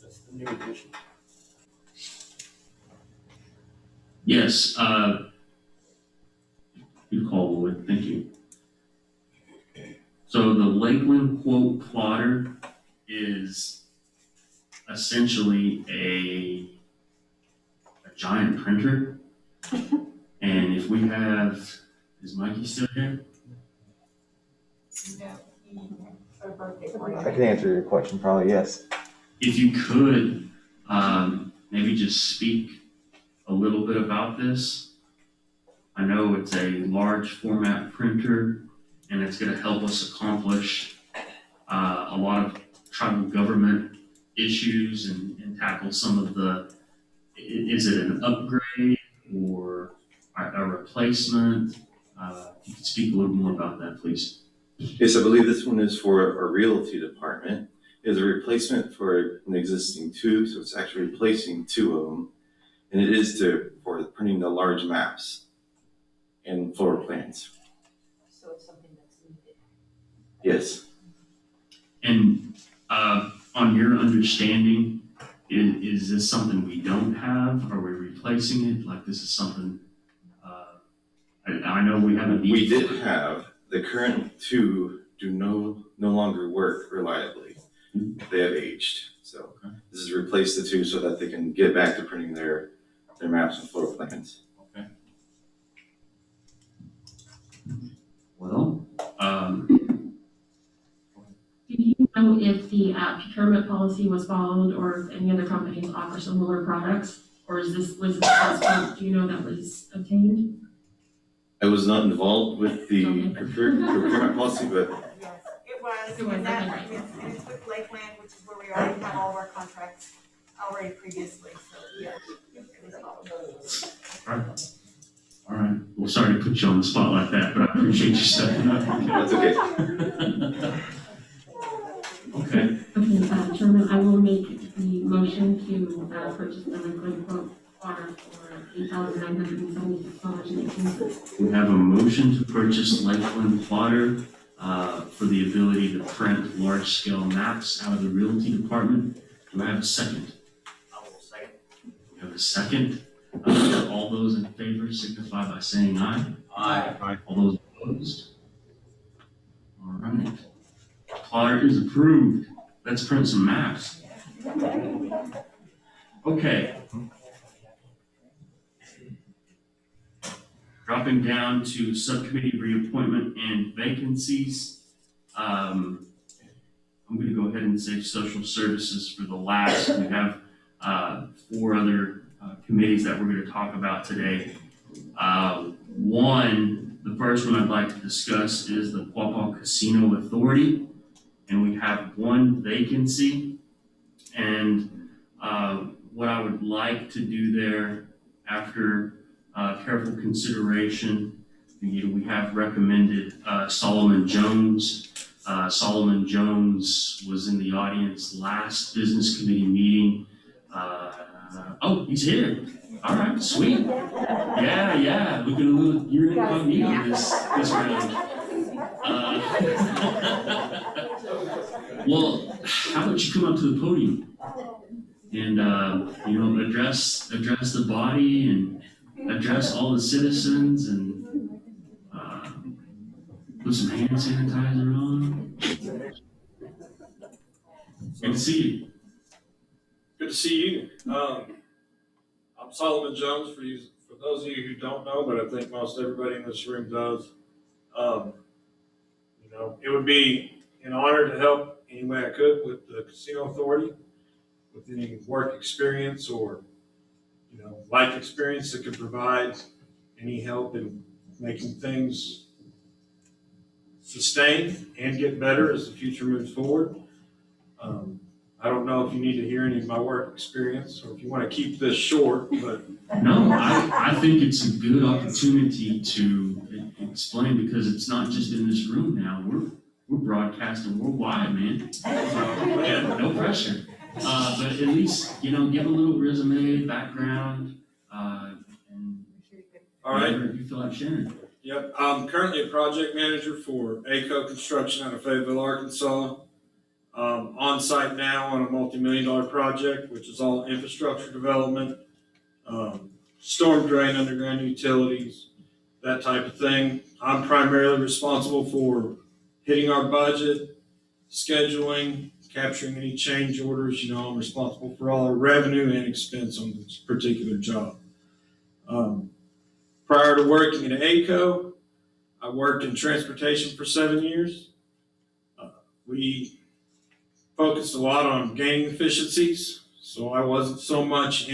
That's the new addition. Yes, you call Lloyd, thank you. So the Lakeland quote plotter is essentially a giant printer. And if we have, is Mikey still here? I can answer your question, probably, yes. If you could, maybe just speak a little bit about this. I know it's a large format printer and it's going to help us accomplish a lot of tribal government issues and tackle some of the, is it an upgrade or a replacement? If you could speak a little more about that, please. Yes, I believe this one is for our realty department. It's a replacement for an existing two, so it's actually replacing two of them. And it is for printing the large maps and floor plans. So it's something that's needed. Yes. And on your understanding, is this something we don't have? Are we replacing it? Like this is something, I know we haven't. We did have, the current two do no longer work reliably. They have aged. So this is replace the two so that they can get back to printing their maps and floor plans. Okay. Well, Do you know if the procurement policy was followed or if any other companies offer similar products? Or was this do you know that was obtained? I was not involved with the procurement policy, but Yes, it was, It was, and that, okay. yes, and it's with Lakeland, which is where we already have all of our contracts already previously, so, yeah. It was followed. all right. Well, sorry to put you on the spot like that, but I appreciate you stepping up. that's okay. Okay. Okay, Chairman, I will make the motion to purchase the Lakeland quote water for $8,976.18. We have a motion to purchase Lakeland plotter for the ability to print large-scale maps out of the realty department. Do I have a second? I will second. We have a second. All those in favor signify by saying aye. Aye. All those opposed? All right. Plotter is approved. Let's print some maps. Okay. Dropping down to subcommittee reappointment and vacancies. I'm going to go ahead and save social services for the last. We have 4 other committees that we're going to talk about today. The first one I'd like to discuss is the Quapaw Casino Authority, and we have 1 vacancy. And what I would like to do there, after careful consideration, we have recommended Solomon Jones. Solomon Jones was in the audience last business committee meeting. Oh, he's here. All right, sweet. Yeah. Looking a little, you're incognito this round. Well, how about you come up to the podium and address the body and address all the citizens and put some hand sanitizer on. Good to see you. Good to see you. I'm Solomon Jones, for those of you who don't know, but I think most everybody in this room does. It would be an honor to help any way I could with the Casino Authority, with any work experience or, life experience that could provide any help in making things sustain and get better as the future moves forward. I don't know if you need to hear any of my work experience or if you want to keep this short, but. No, I think it's a good opportunity to explain, because it's not just in this room now. We're broadcasting worldwide, man. So, man, no pressure. But at least, give a little resume, background, and All right. whatever you feel like sharing. Yep, I'm currently a project manager for ACO Construction out of Fayetteville, Arkansas. On site now on a multi-million-dollar project, which is all infrastructure development, storm drain, underground utilities, that type of thing. I'm primarily responsible for hitting our budget, scheduling, capturing any change orders. I'm responsible for all our revenue and expense on this particular job. Prior to working at ACO, I worked in transportation for 7 years. We focused a lot on gaining efficiencies, so I wasn't so much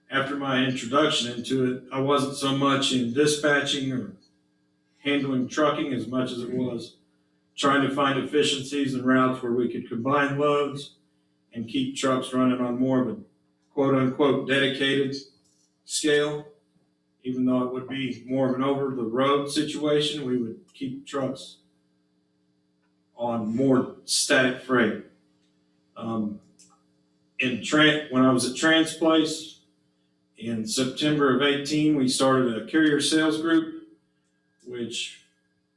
after my introduction into it, I wasn't so much in dispatching or handling trucking as much as it was trying to find efficiencies and routes where we could combine loads and keep trucks running on more of a quote-unquote dedicated scale. Even though it would be more of an over-the-road situation, we would keep trucks on more static freight. When I was at Transplace in September of 18, we started a carrier sales group, which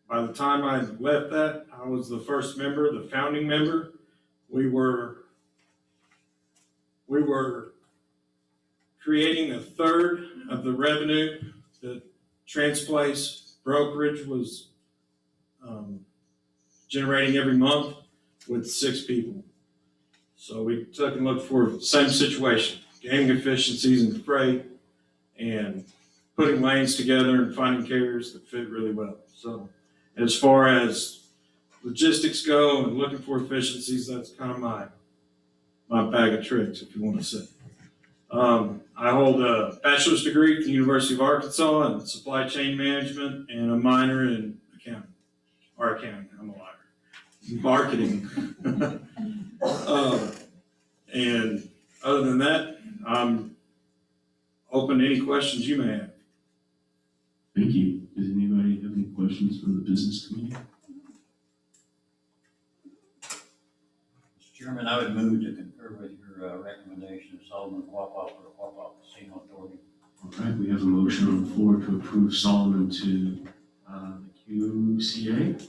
by the time I left that, I was the first member, the founding member. We were creating a third of the revenue that Transplace brokerage was generating every month with 6 people. So we took and looked for the same situation, gaining efficiencies in freight and putting lanes together and finding carriers that fit really well. So as far as logistics go and looking for efficiencies, that's kind of my bag of tricks, if you want to say. I hold a bachelor's degree from the University of Arkansas in supply chain management and a minor in accounting, I'm a liar. Marketing. And other than that, I'm open to any questions you may have. Thank you. Does anybody have any questions from the business committee? Mr. Chairman, I would move to concur with your recommendation of Solomon Quapaw for the Quapaw Casino Authority. All right, we have a motion on the floor to approve Solomon to the QCA.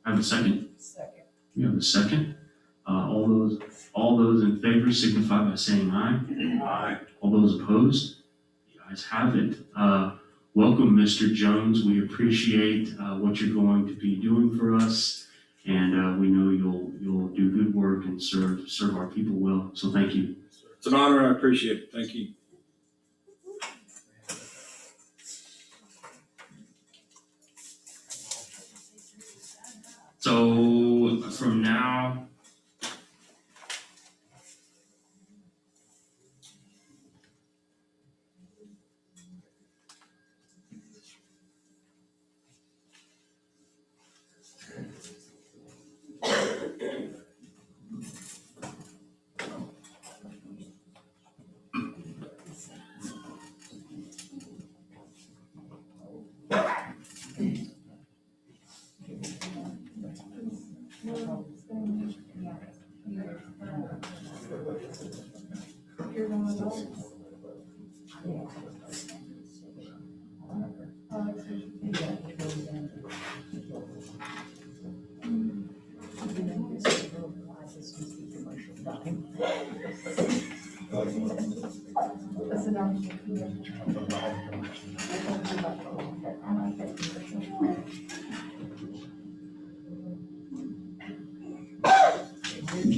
I have a second. Second. We have a second. All those in favor signify by saying aye. Aye. All those opposed? The ayes have it. Welcome, Mr. Jones. We appreciate what you're going to be doing for us, and we know you'll do good work and serve our people well. So thank you. It's an honor. I appreciate it. Thank you. So from now,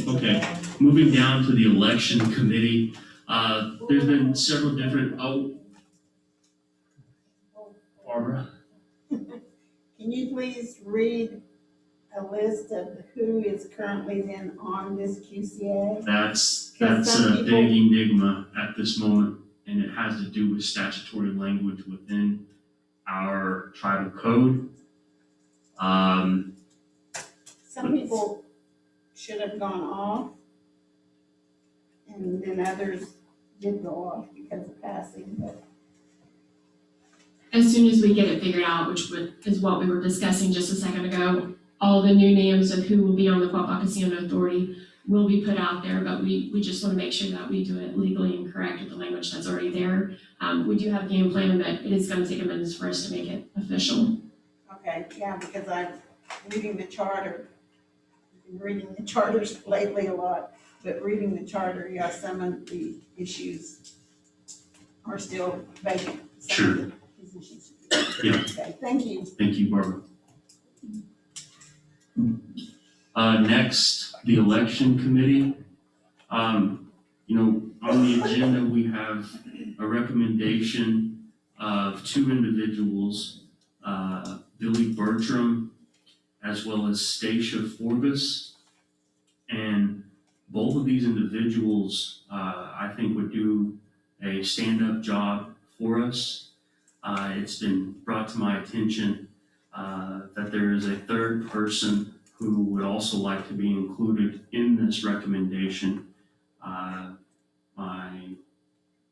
okay, moving down to the election committee, there's been several different, Barbara. Can you please read a list of who is currently then on this QCA? That's some a people- big enigma at this moment, and it has to do with statutory language within our tribal code. Some people should have gone off, and then others did go off because of passing, but As soon as we get it figured out, is what we were discussing just a second ago, all the new names of who will be on the Quapaw Casino Authority will be put out there, but we just want to make sure that we do it legally and correct with the language that's already there. We do have a game plan, but it is going to take a minute for us to make it official. okay, yeah, because I'm reading the charter. I've been reading the charters lately a lot, but reading the charter, yeah, some of the issues are still vacant. Some of the positions. Yeah. Okay, thank you. Thank you, Barbara. Next, the election committee. On the agenda, we have a recommendation of two individuals, Billy Bertram, as well as Stacia Forbes. And both of these individuals, I think would do a stand-up job for us. It's been brought to my attention that there is a third person who would also like to be included in this recommendation. My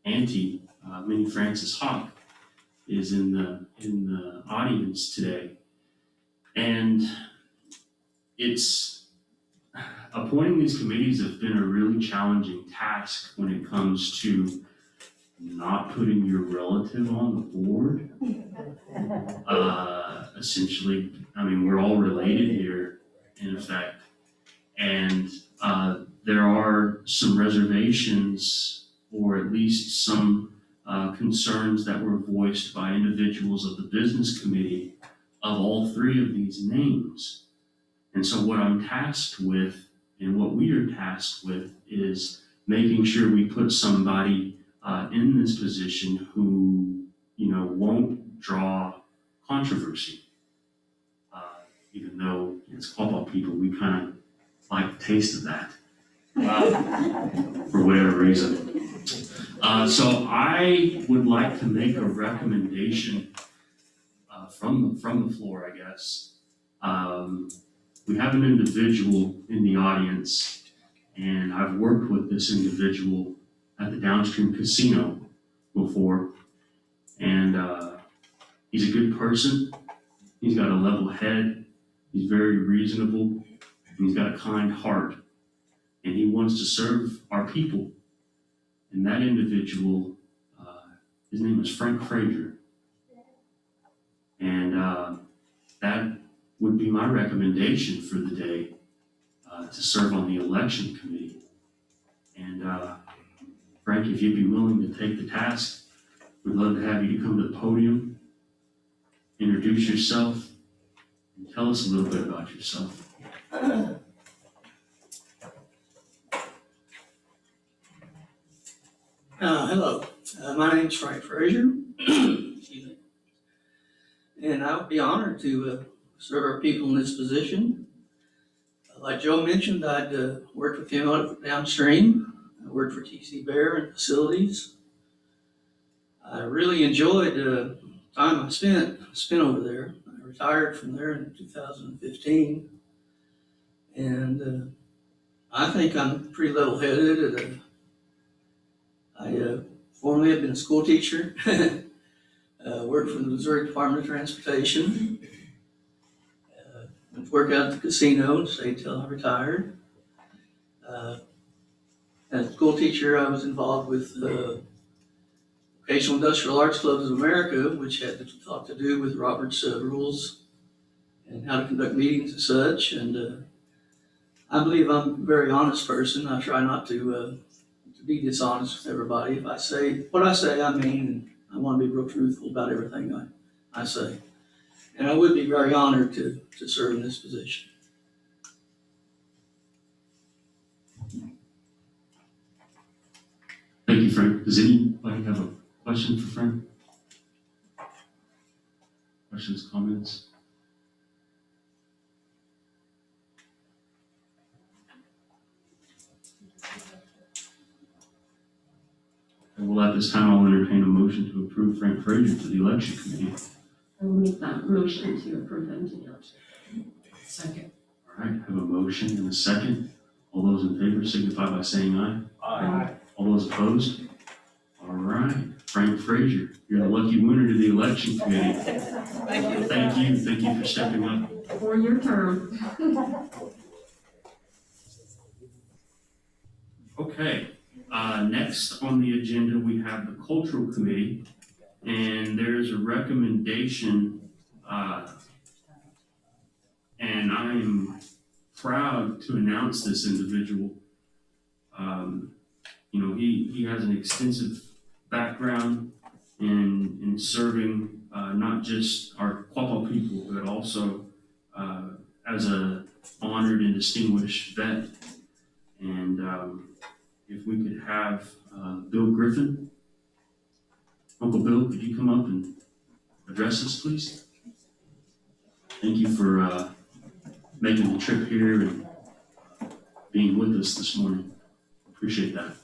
auntie, Minnie Frances Hawk, is in the audience today. And appointing these committees have been a really challenging task when it comes to not putting your relative on the board. Essentially, we're all related here, in effect. And there are some reservations, or at least some concerns that were voiced by individuals of the business committee of all three of these names. And so what I'm tasked with, and what we are tasked with, is making sure we put somebody in this position who, won't draw controversy. Even though it's Quapaw people, we kind of like the taste of that for whatever reason. So I would like to make a recommendation from the floor, I guess. We have an individual in the audience, and I've worked with this individual at the Downstream Casino before, and he's a good person. He's got a level head. He's very reasonable, and he's got a kind heart, and he wants to serve our people. And that individual, his name is Frank Frazier. And that would be my recommendation for the day, to serve on the election committee. And Frank, if you'd be willing to take the task, we'd love to have you to come to the podium, introduce yourself, and tell us a little bit about yourself. Hello, my name's Frank Frazier. Excuse me. And I would be honored to serve our people in this position. Like Joe mentioned, I'd worked with him out downstream. I worked for TC Bear in facilities. I really enjoyed the time I spent over there. I retired from there in 2015. And I think I'm pretty level-headed. I formerly have been a school teacher, worked for the Missouri Department of Transportation, went to work out at the casino and stayed till I retired. As a school teacher, I was involved with Vocational Industrial Arts Clubs of America, which had a lot to do with Robert's rules and how to conduct meetings and such. And I believe I'm a very honest person. I try not to be dishonest with everybody. If I say what I say, I mean, and I want to be real truthful about everything I say. And I would be very honored to serve in this position. Thank you, Frank. Does anybody have a question for Frank? Questions, comments? Well, at this time, I'll entertain a motion to approve Frank Frazier to the election committee. I will make that motion to approve them to the election. Second. All right, have a motion and a second. All those in favor signify by saying aye. Aye. All those opposed? All right, Frank Frazier, you're the lucky winner to the election committee. Thank you for stepping up. For your term. Okay, next on the agenda, we have the cultural committee, and there's a recommendation, and I am proud to announce this individual. You know, he has an extensive background in serving not just our Quapaw people, but also as a honored and distinguished vet. And if we could have Bill Griffin. Uncle Bill, could you come up and address us, please? Thank you for making the trip here and being with us this morning. Appreciate that.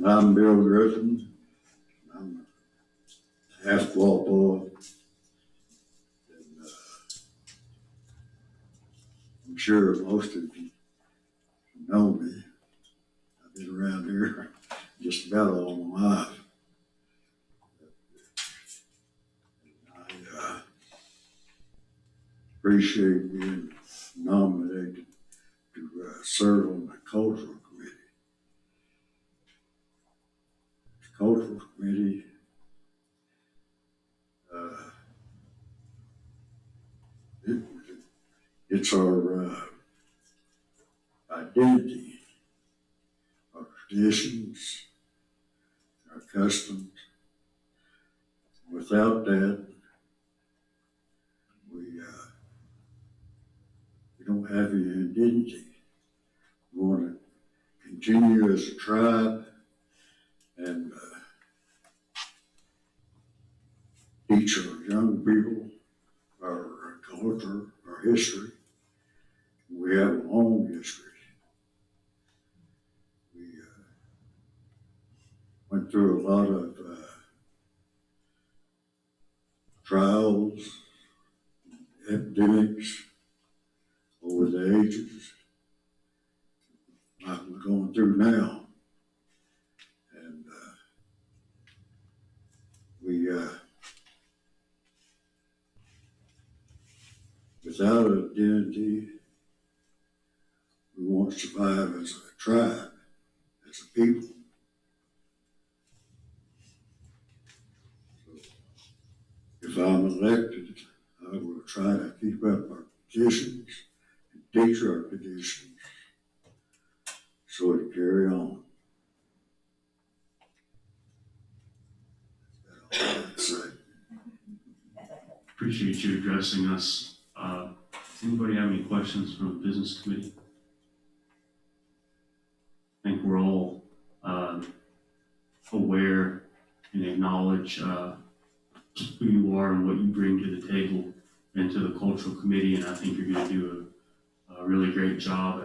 I'm Bill Griffin. I'm half Quapaw. And I'm sure most of you know me. I've been around here just about all my life. And I appreciate being nominated to serve on the cultural committee. Cultural committee, it's our identity, our traditions, our customs. Without that, we don't have any identity. We want to continue as a tribe and teach our young people our culture, our history. We have a long history. We went through a lot of trials, epidemics over the ages, like we're going through now. And we without identity, we won't survive as a tribe, as a people. So if I'm elected, I will try to keep up our traditions and teach our traditions so it carry on. That's all I have to say. Appreciate you addressing us. Does anybody have any questions from the business committee? I think we're all aware and acknowledge who you are and what you bring to the table and to the cultural committee, and I think you're going to do a really great job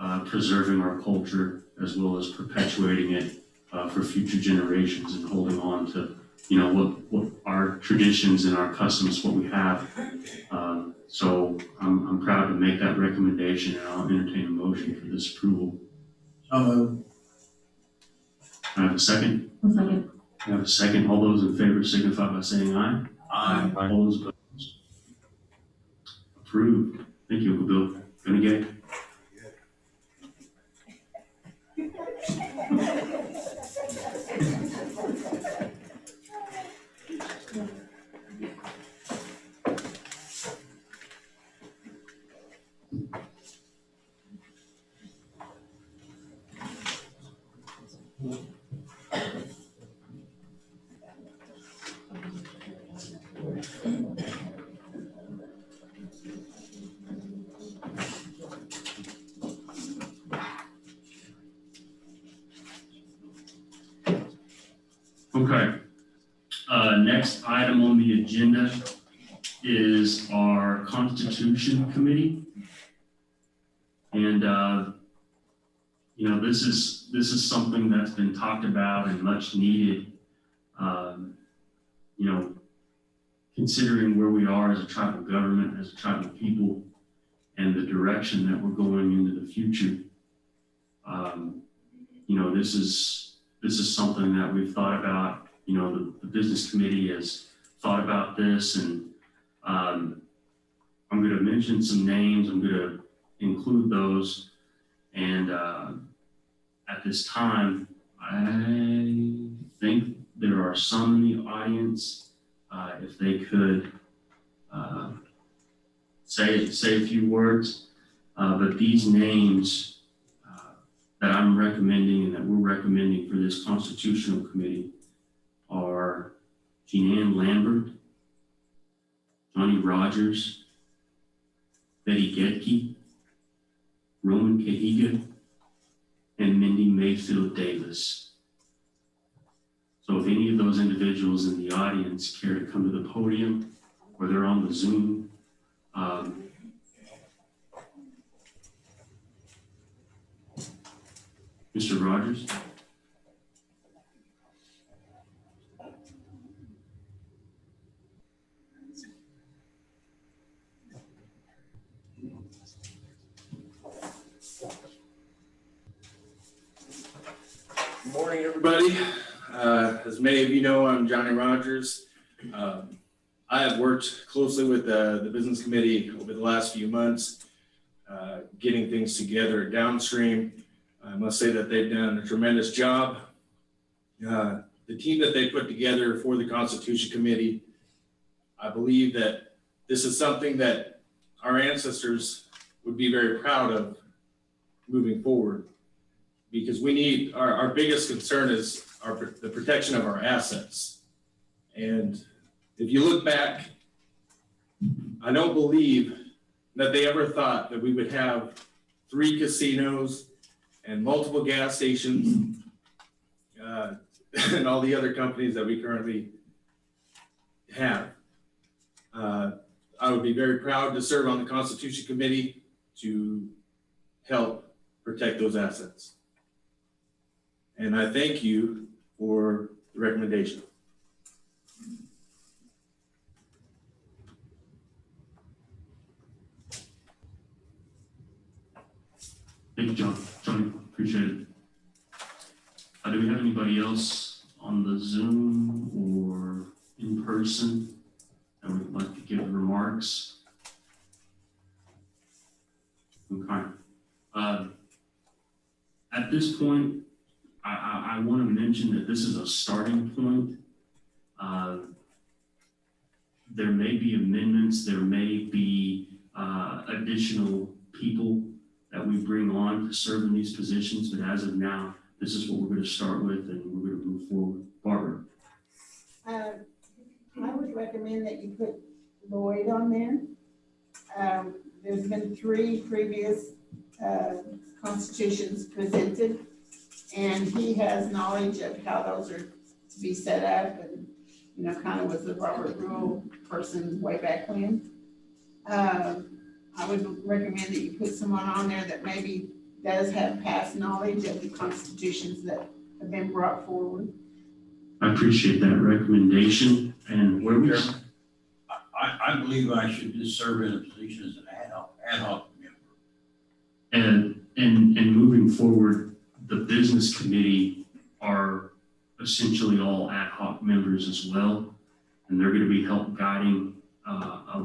at preserving our culture as well as perpetuating it for future generations and holding on to, you know, what our traditions and our customs, what we have. So I'm proud to make that recommendation, and I'll entertain a motion for this approval. I have a second. A second. I have a second. All those in favor signify by saying aye. Aye. All those opposed? Approved. Thank you, Uncle Bill. Gonna get. Okay. Next item on the agenda is our Constitution Committee. And you know, this is something that's been talked about and much needed. You know, considering where we are as a tribal government, as a tribal people, and the direction that we're going into the future. You know, this is something that we've thought about. You know, the business committee has thought about this, and I'm going to mention some names. I'm going to include those, and at this time, I think there are some in the audience. If they could say a few words, but these names that I'm recommending and that we're recommending for this constitutional committee are Jean Ann Lambert, Johnny Rogers, Betty Gedke, Roman Cahiga, and Mindy Mayfield Davis. So if any of those individuals in the audience care to come to the podium, or they're on the Zoom, Mr. Rogers. Good morning, everybody. As many of you know, I'm Johnny Rogers. I have worked closely with the business committee over the last few months, getting things together downstream. I must say that they've done a tremendous job. The team that they put together for the Constitution Committee, I believe that this is something that our ancestors would be very proud of moving forward, because we need, our biggest concern is the protection of our assets. And if you look back, I don't believe that they ever thought that we would have 3 casinos and multiple gas stations, and all the other companies that we currently have. I would be very proud to serve on the Constitution Committee to help protect those assets. And I thank you for the recommendation. Thank you, John. Johnny, appreciate it. Do we have anybody else on the Zoom or in person that would like to give remarks? Okay. At this point, I want to mention that this is a starting point. There may be amendments, there may be additional people that we bring on to serve in these positions, but as of now, this is what we're going to start with, and we're going to move forward. Barbara. I would recommend that you put Lloyd on there. There's been 3 previous constitutions presented, and he has knowledge of how those are to be set up, and, you know, kind of was the Robert Rule person way back when. I would recommend that you put someone on there that maybe does have past knowledge of the constitutions that have been brought forward. I appreciate that recommendation. And where we I believe I should just serve in a position as an ad hoc member. And moving forward, the business committee are essentially all ad hoc members as well, and they're going to be help guiding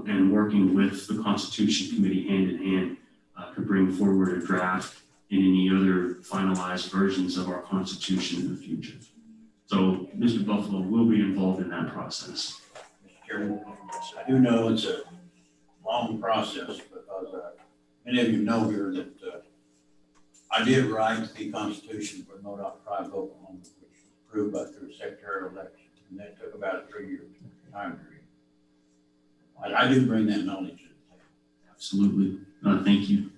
and working with the Constitution Committee hand in hand to bring forward a draft and any other finalized versions of our Constitution in the future. So Mr. Buffalo will be involved in that process. Mr. Chairman, I do know it's a long process because many of you know here that I did write the Constitution for the Modoc Tribe of Oklahoma, which was approved by through a secretarial election, and that took about a 3-year time period. I do bring that knowledge to the table. Absolutely. Thank you.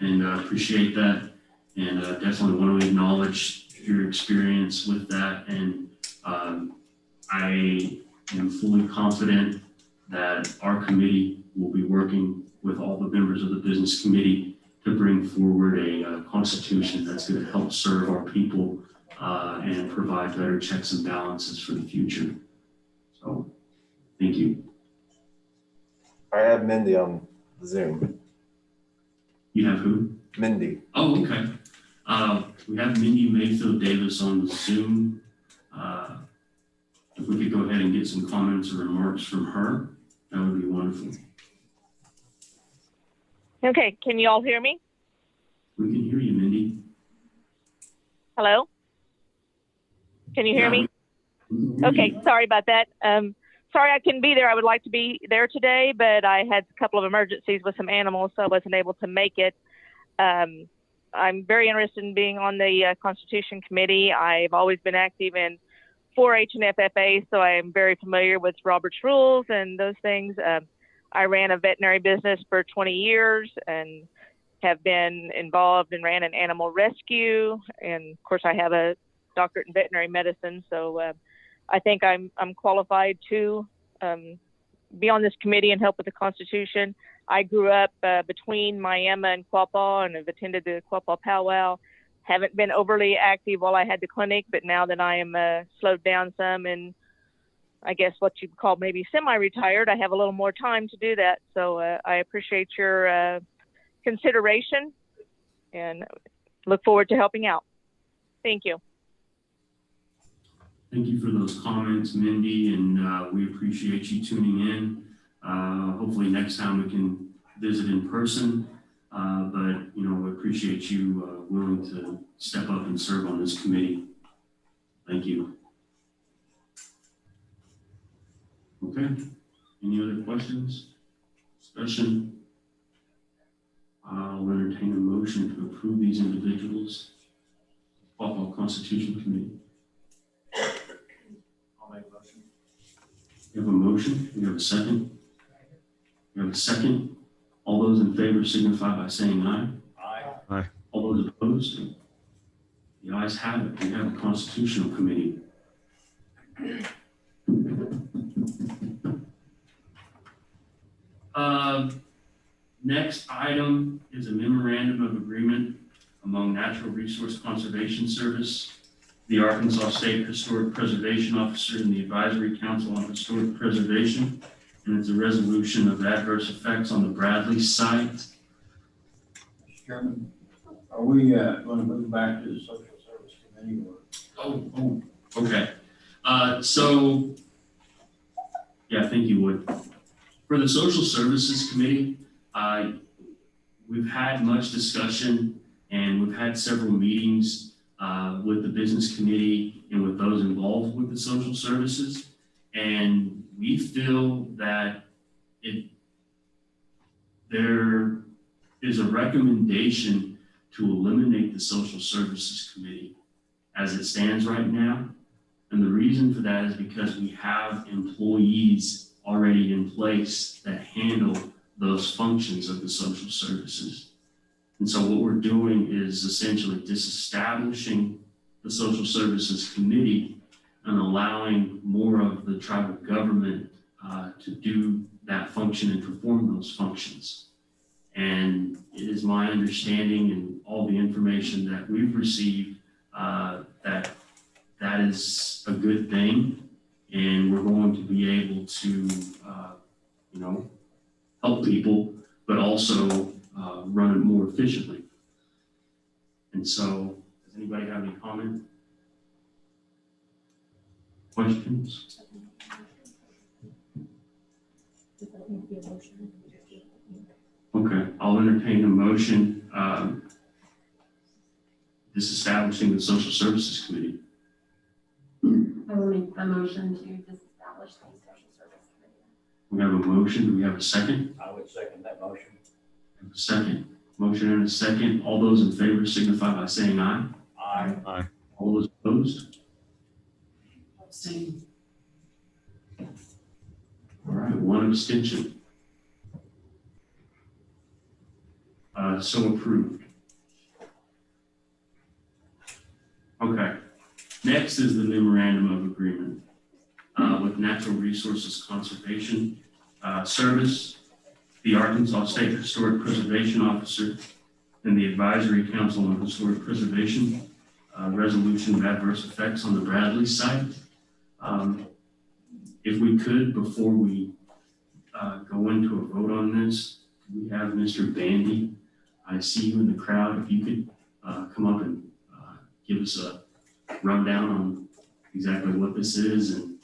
And appreciate that. And definitely want to acknowledge your experience with that. And I am fully confident that our committee will be working with all the members of the business committee to bring forward a constitution that's going to help serve our people and provide better checks and balances for the future. So, thank you. I have Mindy on Zoom. You have who? Mindy. Oh, okay. We have Mindy Mayfield Davis on Zoom. If we could go ahead and get some comments or remarks from her, that would be wonderful. Okay, can you all hear me? We can hear you, Mindy. Hello? Can you hear me? Okay, sorry about that. Sorry I couldn't be there. I would like to be there today, but I had a couple of emergencies with some animals, so I wasn't able to make it. I'm very interested in being on the Constitution Committee. I've always been active in 4-H and FFA, so I am very familiar with Robert's rules and those things. I ran a veterinary business for 20 years and have been involved and ran an animal rescue. And of course, I have a doctorate in veterinary medicine, so I think I'm qualified to be on this committee and help with the Constitution. I grew up between Miami and Quapaw and have attended the Quapaw powwow. Haven't been overly active while I had the clinic, but now that I am slowed down some and I guess what you'd call maybe semi-retired, I have a little more time to do that. So I appreciate your consideration and look forward to helping out. Thank you. Thank you for those comments, Mindy, and we appreciate you tuning in. Hopefully next time we can visit in person, but you know, we appreciate you willing to step up and serve on this committee. Thank you. Okay, any other questions, discussion? I'll entertain a motion to approve these individuals. Quapaw Constitution Committee. I'll make a motion. We have a motion, we have a second. We have a second. All those in favor signify by saying aye. Aye. Aye. All those opposed? The ayes have it. We have a constitutional committee. Next item is a memorandum of agreement among Natural Resource Conservation Service, the Arkansas State Historic Preservation Officer, and the Advisory Council on Historic Preservation. And it's a resolution of adverse effects on the Bradley site. Mr. Chairman, are we going to move back to the Social Service Committee or? Okay. So, yeah, I think you would. For the Social Services Committee, we've had much discussion and we've had several meetings with the Business Committee and with those involved with the social services. And we feel that there is a recommendation to eliminate the Social Services Committee as it stands right now. And the reason for that is because we have employees already in place that handle those functions of the social services. And so what we're doing is essentially disestablishing the Social Services Committee and allowing more of the tribal government to do that function and perform those functions. And it is my understanding and all the information that we've received that that is a good thing. And we're going to be able to, help people, but also run it more efficiently. And so, does anybody have any comment? Questions? Okay, I'll entertain a motion disestablishing the Social Services Committee. I will make the motion to disestablish the Social Service Committee. We have a motion. Do we have a second? I would second that motion. We have a second. Motion and a second. All those in favor signify by saying aye. Aye. Aye. All those opposed? Abstain. All right, one abstention. So approved. Okay. Next is the memorandum of agreement with Natural Resources Conservation Service, the Arkansas State Historic Preservation Officer, and the Advisory Council on Historic Preservation, resolution of adverse effects on the Bradley site. If we could, before we go into a vote on this, we have Mr. Bandy. I see you in the crowd. If you could come up and give us a rundown on exactly what this is and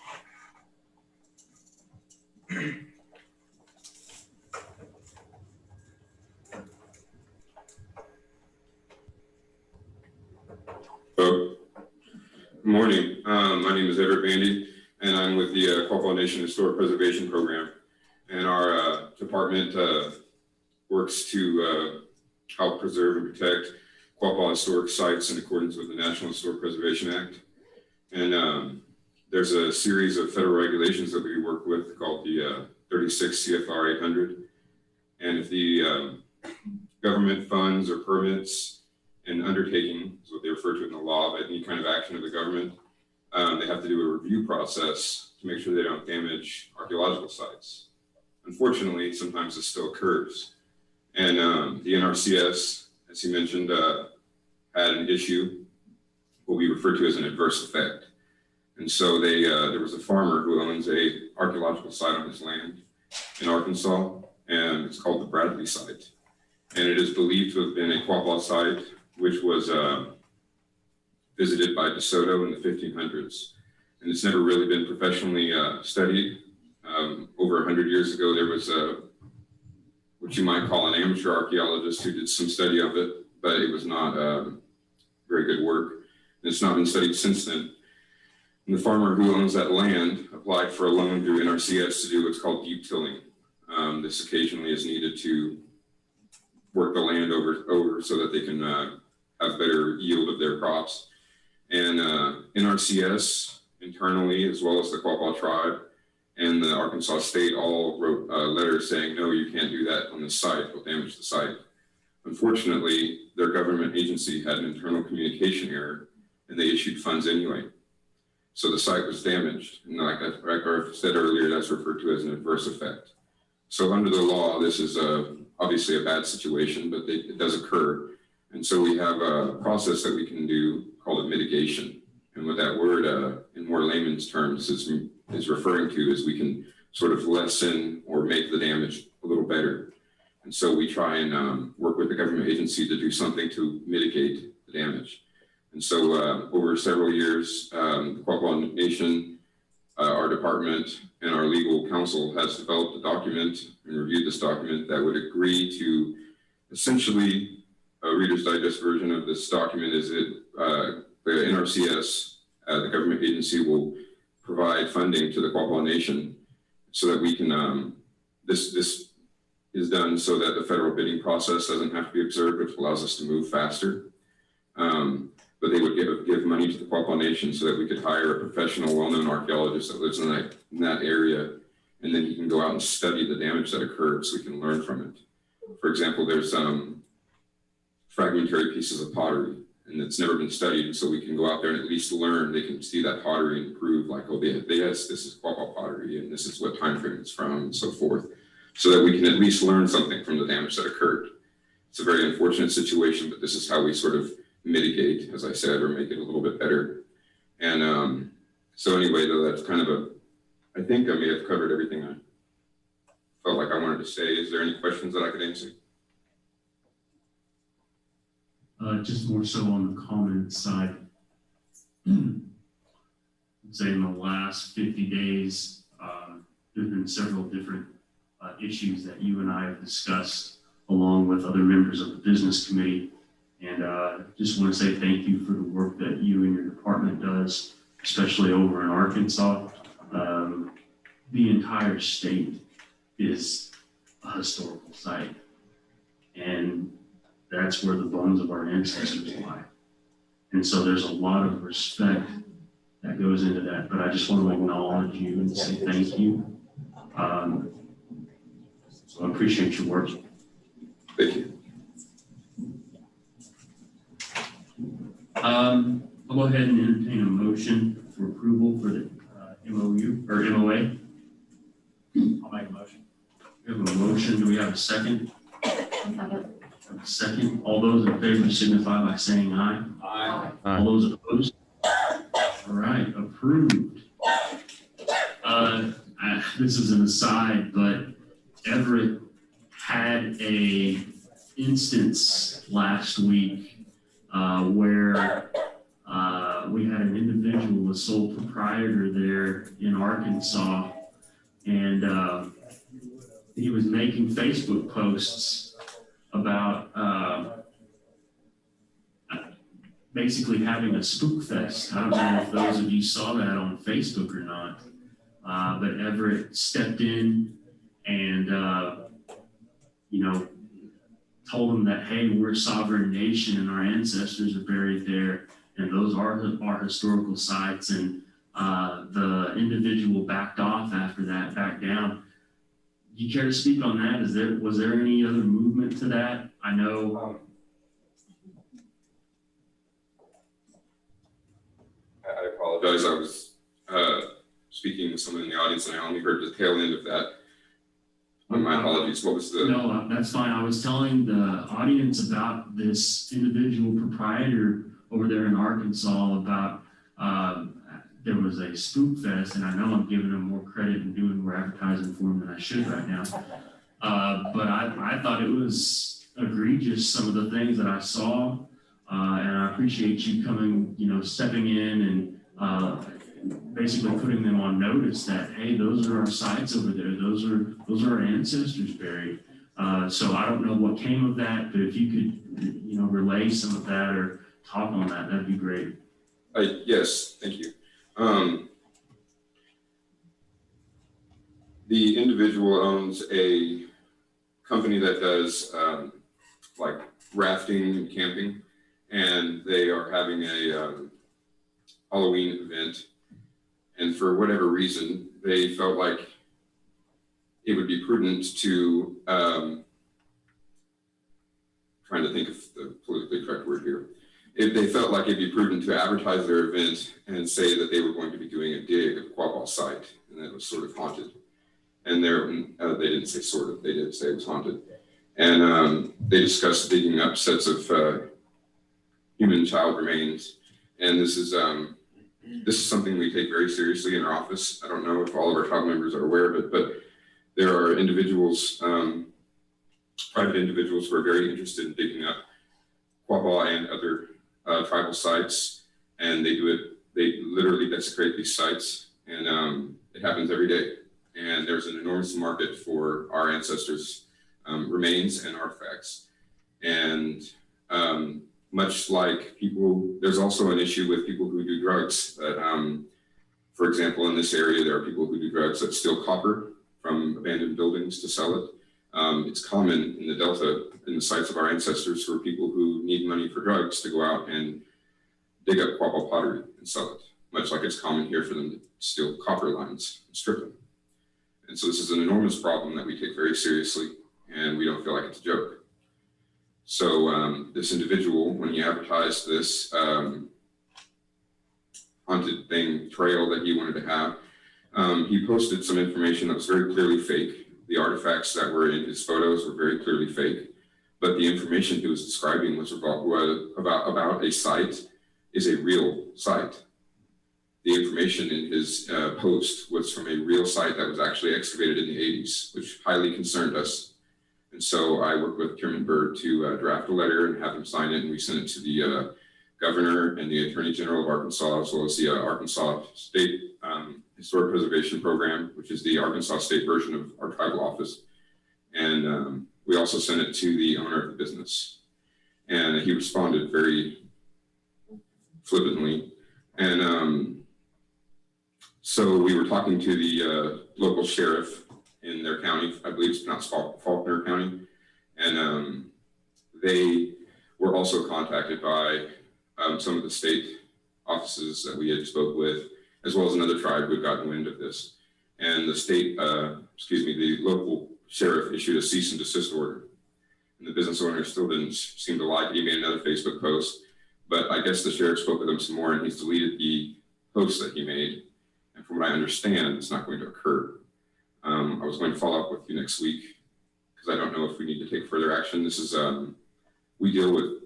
Good morning. My name is Edward Bandy, and I'm with the Quapaw Nation Historic Preservation Program. And our department works to help preserve and protect Quapaw historic sites in accordance with the National Historic Preservation Act. And there's a series of federal regulations that we work with called the 36 CFR 800. And if the government funds or permits and undertaking is what they refer to in the law, but any kind of action of the government, they have to do a review process to make sure they don't damage archaeological sites. Unfortunately, sometimes this still occurs. And the NRCS, as you mentioned, had an issue, what we refer to as an adverse effect. And so there was a farmer who owns a archaeological site on his land in Arkansas, and it's called the Bradley site. And it is believed to have been a Quapaw site, which was visited by DeSoto in the 1500s. And it's never really been professionally studied. Over 100 years ago, there was what you might call an amateur archaeologist who did some study of it, but it was not very good work. And it's not been studied since then. And the farmer who owns that land applied for a loan through NRCS to do what's called deep tilling. This occasionally is needed to work the land over so that they can have better yield of their crops. And NRCS internally, as well as the Quapaw tribe and the Arkansas state, all wrote letters saying, no, you can't do that on this site, it'll damage the site. Unfortunately, their government agency had an internal communication error and they issued funds anyway. So the site was damaged. And like I said earlier, that's referred to as an adverse effect. So under the law, this is obviously a bad situation, but it does occur. And so we have a process that we can do called a mitigation. And what that word in more layman's terms is referring to is we can sort of lessen or make the damage a little better. And so we try and work with the government agency to do something to mitigate the damage. And so over several years, the Quapaw Nation, our department, and our legal counsel has developed a document and reviewed this document that would agree to essentially a Reader's Digest version of this document is that the NRCS, the government agency, will provide funding to the Quapaw Nation so that we can, this is done so that the federal bidding process doesn't have to be observed, which allows us to move faster. But they would give money to the Quapaw Nation so that we could hire a professional, well-known archaeologist that lives in that area, and then he can go out and study the damage that occurred so we can learn from it. For example, there's fragmentary pieces of pottery, and it's never been studied, so we can go out there and at least learn. They can see that pottery and prove like, oh, yes, this is Quapaw pottery, and this is what time frame it's from, and so forth, so that we can at least learn something from the damage that occurred. It's a very unfortunate situation, but this is how we sort of mitigate, as I said, or make it a little bit better. And so anyway, though, that's kind of I think I may have covered everything I felt like I wanted to say. Is there any questions that I could answer? Just more so on the comment side. Say in the last 50 days, there's been several different issues that you and I have discussed along with other members of the business committee. And just want to say thank you for the work that you and your department does, especially over in Arkansas. The entire state is a historical site. And that's where the bones of our ancestors lie. And so there's a lot of respect that goes into that, but I just want to acknowledge you and say thank you. So I appreciate your work. Thank you. I'll go ahead and entertain a motion for approval for the MOU or MOA. I'll make a motion. We have a motion. Do we have a second? Second. A Second, all those in favor signify by saying aye. Aye. All those opposed? All right, approved. This is an aside, but Everett had a instance last week where we had an individual, a sole proprietor there in Arkansas, and he was making Facebook posts about basically having a spook fest. I don't know if those of you saw that on Facebook or not, but Everett stepped in and, told them that, hey, we're a sovereign nation and our ancestors are buried there, and those are our historical sites. And the individual backed off after that, backed down. Do you care to speak on that? Was there any other movement to that? I know. I apologize. I was speaking with someone in the audience and I only heard the tail end of that. My apologies. What was the? No, that's fine. I was telling the audience about this individual proprietor over there in Arkansas about there was a spook fest, and I know I'm giving him more credit and doing more advertising for him than I should right now. But I thought it was egregious, some of the things that I saw, and I appreciate you coming, stepping in and basically putting them on notice that, hey, those are our sites over there. Those are our ancestors buried. So I don't know what came of that, but if you could, relay some of that or talk on that, that'd be great. Yes, thank you. The individual owns a company that does like rafting and camping, and they are having a Halloween event. And for whatever reason, they felt like it would be prudent to, trying to think of the politically correct word here. If they felt like it'd be prudent to advertise their event and say that they were going to be doing a dig at the Quapaw site, and that it was sort of haunted. And they didn't say sort of, they did say it was haunted. And they discussed digging up sets of human and child remains. And this is something we take very seriously in our office. I don't know if all of our top members are aware of it, but there are individuals, private individuals who are very interested in digging up Quapaw and other tribal sites, and they literally desecrate these sites, and it happens every day. And there's an enormous market for our ancestors' remains and artifacts. And much like people, there's also an issue with people who do drugs. That, for example, in this area, there are people who do drugs that steal copper from abandoned buildings to sell it. It's common in the Delta, in the sites of our ancestors, for people who need money for drugs to go out and dig up Quapaw pottery and sell it, much like it's common here for them to steal copper lines and strip them. And so this is an enormous problem that we take very seriously, and we don't feel like it's a joke. So this individual, when he advertised this haunted thing trail that he wanted to have, he posted some information that was very clearly fake. The artifacts that were in his photos were very clearly fake, but the information he was describing was about a site is a real site. The information in his post was from a real site that was actually excavated in the 80s, which highly concerned us. And so I worked with Chairman Byrd to draft a letter and have him sign it, and we sent it to the governor and the Attorney General of Arkansas, as well as the Arkansas State Historic Preservation Program, which is the Arkansas State version of our tribal office. And we also sent it to the owner of the business. And he responded very flippantly. And so we were talking to the local sheriff in their county, I believe it's pronounced Faulkner County. And they were also contacted by some of the state offices that we had spoke with, as well as another tribe who had gotten wind of this. And the state, the local sheriff issued a cease and desist order. And the business owner still didn't seem to like it. He made another Facebook post, but I guess the sheriff spoke with him some more, and he's deleted the post that he made. And from what I understand, it's not going to occur. I was going to follow up with you next week, because I don't know if we need to take further action. This is we deal with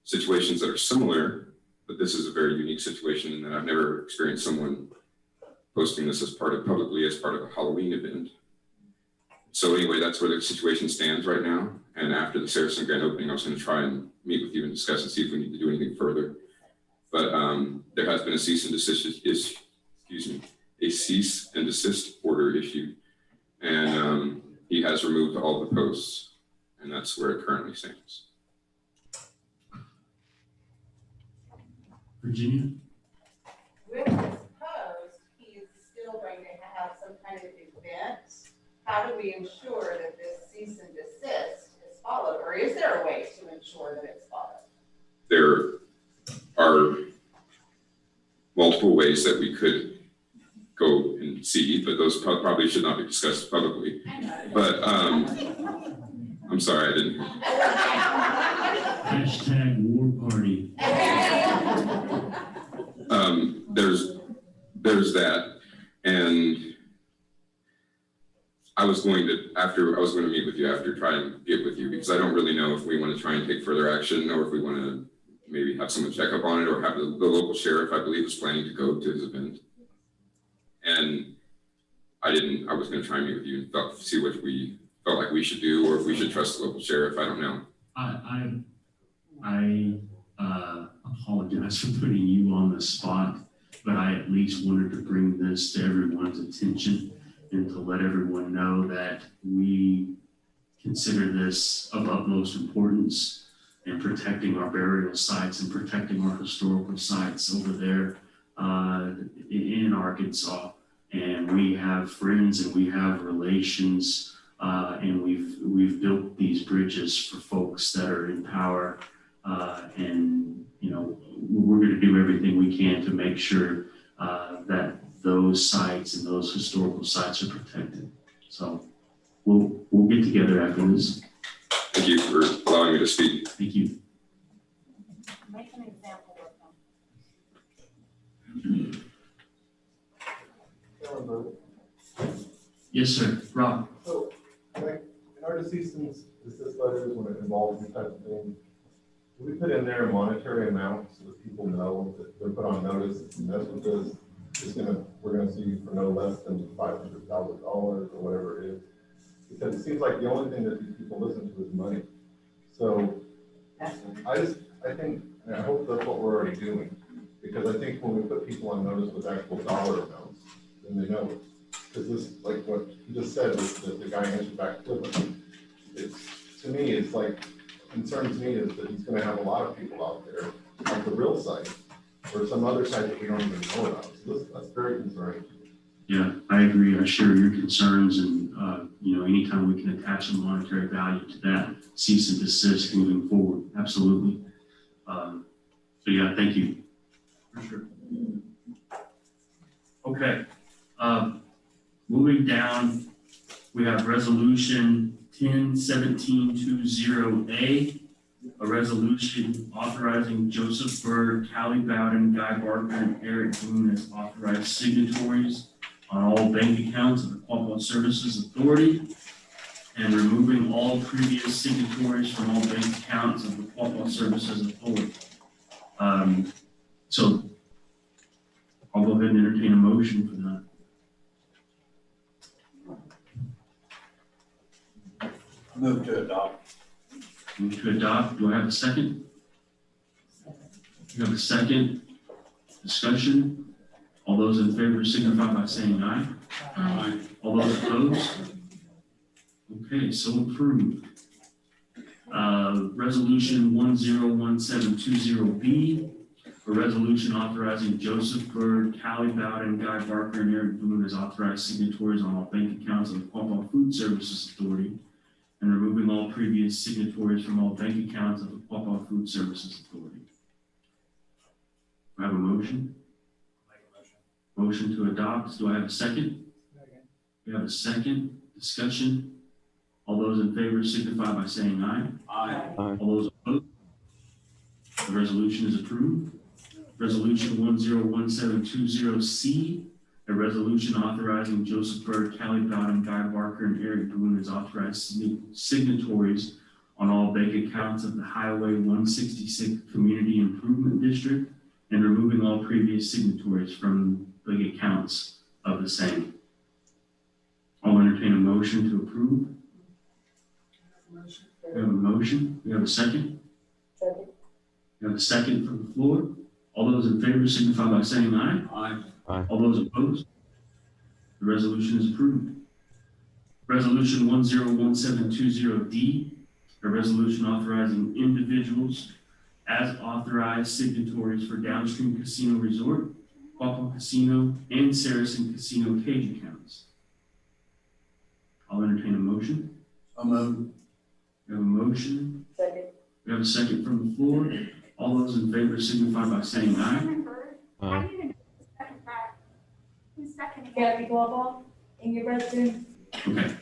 situations that are similar, but this is a very unique situation in that I've never experienced someone posting this publicly as part of a Halloween event. So anyway, that's where the situation stands right now. And after the Saracen grand opening, I was going to try and meet with you and discuss and see if we need to do anything further. But there has been a cease and desist order issued, and he has removed all the posts, and that's where it currently stands. Virginia? With this post, he is still going to have some kind of event. How do we ensure that this cease and desist is followed, or is there a way to ensure that it's followed? There are multiple ways that we could go and see, but those probably should not be discussed publicly. But I'm sorry, I didn't. Hashtag war party. There's that, and I was going to meet with you after, try and get with you, because I don't really know if we want to try and take further action, or if we want to maybe have someone check up on it, or have the local sheriff, I believe, is planning to go to his event. And I was going to try and meet with you and see what we felt like we should do, or if we should trust the local sheriff. I don't know. I apologize for putting you on the spot, but I at least wanted to bring this to everyone's attention and to let everyone know that we consider this of utmost importance in protecting our burial sites and protecting our historical sites over there in Arkansas. And we have friends and we have relations, and we've built these bridges for folks that are in power, and we're going to do everything we can to make sure that those sites and those historical sites are protected. So we'll get together after this. Thank you for allowing me to speak. Thank you. Make an example of them. Yes, sir. Rob. So, in our cease and desist letters, when it involves these types of things, do we put in there a monetary amount so that people know that they're put on notice that that's what this is we're gonna see for no less than $500,000 or whatever it is? Because it seems like the only thing that these people listen to is money. So I think, and I hope that's what we're already doing, because I think when we put people on notice with actual dollar amounts, then they know. Because this, like what you just said, that the guy answered back flippantly. To me, it's like, concerns me is that he's gonna have a lot of people out there at the real site or some other site that we don't even know about. So that's very concerning. Yeah, I agree. I share your concerns, and anytime we can attach a monetary value to that, cease and desist moving forward. Absolutely. So yeah, thank you. For sure. Okay. Moving down, we have resolution 10-1720A, a resolution authorizing Joseph Byrd, Callie Bowden, Guy Barker, and Eric Boone as authorized signatories on all bank accounts of the Quapaw Services Authority, and removing all previous signatories from all bank accounts of the Quapaw Services Authority. So I'll go ahead and entertain a motion for that. Move to adopt. Move to adopt. Do I have a second? You have a second? Discussion? All those in favor signify by saying aye. Aye. All those opposed? Okay, so approved. Resolution 101720B, a resolution authorizing Joseph Byrd, Callie Bowden, Guy Barker, and Eric Boone as authorized signatories on all bank accounts of the Quapaw Food Services Authority, and removing all previous signatories from all bank accounts of the Quapaw Food Services Authority. Do I have a motion? Motion to adopt. Do I have a second? We have a second. Discussion. All those in favor signify by saying aye. Aye. All those opposed? The resolution is approved. Resolution 101720C, a resolution authorizing Joseph Byrd, Callie Bowden, Guy Barker, and Eric Boone as authorized signatories on all bank accounts of the Highway 166 Community Improvement District and removing all previous signatories from the accounts of the same. I'll entertain a motion to approve. We have a motion. We have a second. Second. We have a second from the floor. All those in favor signify by saying aye. Aye. Aye. All those opposed? The resolution is approved. Resolution 101720D, a resolution authorizing individuals as authorized signatories for Downstream Casino Resort, Quapaw Casino, and Saracen Casino cage accounts. I'll entertain a motion. So moved. We have a motion. Second. We have a second from the floor. All those in favor signify by saying aye. Aye. Gabby Global in your restroom. Okay.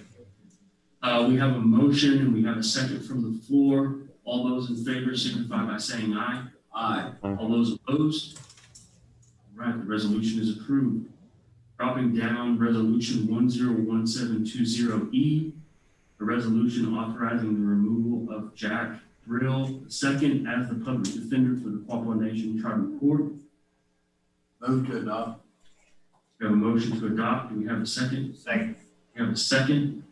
We have a motion and we have a second from the floor. All those in favor signify by saying aye. Aye. All those opposed? All right, the resolution is approved. Dropping down, resolution 101720E, a resolution authorizing the removal of Jack Brill II as the public defender for the Quapaw Nation Tribal Court. Move to adopt. We have a motion to adopt. Do we have a second? Second. We have a second.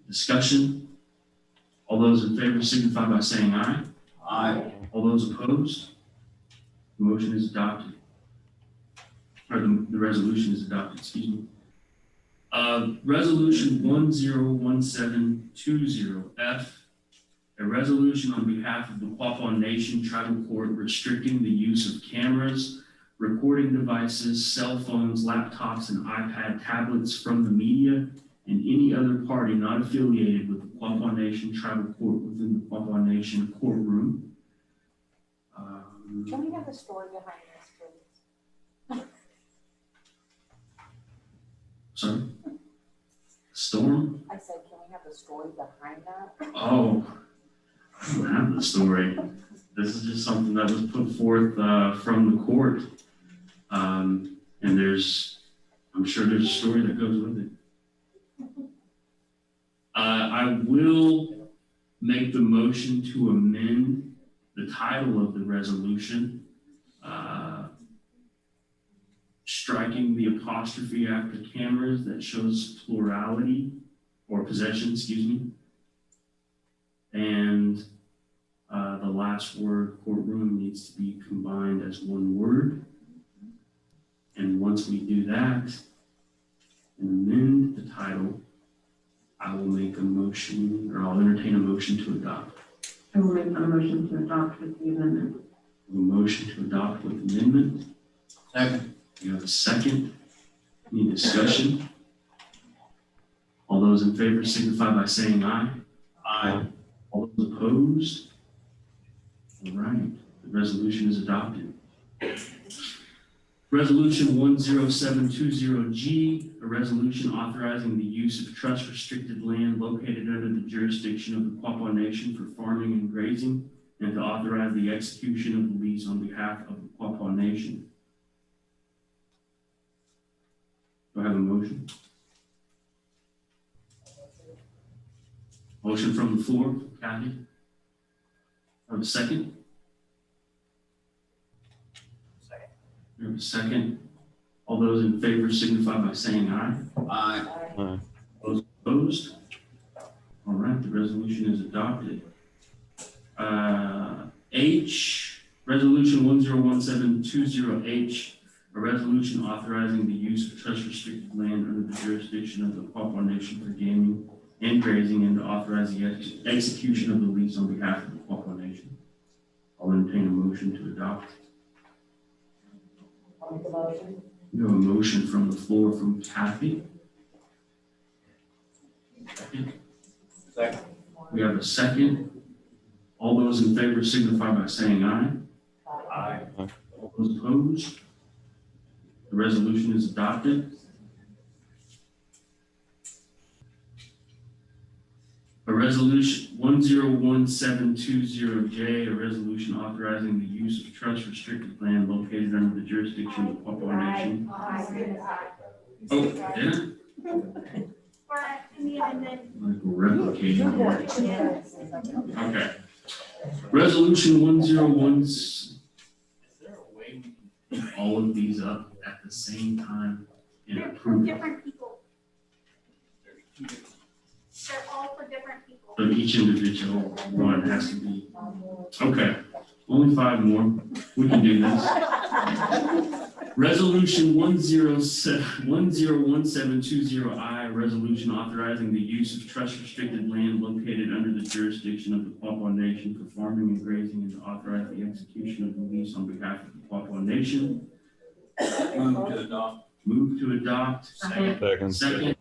Discussion. All those in favor signify by saying aye. Aye. All those opposed? The motion is adopted. Or the resolution is adopted, excuse me. Resolution 101720F, a resolution on behalf of the Quapaw Nation Tribal Court restricting the use of cameras, recording devices, cell phones, laptops, and iPad tablets from the media and any other party not affiliated with the Quapaw Nation Tribal Court within the Quapaw Nation courtroom. Can we have the story behind this, please? Sorry? Storm? I said, can we have the story behind that? Oh, I don't have the story. This is just something that was put forth from the court. And I'm sure there's a story that goes with it. I will make the motion to amend the title of the resolution, striking the apostrophe after cameras that shows plurality or possession, excuse me. And the last word, courtroom, needs to be combined as one word. And once we do that and amend the title, I will make a motion, or I'll entertain a motion to adopt. I will make a motion to adopt with the amendment. A motion to adopt with amendment. Second. We have a second. Any discussion? All those in favor signify by saying aye. Aye. All those opposed? All right, the resolution is adopted. Resolution 10720G, a resolution authorizing the use of trust restricted land located under the jurisdiction of the Quapaw Nation for farming and grazing, and to authorize the execution of the lease on behalf of the Quapaw Nation. Do I have a motion? Motion from the floor, Kathy. I have a second. Second. We have a second. All those in favor signify by saying aye. Aye. Aye. Those opposed? All right, the resolution is adopted. H, resolution 101720H, a resolution authorizing the use of trust restricted land under the jurisdiction of the Quapaw Nation for gaming and grazing, and to authorize the execution of the lease on behalf of the Quapaw Nation. I'll entertain a motion to adopt. I'll make the motion. We have a motion from the floor from Kathy. Second. Second. We have a second. All those in favor signify by saying aye. Aye. All those opposed? The resolution is adopted. A resolution 101720J, a resolution authorizing the use of trust restricted land located under the jurisdiction of the Quapaw Nation. Oh, yeah? or in the amendment. Like we're replicating it. Okay. Resolution 101. Is there a way we can put all of these up at the same time and They're for approve? different people. They're all for different people. But each individual one has to be. Okay, only 5 more. We can do this. Resolution 101720I, resolution authorizing the use of trust restricted land located under the jurisdiction of the Quapaw Nation for farming and grazing, and to authorize the execution of the lease on behalf of the Quapaw Nation. Move to adopt. Move to adopt. Second.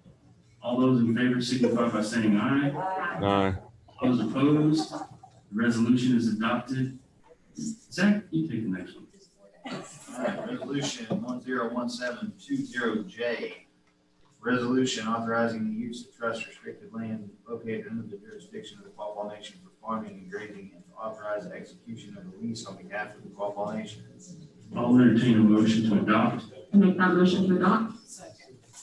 All those in favor signify by saying aye. Aye. Those opposed, the resolution is adopted. Zach, you take the next one. All right, resolution 101720J. Resolution authorizing the use of trust restricted land located under the jurisdiction of the Quapaw Nation for farming and grazing, and to authorize the execution of the lease on behalf of the Quapaw Nation. I'll entertain a motion to adopt. Make that motion to adopt.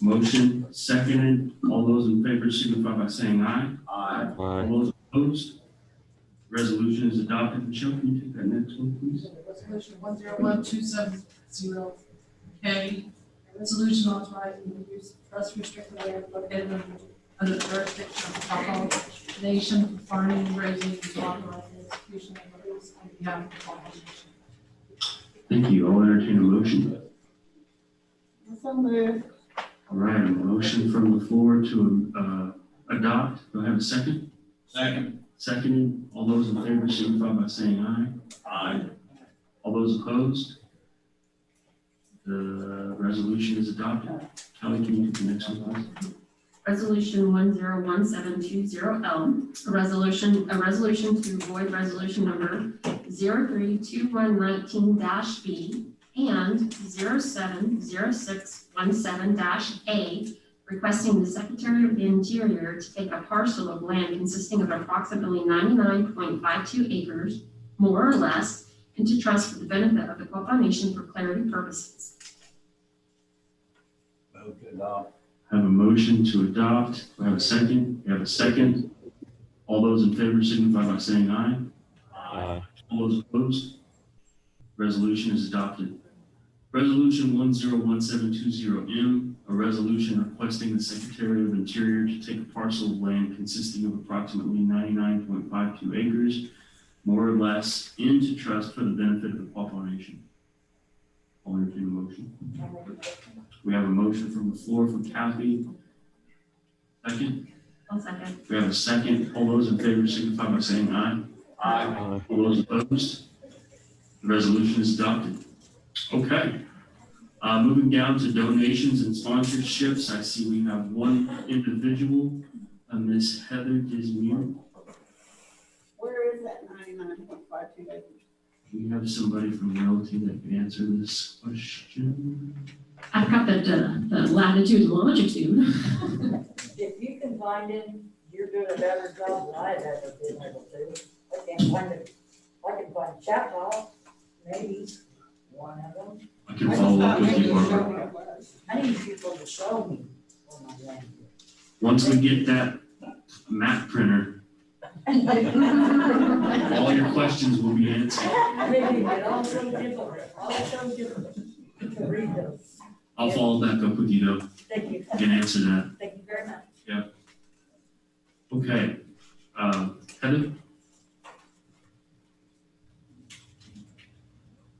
Motion seconded. All those in favor signify by saying aye. Aye. All those opposed, resolution is adopted. Michelle, can you take that next one, please? Resolution 101270K, a resolution authorizing the use of trust restricted land located under the jurisdiction of the Quapaw Nation for farming and grazing, and to authorize the execution of the lease on behalf of the Quapaw Nation. Thank you. I'll entertain a motion. So moved. All right, a motion from the floor to adopt. Do I have a second? Second. Seconded. All those in favor signify by saying aye. Aye. All those opposed? The resolution is adopted. Kelly, can you do the next one, please? Resolution 101720L, a resolution to void resolution number 032119-B and 070617-A, requesting the Secretary of the Interior to take a parcel of land consisting of approximately 99.52 acres, more or less, into trust for the benefit of the Quapaw Nation for clarity purposes. Move to adopt. Have a motion to adopt. Do I have a second? We have a second. All those in favor signify by saying aye. Aye. All those opposed? Resolution is adopted. Resolution 101720M, a resolution requesting the Secretary of Interior to take a parcel of land consisting of approximately 99.52 acres, more or less, into trust for the benefit of the Quapaw Nation. I'll entertain a motion. We have a motion from the floor from Kathy. Second? I'll second. We have a second. All those in favor signify by saying aye. Aye. All those opposed? The resolution is adopted. Okay. Moving down to donations and sponsorships, I see we have one individual, Miss Heather Dismere. Where is that 99.52 acres? We have somebody from Realty that can answer this question. I've got the latitude and longitude. If you can find him, you're doing a better job than I've ever been able to. I can't find it. I can find Quapaw, maybe one of them. I can follow up with you. I need people to show me where my land is. Once we get that map printer, all your questions will be answered. They're all so different, to read those. I'll follow back up with you though. Thank you. And answer that. Thank you very much. Yeah. Okay. Heather?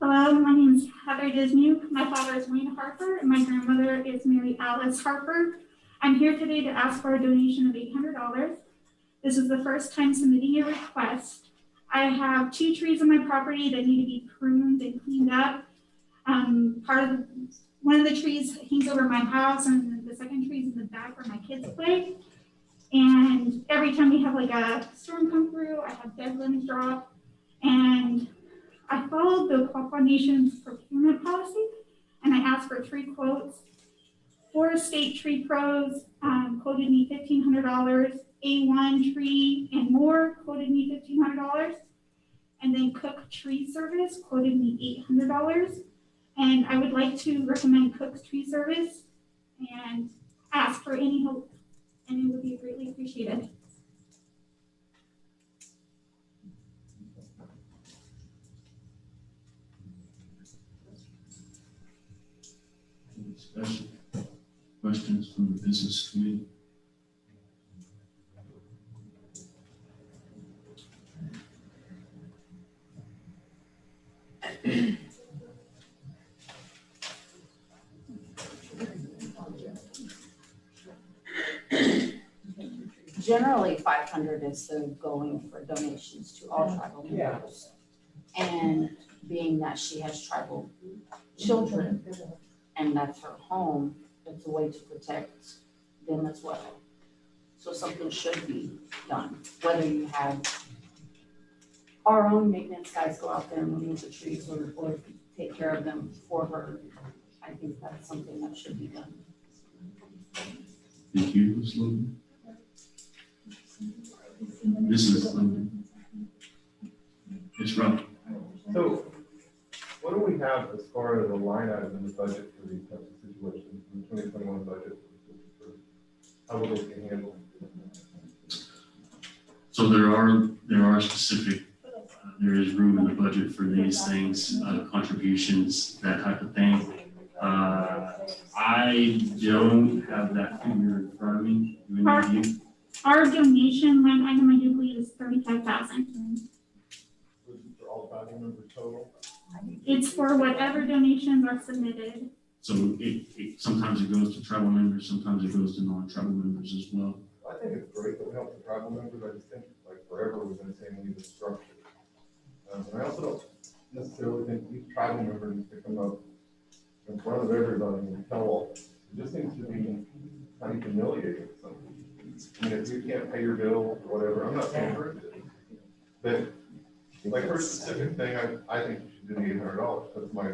Hello, my name is Heather Dismuke. My father is Wayne Harper, and my grandmother is Mary Alice Harper. I'm here today to ask for a donation of $800. This is the first time submitting a request. I have 2 trees on my property that need to be pruned and cleaned up. One of the trees hangs over my house, and the second tree is in the back where my kids play. And every time we have like a storm come through, I have dead limbs drop. And I followed the Quapaw Nation's procurement policy, and I asked for 3 quotes. 4 State Tree Pros quoted me $1,500. A1 Tree and More quoted me $1,500. And then Cook Tree Service quoted me $800. And I would like to recommend Cook's Tree Service and ask for any help and it would be greatly appreciated. Any discussion? Questions from the business committee? Generally, 500 is the going for donations to all tribal members. And being that she has tribal children and that's her home, it's a way to protect them as well. So something should be done, whether you have our own maintenance guys go out there and remove the trees or take care of them for her. I think that's something that should be done. Thank you, Ms. Logan. This is it's Rob. So what do we have as far as a line item in the budget for these types of situations, in the 2021 budget? How will those be handled? So there are specific, there is room in the budget for these things, contributions, that type of thing. I don't have that figure in front of me. Do any of you? Our donation line item, I do believe, is 35,000. For all tribal members total? It's for whatever donations are submitted. So sometimes it goes to tribal members, sometimes it goes to non-tribal members as well. I think it's great that we help the tribal members. I just think like forever we've been saying we need a structure. And I also don't necessarily think each tribal member needs to come up in front of everybody and tell all. It just seems to be kind of humiliating. I mean, if you can't pay your bill or whatever, I'm not saying for it, but like her specific thing, I think you should do the $800. That's my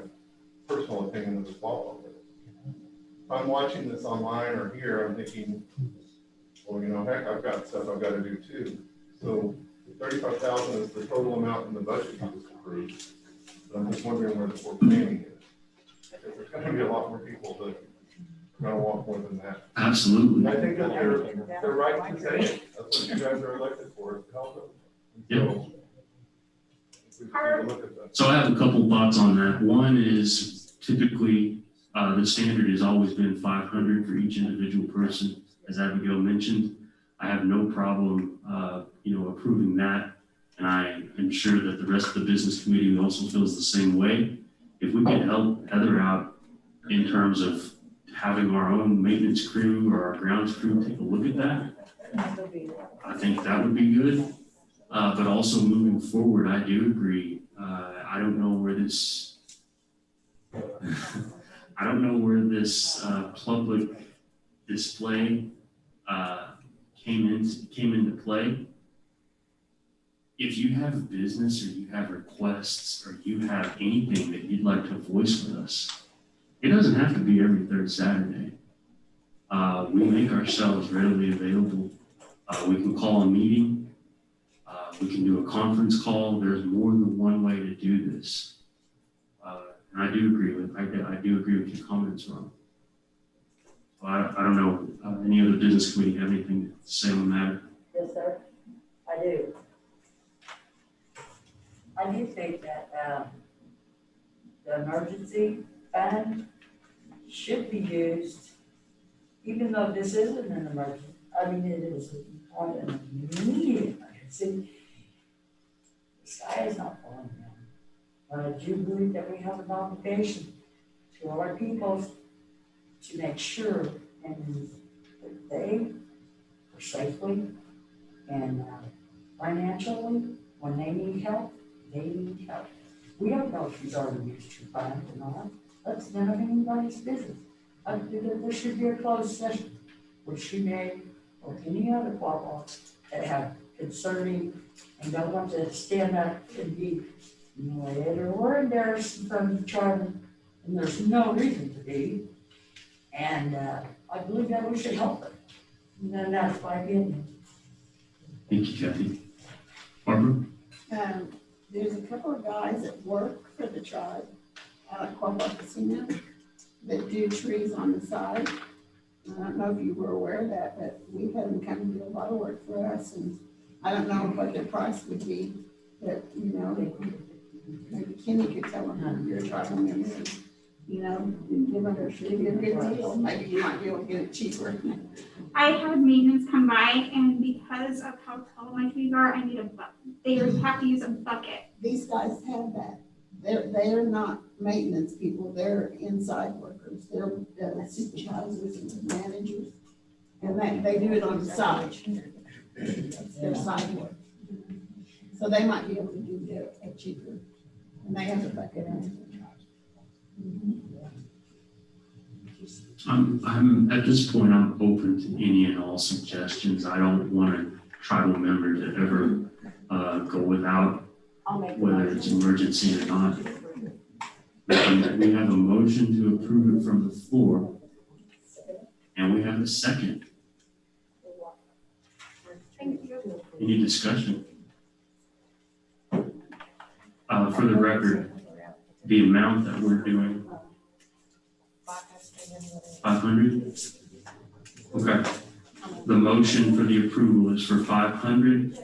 personal opinion of the law. If I'm watching this online or here, I'm thinking, well, you know, heck, I've got stuff I've got to do too. So 35,000 is the total amount in the budget you just approved. But I'm just wondering where the fourth planning is. Because there's going to be a lot more people that are going to want more than that. Absolutely. And I think that they're right to say it. That's what you guys are elected for, to help them. Yep. Look at that. So I have a couple thoughts on that. One is typically the standard has always been 500 for each individual person, as Abigail mentioned. I have no problem, approving that, and I am sure that the rest of the business committee also feels the same way. If we could help Heather out in terms of having our own maintenance crew or our grounds crew take a look at that, I think that would be good. But also moving forward, I do agree. I don't know where this, public display came into play. If you have business or you have requests or you have anything that you'd like to voice with us, it doesn't have to be every third Saturday. We make ourselves readily available. We can call a meeting. We can do a conference call. There's more than one way to do this. And I do agree with your comments, Ron. So I don't know, any other business committee have anything to say on that? Yes, sir, I do. I do think that the emergency fund should be used, even though this isn't an emergency. I mean, it is not an immediate emergency. The sky is not falling down. But I do believe that we have an obligation to our people to make sure and that they are safely and financially, when they need help, they need help. We don't know if she's already used your fund or not. That's none of anybody's business. There should be a closed session where she may, or any other Quapaw that have concerning and don't want to stand up and be humiliated or embarrassed in front of each other, and there's no reason to be. And I believe that we should help them. And then that's my opinion. Thank you, Kathy. Barbara? There's a couple of guys that work for the tribe out at Quapaw Casino that do trees on the side. I don't know if you were aware of that, but we've had them come and do a lot of work for us, and I don't know what their price would be, but, you know, maybe Kenny could tell them you're a tribal member, you know, and give them a good deal. Maybe you might be able to get it cheaper. I had maintenance come by, and because of how tall my trees are, I need a bucket. They have to use a bucket. These guys have that. They're not maintenance people. They're inside workers. They're supervisors and managers. And they do it on the side. That's their side work. So they might be able to do it cheaper. And they have a bucket. I'm at this point, I'm open to any and all suggestions. I don't want a tribal member to ever go without, whether it's emergency or not. We have a motion to approve it from the floor, and we have a second. Any discussion? For the record, the amount that we're doing, 500? Okay. The motion for the approval is for 500.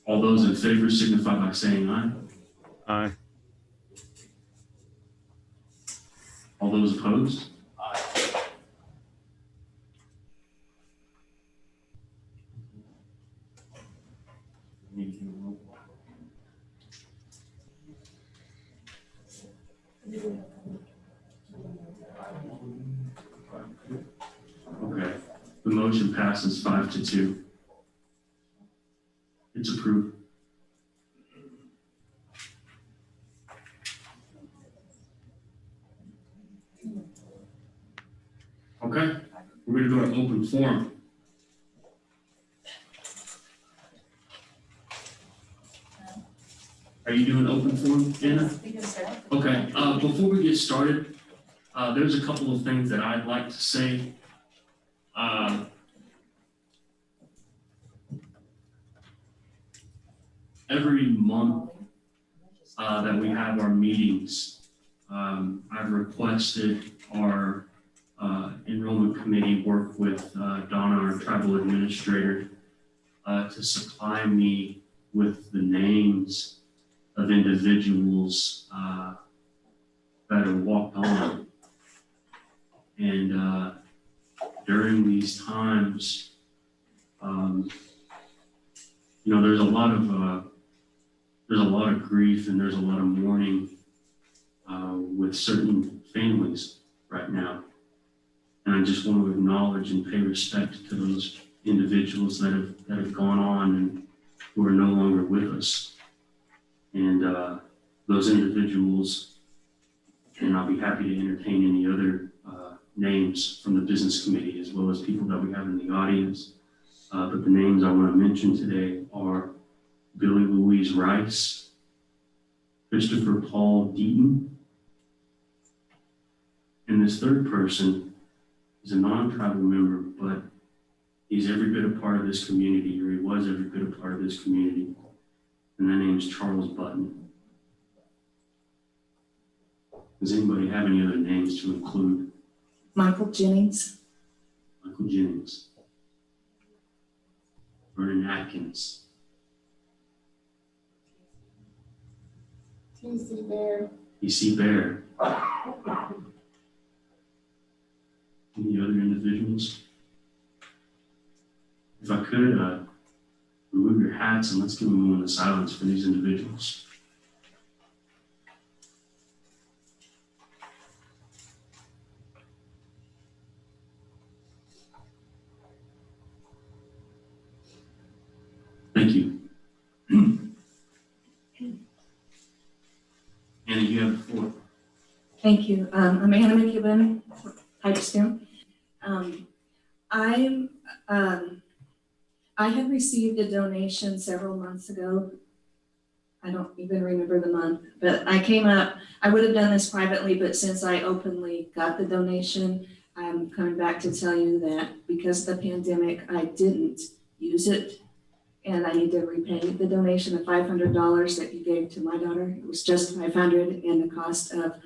All those in favor signify by saying aye. Aye. All those opposed? Okay, the motion passes 5-2. It's approved. Okay, we're gonna go to open forum. Are you doing open forum, Anna? Okay, before we get started, there's a couple of things that I'd like to say. Every month that we have our meetings, I've requested our enrollment committee work with Donna, our tribal administrator, to supply me with the names of individuals that are walked on. And during these times, you know, there's a lot of grief and there's a lot of mourning with certain families right now. And I just want to acknowledge and pay respect to those individuals that have gone on and who are no longer with us. And those individuals, and I'll be happy to entertain any other names from the business committee as well as people that we have in the audience. But the names I want to mention today are Billy Louise Rice, Christopher Paul Deaton, and this third person is a non-tribal member, but he's every bit a part of this community, or he was every bit a part of this community, and that name is Charles Button. Does anybody have any other names to include? Michael Jennings. Michael Jennings. Vernon Atkins. T.C. Bear. T.C. Bear. Any other individuals? If I could, remove your hats and let's give them a moment of silence for these individuals. Thank you. Anna, you have the floor. Thank you. I'm Anna McKibben, Pipestone. I had received a donation several months ago. I don't even remember the month, but I came up, I would have done this privately, but since I openly got the donation, I'm coming back to tell you that because of the pandemic, I didn't use it. And I need to repay the donation of $500 that you gave to my daughter. It was just $500, and the cost of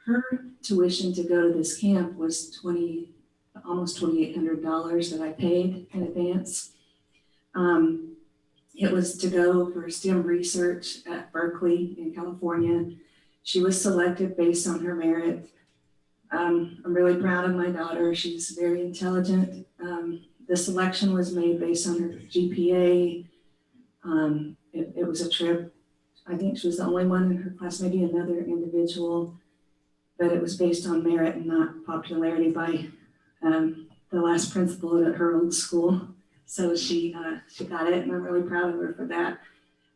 her tuition to go to this camp was almost $2,800 that I paid in advance. It was to go for STEM research at Berkeley in California. She was selected based on her merit. I'm really proud of my daughter. She's very intelligent. The selection was made based on her GPA. It was a trip. I think she was the only one in her class, maybe another individual, but it was based on merit and not popularity by the last principal at her old school. So she got it, and I'm really proud of her for that.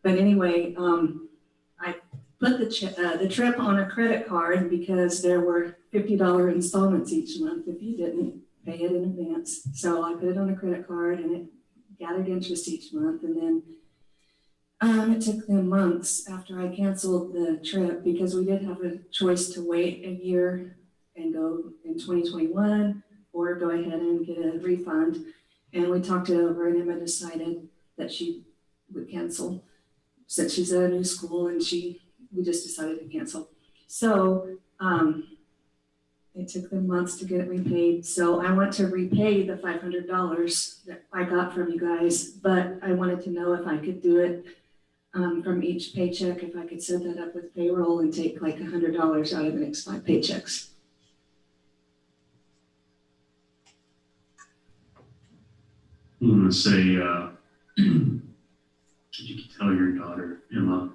But anyway, I put the trip on a credit card because there were $50 installments each month if you didn't pay it in advance. So I put it on a credit card, and it gathered interest each month. And then it took them months after I canceled the trip, because we did have a choice to wait a year and go in 2021 or go ahead and get a refund. And we talked it over, and Emma decided that she would cancel since she's at a new school, and we just decided to cancel. So it took them months to get it repaid. So I want to repay the $500 that I got from you guys, but I wanted to know if I could do it from each paycheck, if I could set that up with payroll and take like $100 out of the next 5 paychecks. I want to say, you can tell your daughter, Emma,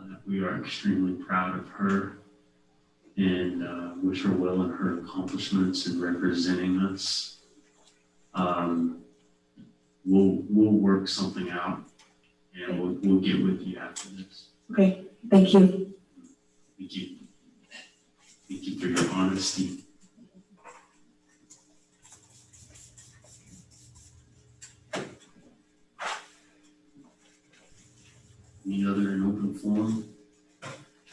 that we are extremely proud of her and wish her well in her accomplishments in representing us. We'll work something out, and we'll get with you after this. Okay, thank you. Thank you. Thank you for your honesty. Any other in open forum?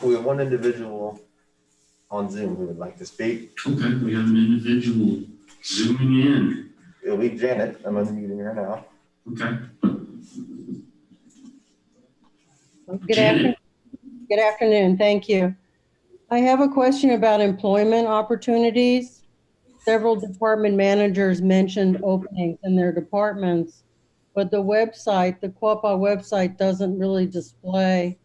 We have one individual on Zoom who would like to speak. Okay, we have an individual zooming in. It'll be Janet. I'm unmuting her now. Okay. Good afternoon. Thank you. I have a question about employment opportunities. Several department managers mentioned openings in their departments, but the website, the Quapaw website, doesn't really display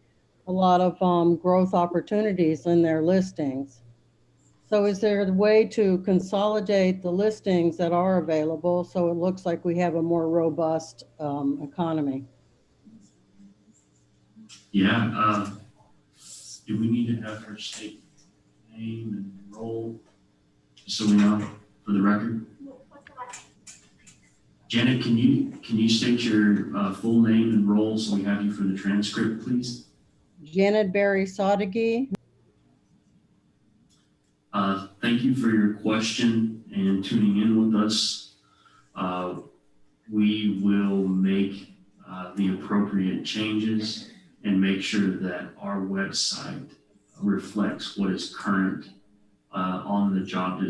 a lot of growth opportunities in their listings. So is there a way to consolidate the listings that are available so it looks like we have a more robust economy? Yeah, do we need to have her state name and role, just so we know for the record? Janet, can you state your full name and role so we have you for the transcript, please? Janet Berry Sadeghi. Thank you for your question and tuning in with us. We will make the appropriate changes and make sure that our website reflects what is current on the job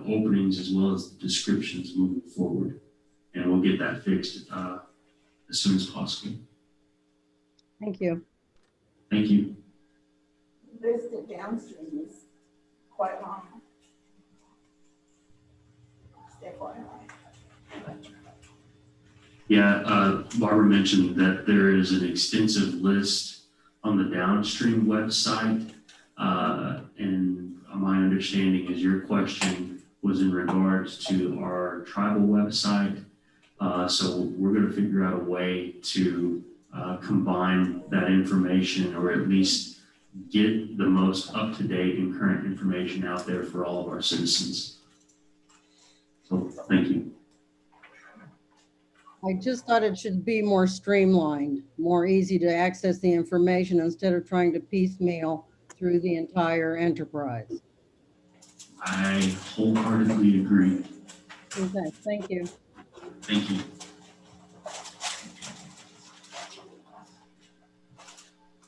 openings, as well as the descriptions moving forward. And we'll get that fixed as soon as possible. Thank you. Thank you. The list of downstream is quite long. Yeah, Barbara mentioned that there is an extensive list on the downstream website. And my understanding is your question was in regards to our tribal website. So we're going to figure out a way to combine that information, or at least get the most up-to-date and current information out there for all of our citizens. So thank you. I just thought it should be more streamlined, more easy to access the information instead of trying to piecemeal through the entire enterprise. I wholeheartedly agree. Okay, thank you. Thank you.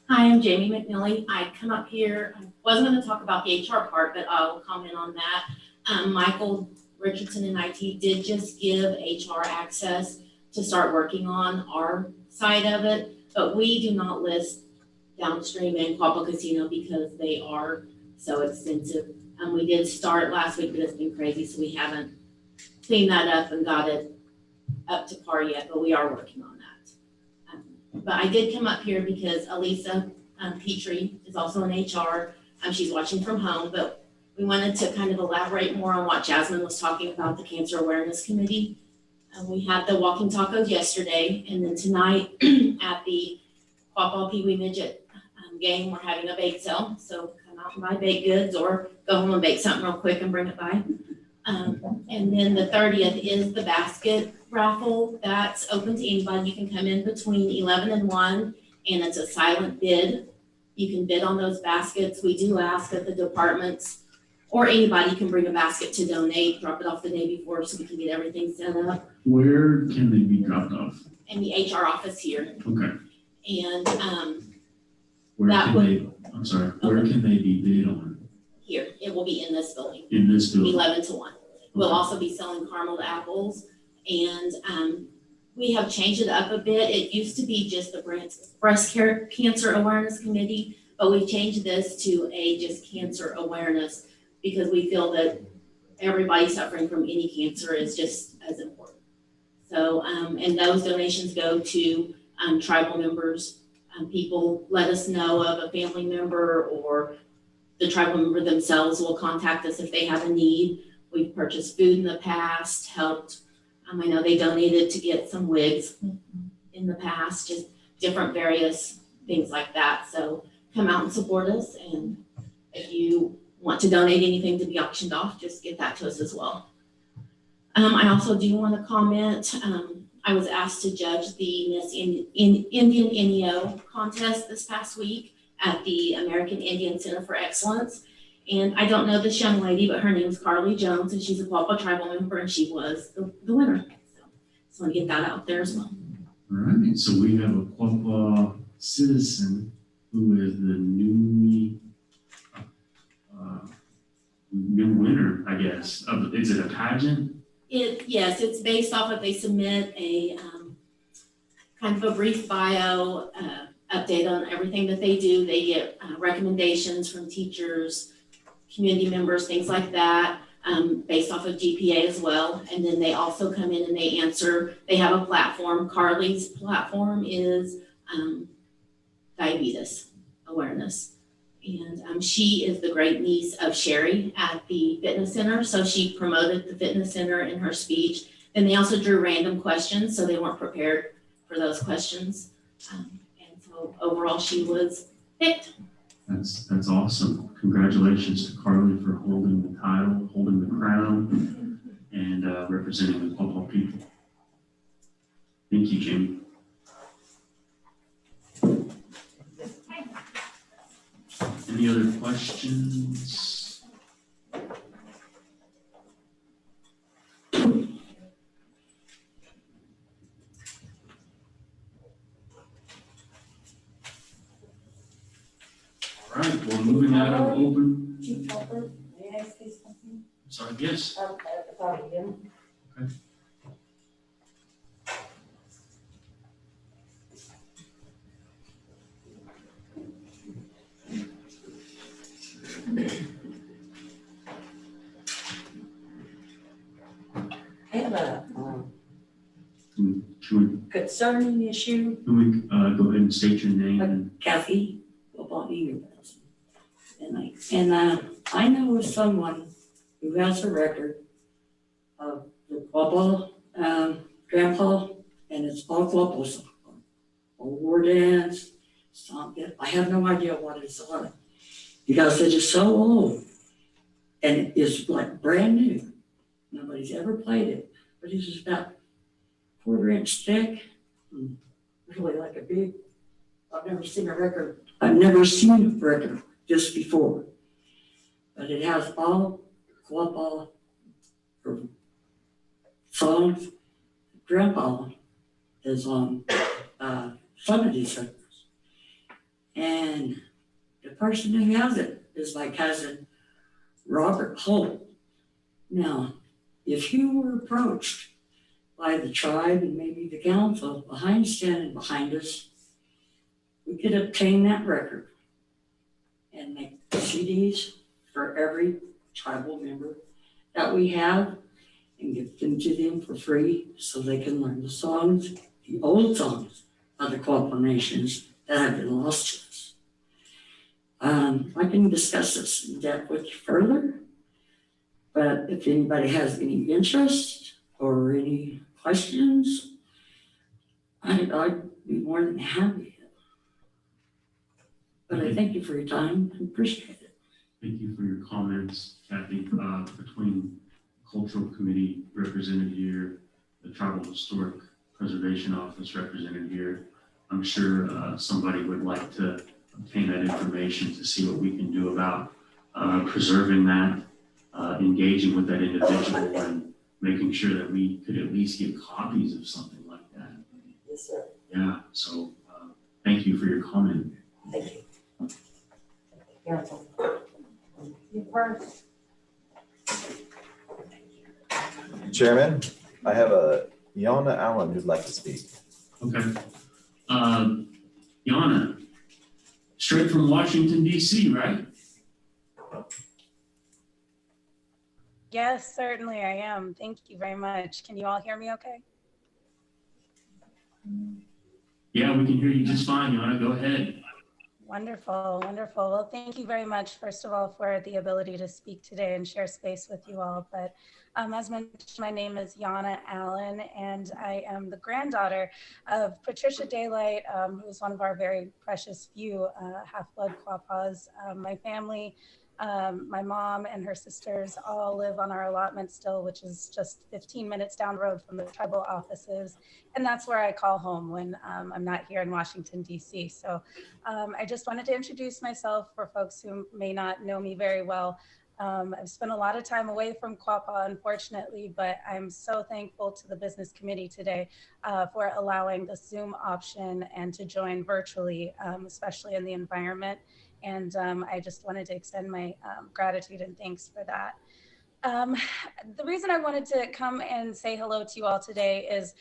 Hi, I'm Jamie McNally. I come up here, I wasn't going to talk about the HR part, but I'll comment on that. Michael Richardson in IT did just give HR access to start working on our side of it, but we do not list Downstream and Quapaw Casino because they are so extensive. We did start last week, but it's been crazy, so we haven't cleaned that up and got it up to par yet, but we are working on that. But I did come up here because Elisa Petrie is also in HR. She's watching from home, but we wanted to kind of elaborate more on what Jasmine was talking about, the Cancer Awareness Committee. We had the walking tacos yesterday, and then tonight at the Quapaw Pee Wee Midget game, we're having a bake sale. So come out and buy baked goods or go home and bake something real quick and bring it by. And then the 30th is the basket raffle. That's open to anybody. You can come in between 11 and 1, and it's a silent bid. You can bid on those baskets. We do ask that the departments or anybody can bring a basket to donate, drop it off the day before so we can get everything set up. Where can they be dropped off? In the HR office here. Okay. And Where that can would, they, I'm sorry, where can they be bid on? here, it will be in this building. In this building? 11 to 1. We'll also be selling carameled apples, and we have changed it up a bit. It used to be just the breast cancer awareness committee, but we've changed this to a just cancer awareness because we feel that everybody suffering from any cancer is just as important. So, and those donations go to tribal members. People let us know of a family member, or the tribal member themselves will contact us if they have a need. We've purchased food in the past, helped. I know they donated to get some wigs in the past, just different various things like that. So come out and support us. And if you want to donate anything to be auctioned off, just get that to us as well. I also do want to comment. I was asked to judge the Miss Indian NEO contest this past week at the American Indian Center for Excellence. And I don't know this young lady, but her name is Carly Jones, and she's a Quapaw tribal member, and she was the winner. So just want to get that out there as well. All right, so we have a Quapaw citizen who is the new winner, I guess. Is it a pageant? Yes, it's based off of, they submit a kind of a brief bio, update on everything that they do. They get recommendations from teachers, community members, things like that, based off of GPA as well. And then they also come in and they answer. They have a platform. Carly's platform is diabetes awareness. And she is the great niece of Sherry at the fitness center. So she promoted the fitness center in her speech. And they also drew random questions, so they weren't prepared for those questions. And so overall, she was picked. That's awesome. Congratulations to Carly for holding the title, holding the crown, and representing the Quapaw people. Thank you, Jamie. Any other questions? All right, well, moving out of open. Chief Helper, may I ask you something? Sorry, yes. About him. Okay. I have a Can concerning issue. we go ahead and state your name? And Kathy, and I know of someone who has a record of the Quapaw grandpa, and it's all Quapaw. War dance, something. I have no idea what it's on, because it is so old and it's like brand new. Nobody's ever played it, but it's just about 1/4-inch thick. Really like a big, I've never seen a record this before. But it has all Quapaw songs. Grandpa is on some of these records. And the person who has it is my cousin, Robert Holt. Now, if you were approached by the tribe and maybe the council standing behind us, we could obtain that record and make CDs for every tribal member that we have and give them to them for free so they can learn the songs, the old songs of the Quapaw nations that have been lost to us. I can discuss this in depth with you further, but if anybody has any interest or any questions, I'd be more than happy. But I thank you for your time. I appreciate it. Thank you for your comments, Kathy. Between Cultural Committee represented here, the Tribal Historic Preservation Office represented here, I'm sure somebody would like to obtain that information to see what we can do about preserving that, engaging with that individual and making sure that we could at least get copies of something like that. Yes, sir. Yeah, so thank you for your comment. Thank you. Council. You first. Chairman, I have a Yana Allen who'd like to speak. Okay. Yana, straight from Washington, D.C., right? Yes, certainly I am. Thank you very much. Can you all hear me okay? Yeah, we can hear you just fine, Yana. Go ahead. Wonderful, wonderful. Well, thank you very much, first of all, for the ability to speak today and share space with you all. But as mentioned, my name is Yana Allen, and I am the granddaughter of Patricia Daylight, who is one of our very precious few half-blood Quapaws. My family, my mom and her sisters all live on our allotment still, which is just 15 minutes down the road from the tribal offices. And that's where I call home when I'm not here in Washington, D.C. So I just wanted to introduce myself for folks who may not know me very well. I've spent a lot of time away from Quapaw, unfortunately, but I'm so thankful to the business committee today for allowing the Zoom option and to join virtually, especially in the environment. And I just wanted to extend my gratitude and thanks for that. The reason I wanted to come and say hello to you all today is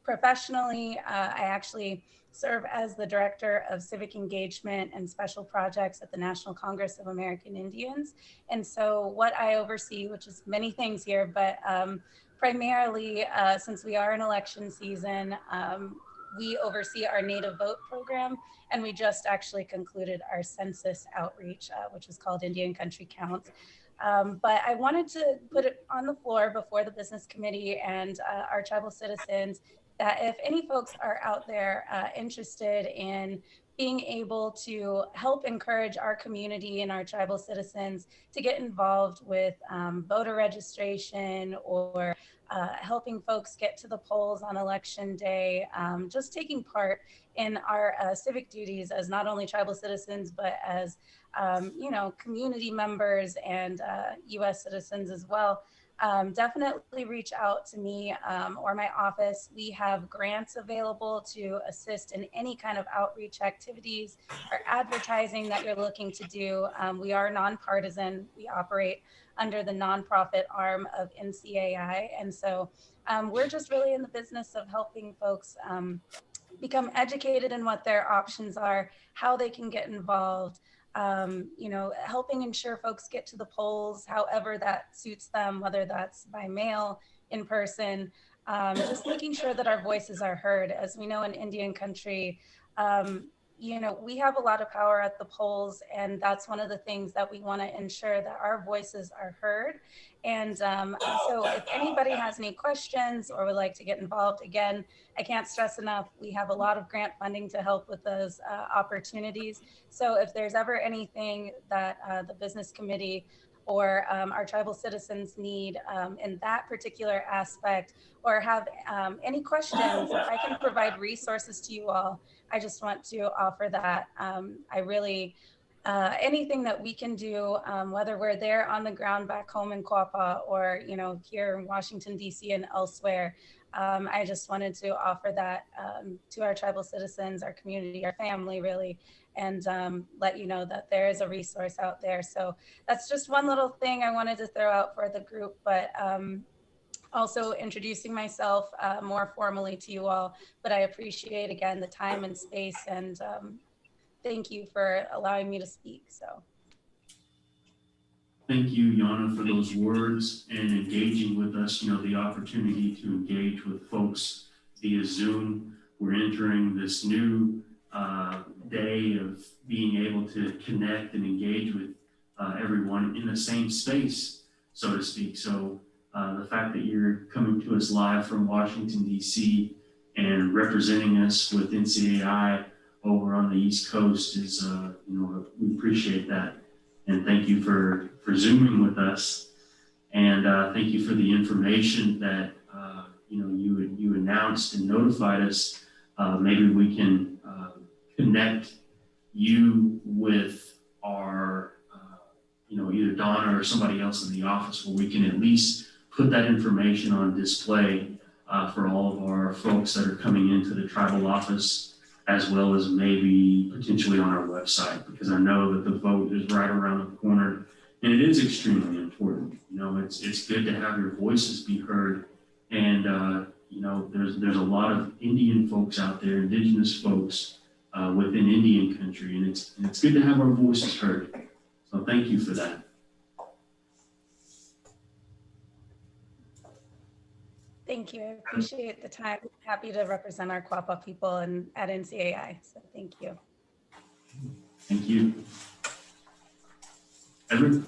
professionally, I actually serve as the Director of Civic Engagement and Special Projects at the National Congress of American Indians. And so what I oversee, which is many things here, but primarily since we are in election season, we oversee our Native Vote program, and we just actually concluded our census outreach, which is called Indian Country Counts. But I wanted to put it on the floor before the business committee and our tribal citizens that if any folks are out there interested in being able to help encourage our community and our tribal citizens to get involved with voter registration or helping folks get to the polls on election day, just taking part in our civic duties as not only tribal citizens, but as community members and U.S. citizens as well. Definitely reach out to me or my office. We have grants available to assist in any kind of outreach activities or advertising that you're looking to do. We are nonpartisan. We operate under the nonprofit arm of NCAI. And so we're just really in the business of helping folks become educated in what their options are, how they can get involved, helping ensure folks get to the polls, however that suits them, whether that's by mail, in person, just making sure that our voices are heard. As we know in Indian country, we have a lot of power at the polls, and that's one of the things that we want to ensure that our voices are heard. And so if anybody has any questions or would like to get involved, again, I can't stress enough, we have a lot of grant funding to help with those opportunities. So if there's ever anything that the business committee or our tribal citizens need in that particular aspect, or have any questions, if I can provide resources to you all, I just want to offer that. I really, anything that we can do, whether we're there on the ground back home in Quapaw or, here in Washington, D.C. and elsewhere, I just wanted to offer that to our tribal citizens, our community, our family, really, and let you know that there is a resource out there. So that's just one little thing I wanted to throw out for the group, but also introducing myself more formally to you all. But I appreciate, again, the time and space, and thank you for allowing me to speak. So. Thank you, Yana, for those words and engaging with us. You know, the opportunity to engage with folks via Zoom. We're entering this new day of being able to connect and engage with everyone in the same space, so to speak. So the fact that you're coming to us live from Washington, D.C. and representing us with NCAI over on the East Coast is, you know, we appreciate that. And thank you for Zooming with us. And thank you for the information that, you know, you announced and notified us. Maybe we can connect you with our, you know, either Donna or somebody else in the office where we can at least put that information on display for all of our folks that are coming into the tribal office, as well as maybe potentially on our website, because I know that the vote is right around the corner and it is extremely important. You know, it's good to have your voices be heard. And, you know, there's a lot of Indian folks out there, indigenous folks within Indian country, and it's good to have our voices heard. So thank you for that. Thank you. I appreciate the time. Happy to represent our Quapaw people and at NCAI. So thank you. Thank you. Edward?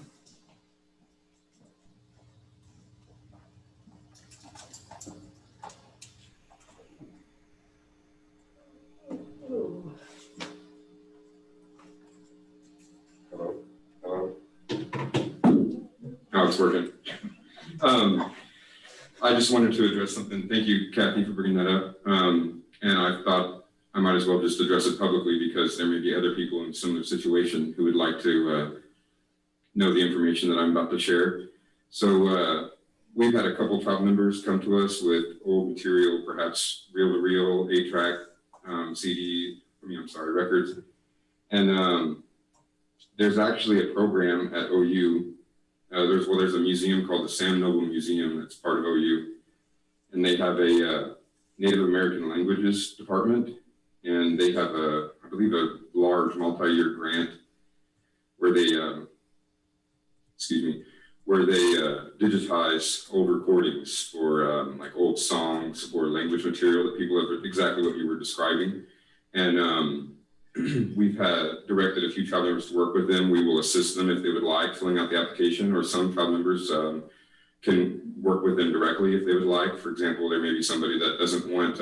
Now it's working. I just wanted to address something. Thank you, Kathy, for bringing that up. And I thought I might as well just address it publicly because there may be other people in a similar situation who would like to know the information that I'm about to share. So we've had a couple of tribal members come to us with old material, perhaps reel-to-reel, 8-track, records. And there's actually a program at OU. There's a museum called the Sam Noble Museum that's part of OU, and they have a Native American Languages department, and they have I believe a large multi-year grant where they, digitize old recordings for like old songs or language material that people have, exactly what you were describing, and we've directed a few tribe members to work with them. We will assist them if they would like filling out the application, or some tribe members can work with them directly if they would like. For example, there may be somebody that doesn't want,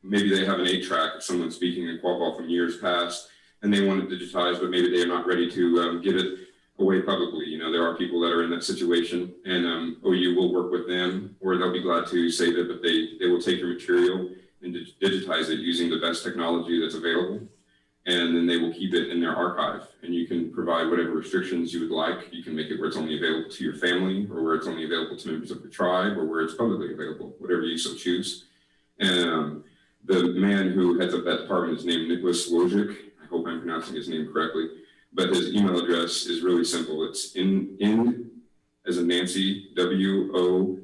maybe they have an 8-track of someone speaking in Quapaw from years past, and they want it digitized, but maybe they're not ready to give it away publicly. You know, there are people that are in that situation, and OU will work with them, or they'll be glad to save it, but they will take your material and digitize it using the best technology that's available. And then they will keep it in their archive, and you can provide whatever restrictions you would like. You can make it where it's only available to your family, or where it's only available to members of the tribe, or where it's publicly available, whatever you so choose. And the man who heads up that department is named Nicholas Wojcik. I hope I'm pronouncing his name correctly, but his email address is really simple. It's in as in Nancy, wo@ou.edu.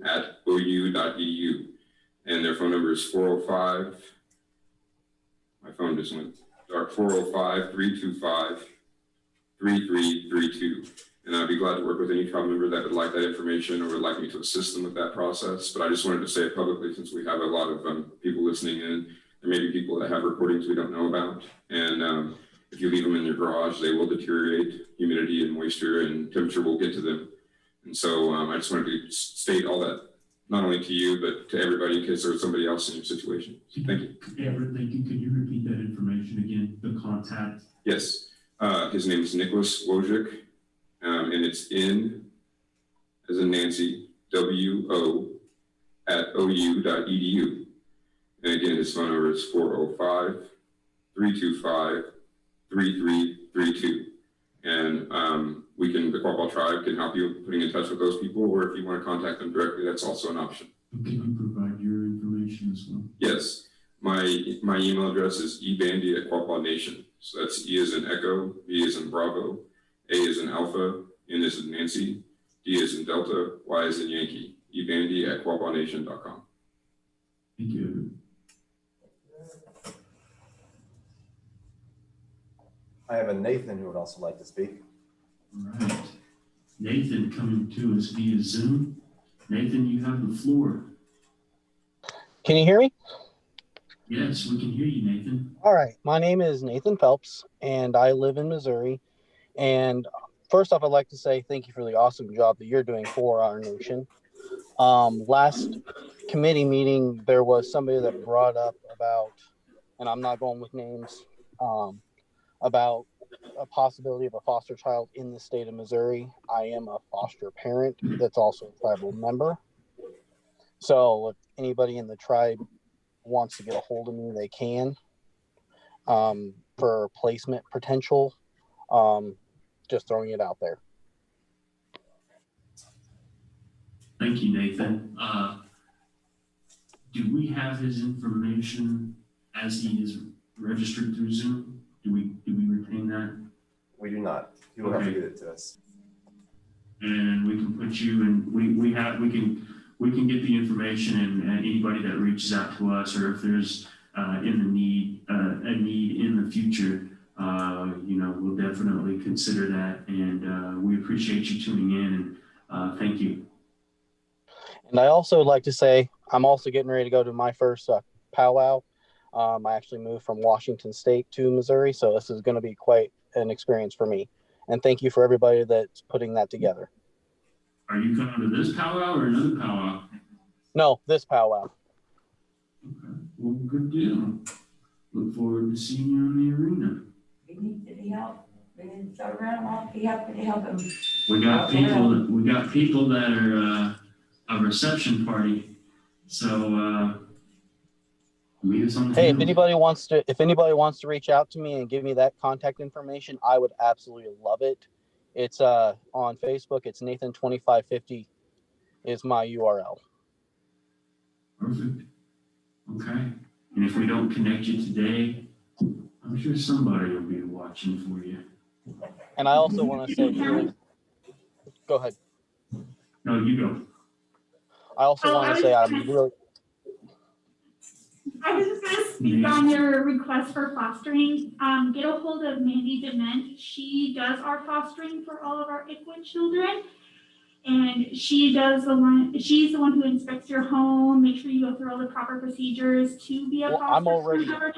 And their phone number is 405, my phone just went dark, 405-325-3332. And I'd be glad to work with any tribe member that would like that information or would like me to assist them with that process. But I just wanted to say it publicly, since we have a lot of people listening in. There may be people that have recordings we don't know about. And if you leave them in your garage, they will deteriorate. Humidity and moisture and temperature will get to them. And so I just wanted to state all that, not only to you, but to everybody in case there was somebody else in your situation. So thank you. Everett, thank you. Could you repeat that information again, the contact? Yes. His name is Nicholas Wojcik, and it's in, as in Nancy, wo@ou.edu. And again, his phone number is 405-325-3332. And the Quapaw tribe can help you putting in touch with those people, or if you want to contact them directly, that's also an option. Can you provide your information as well? Yes, my email address is ebandy@QuapawNation. So that's E as in Echo, B as in Bravo, A as in Alpha, N as in Nancy, D as in Delta, Y as in Yankee. ebandy@QuapawNation.com. Thank you. I have a Nathan who would also like to speak. All right. Nathan coming to us via Zoom. Nathan, you have the floor. Can you hear me? Yes, we can hear you, Nathan. All right. My name is Nathan Phelps, and I live in Missouri. And first off, I'd like to say thank you for the awesome job that you're doing for our nation. Last committee meeting, there was somebody that brought up about, and I'm not going with names, about a possibility of a foster child in the state of Missouri. I am a foster parent that's also a tribal member. So if anybody in the tribe wants to get a hold of me, they can, for placement potential. Just throwing it out there. Thank you, Nathan. Do we have his information as he is registered through Zoom? Do we retain that? We do not. You will have to get it to us. And we can put you in, we can get the information, and anybody that reaches out to us, or if there's a need in the future, we'll definitely consider that. And we appreciate you tuning in, and thank you. And I also would like to say, I'm also getting ready to go to my first powwow. I actually moved from Washington State to Missouri, so this is going to be quite an experience for me. And thank you for everybody that's putting that together. Are you coming to this powwow or another powwow? No, this powwow. Okay, well, good deal. Look forward to seeing you in the arena. Did he help? Did Doj Grant be happy to help him? We got people that are a reception party. So meet us on the Hey, field. if anybody wants to reach out to me and give me that contact information, I would absolutely love it. It's on Facebook. It's Nathan2550 is my URL. Perfect. Okay. And if we don't connect you today, I'm sure somebody will be watching for you. And I also want to say, go ahead. No, you go. I also want to say I was just going to speak on your request for fostering. Get a hold of Mandy Dement. She does our fostering for all of our ICWA children. And she's the one who inspects your home, make sure you go through all the proper procedures to be a foster.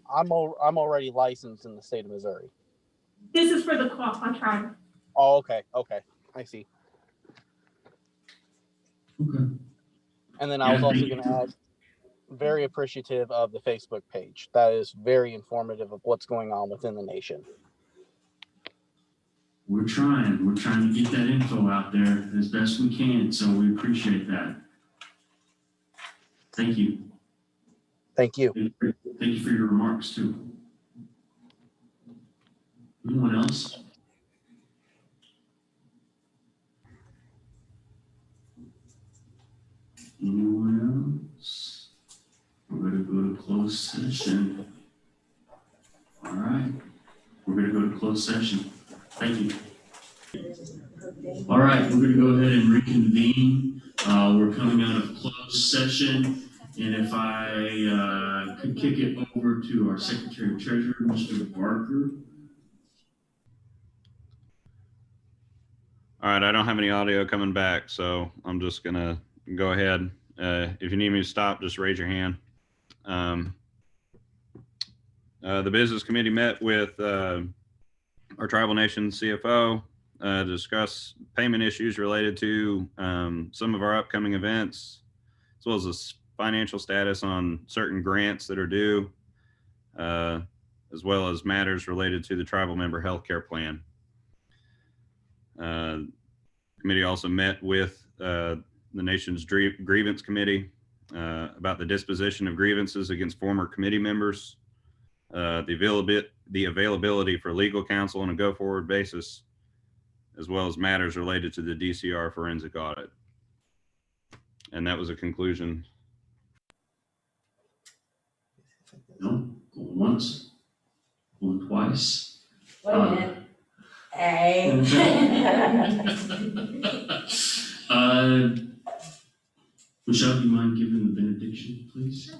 I'm already licensed in the state of Missouri. This is for the Quapaw tribe. Oh, okay. I see. Okay. And then I was also going to add, very appreciative of the Facebook page. That is very informative of what's going on within the nation. We're trying to get that info out there as best we can. So we appreciate that. Thank you. Thank you. Thank you for your remarks too. Anyone else? Anyone else? We're going to go to closed session. All right. We're going to go to closed session. Thank you. All right, we're going to go ahead and reconvene. We're coming out of closed session. And if I could kick it over to our Secretary of Treasurer, Mr. Barker. All right, I don't have any audio coming back, so I'm just going to go ahead. If you need me to stop, just raise your hand. The Business Committee met with our Tribal Nation CFO to discuss payment issues related to some of our upcoming events, as well as the financial status on certain grants that are due, as well as matters related to the tribal member healthcare plan. The committee also met with the nation's grievance committee about the disposition of grievances against former committee members, the availability for legal counsel on a go-forward basis, as well as matters related to the DCR forensic audit. And that was a conclusion. No, going once, going twice. Wait a minute. Hey. Michelle, do you mind giving the benediction, please?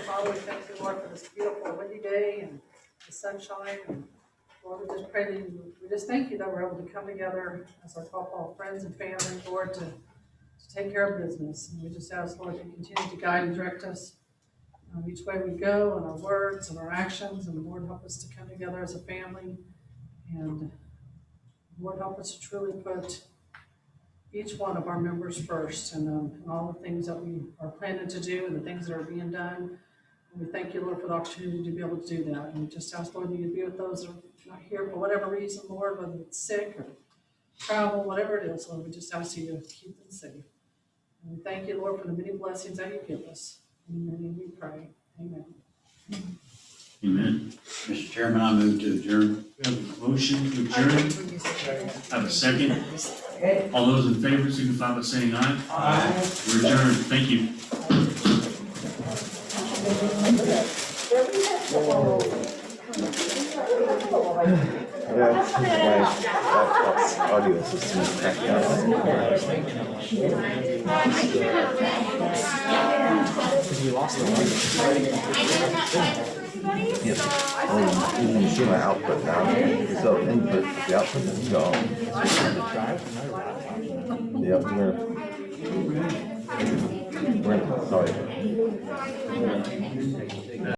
Father, we thank you, Lord, for this beautiful windy day and the sunshine and Lord, we just pray that we just thank you that we're able to come together as our Quapaw friends and family, Lord, to take care of business. And we just ask, Lord, to continue to guide and direct us each way we go, in our words and our actions. And Lord, help us to come together as a family. And Lord, help us to truly put each one of our members first, and all the things that we are planning to do and the things that are being done. And we thank you, Lord, for the opportunity to be able to do that. And we just ask, Lord, that you be with those that are not here for whatever reason, Lord, whether it's sick or travel, whatever it is, Lord, we just ask you to keep them safe. And we thank you, Lord, for the many blessings that you give us. In your name we pray. Amen. Amen. Mr. Chairman, I move to adjourn. We have a motion to adjourn. Have a second. All those in favor signify by saying aye. Aye. We're adjourned. Thank you. My audio system is cracked out. You lost the Yes. You can see my output now. So input, the output is gone. Yep, we're gonna, sorry.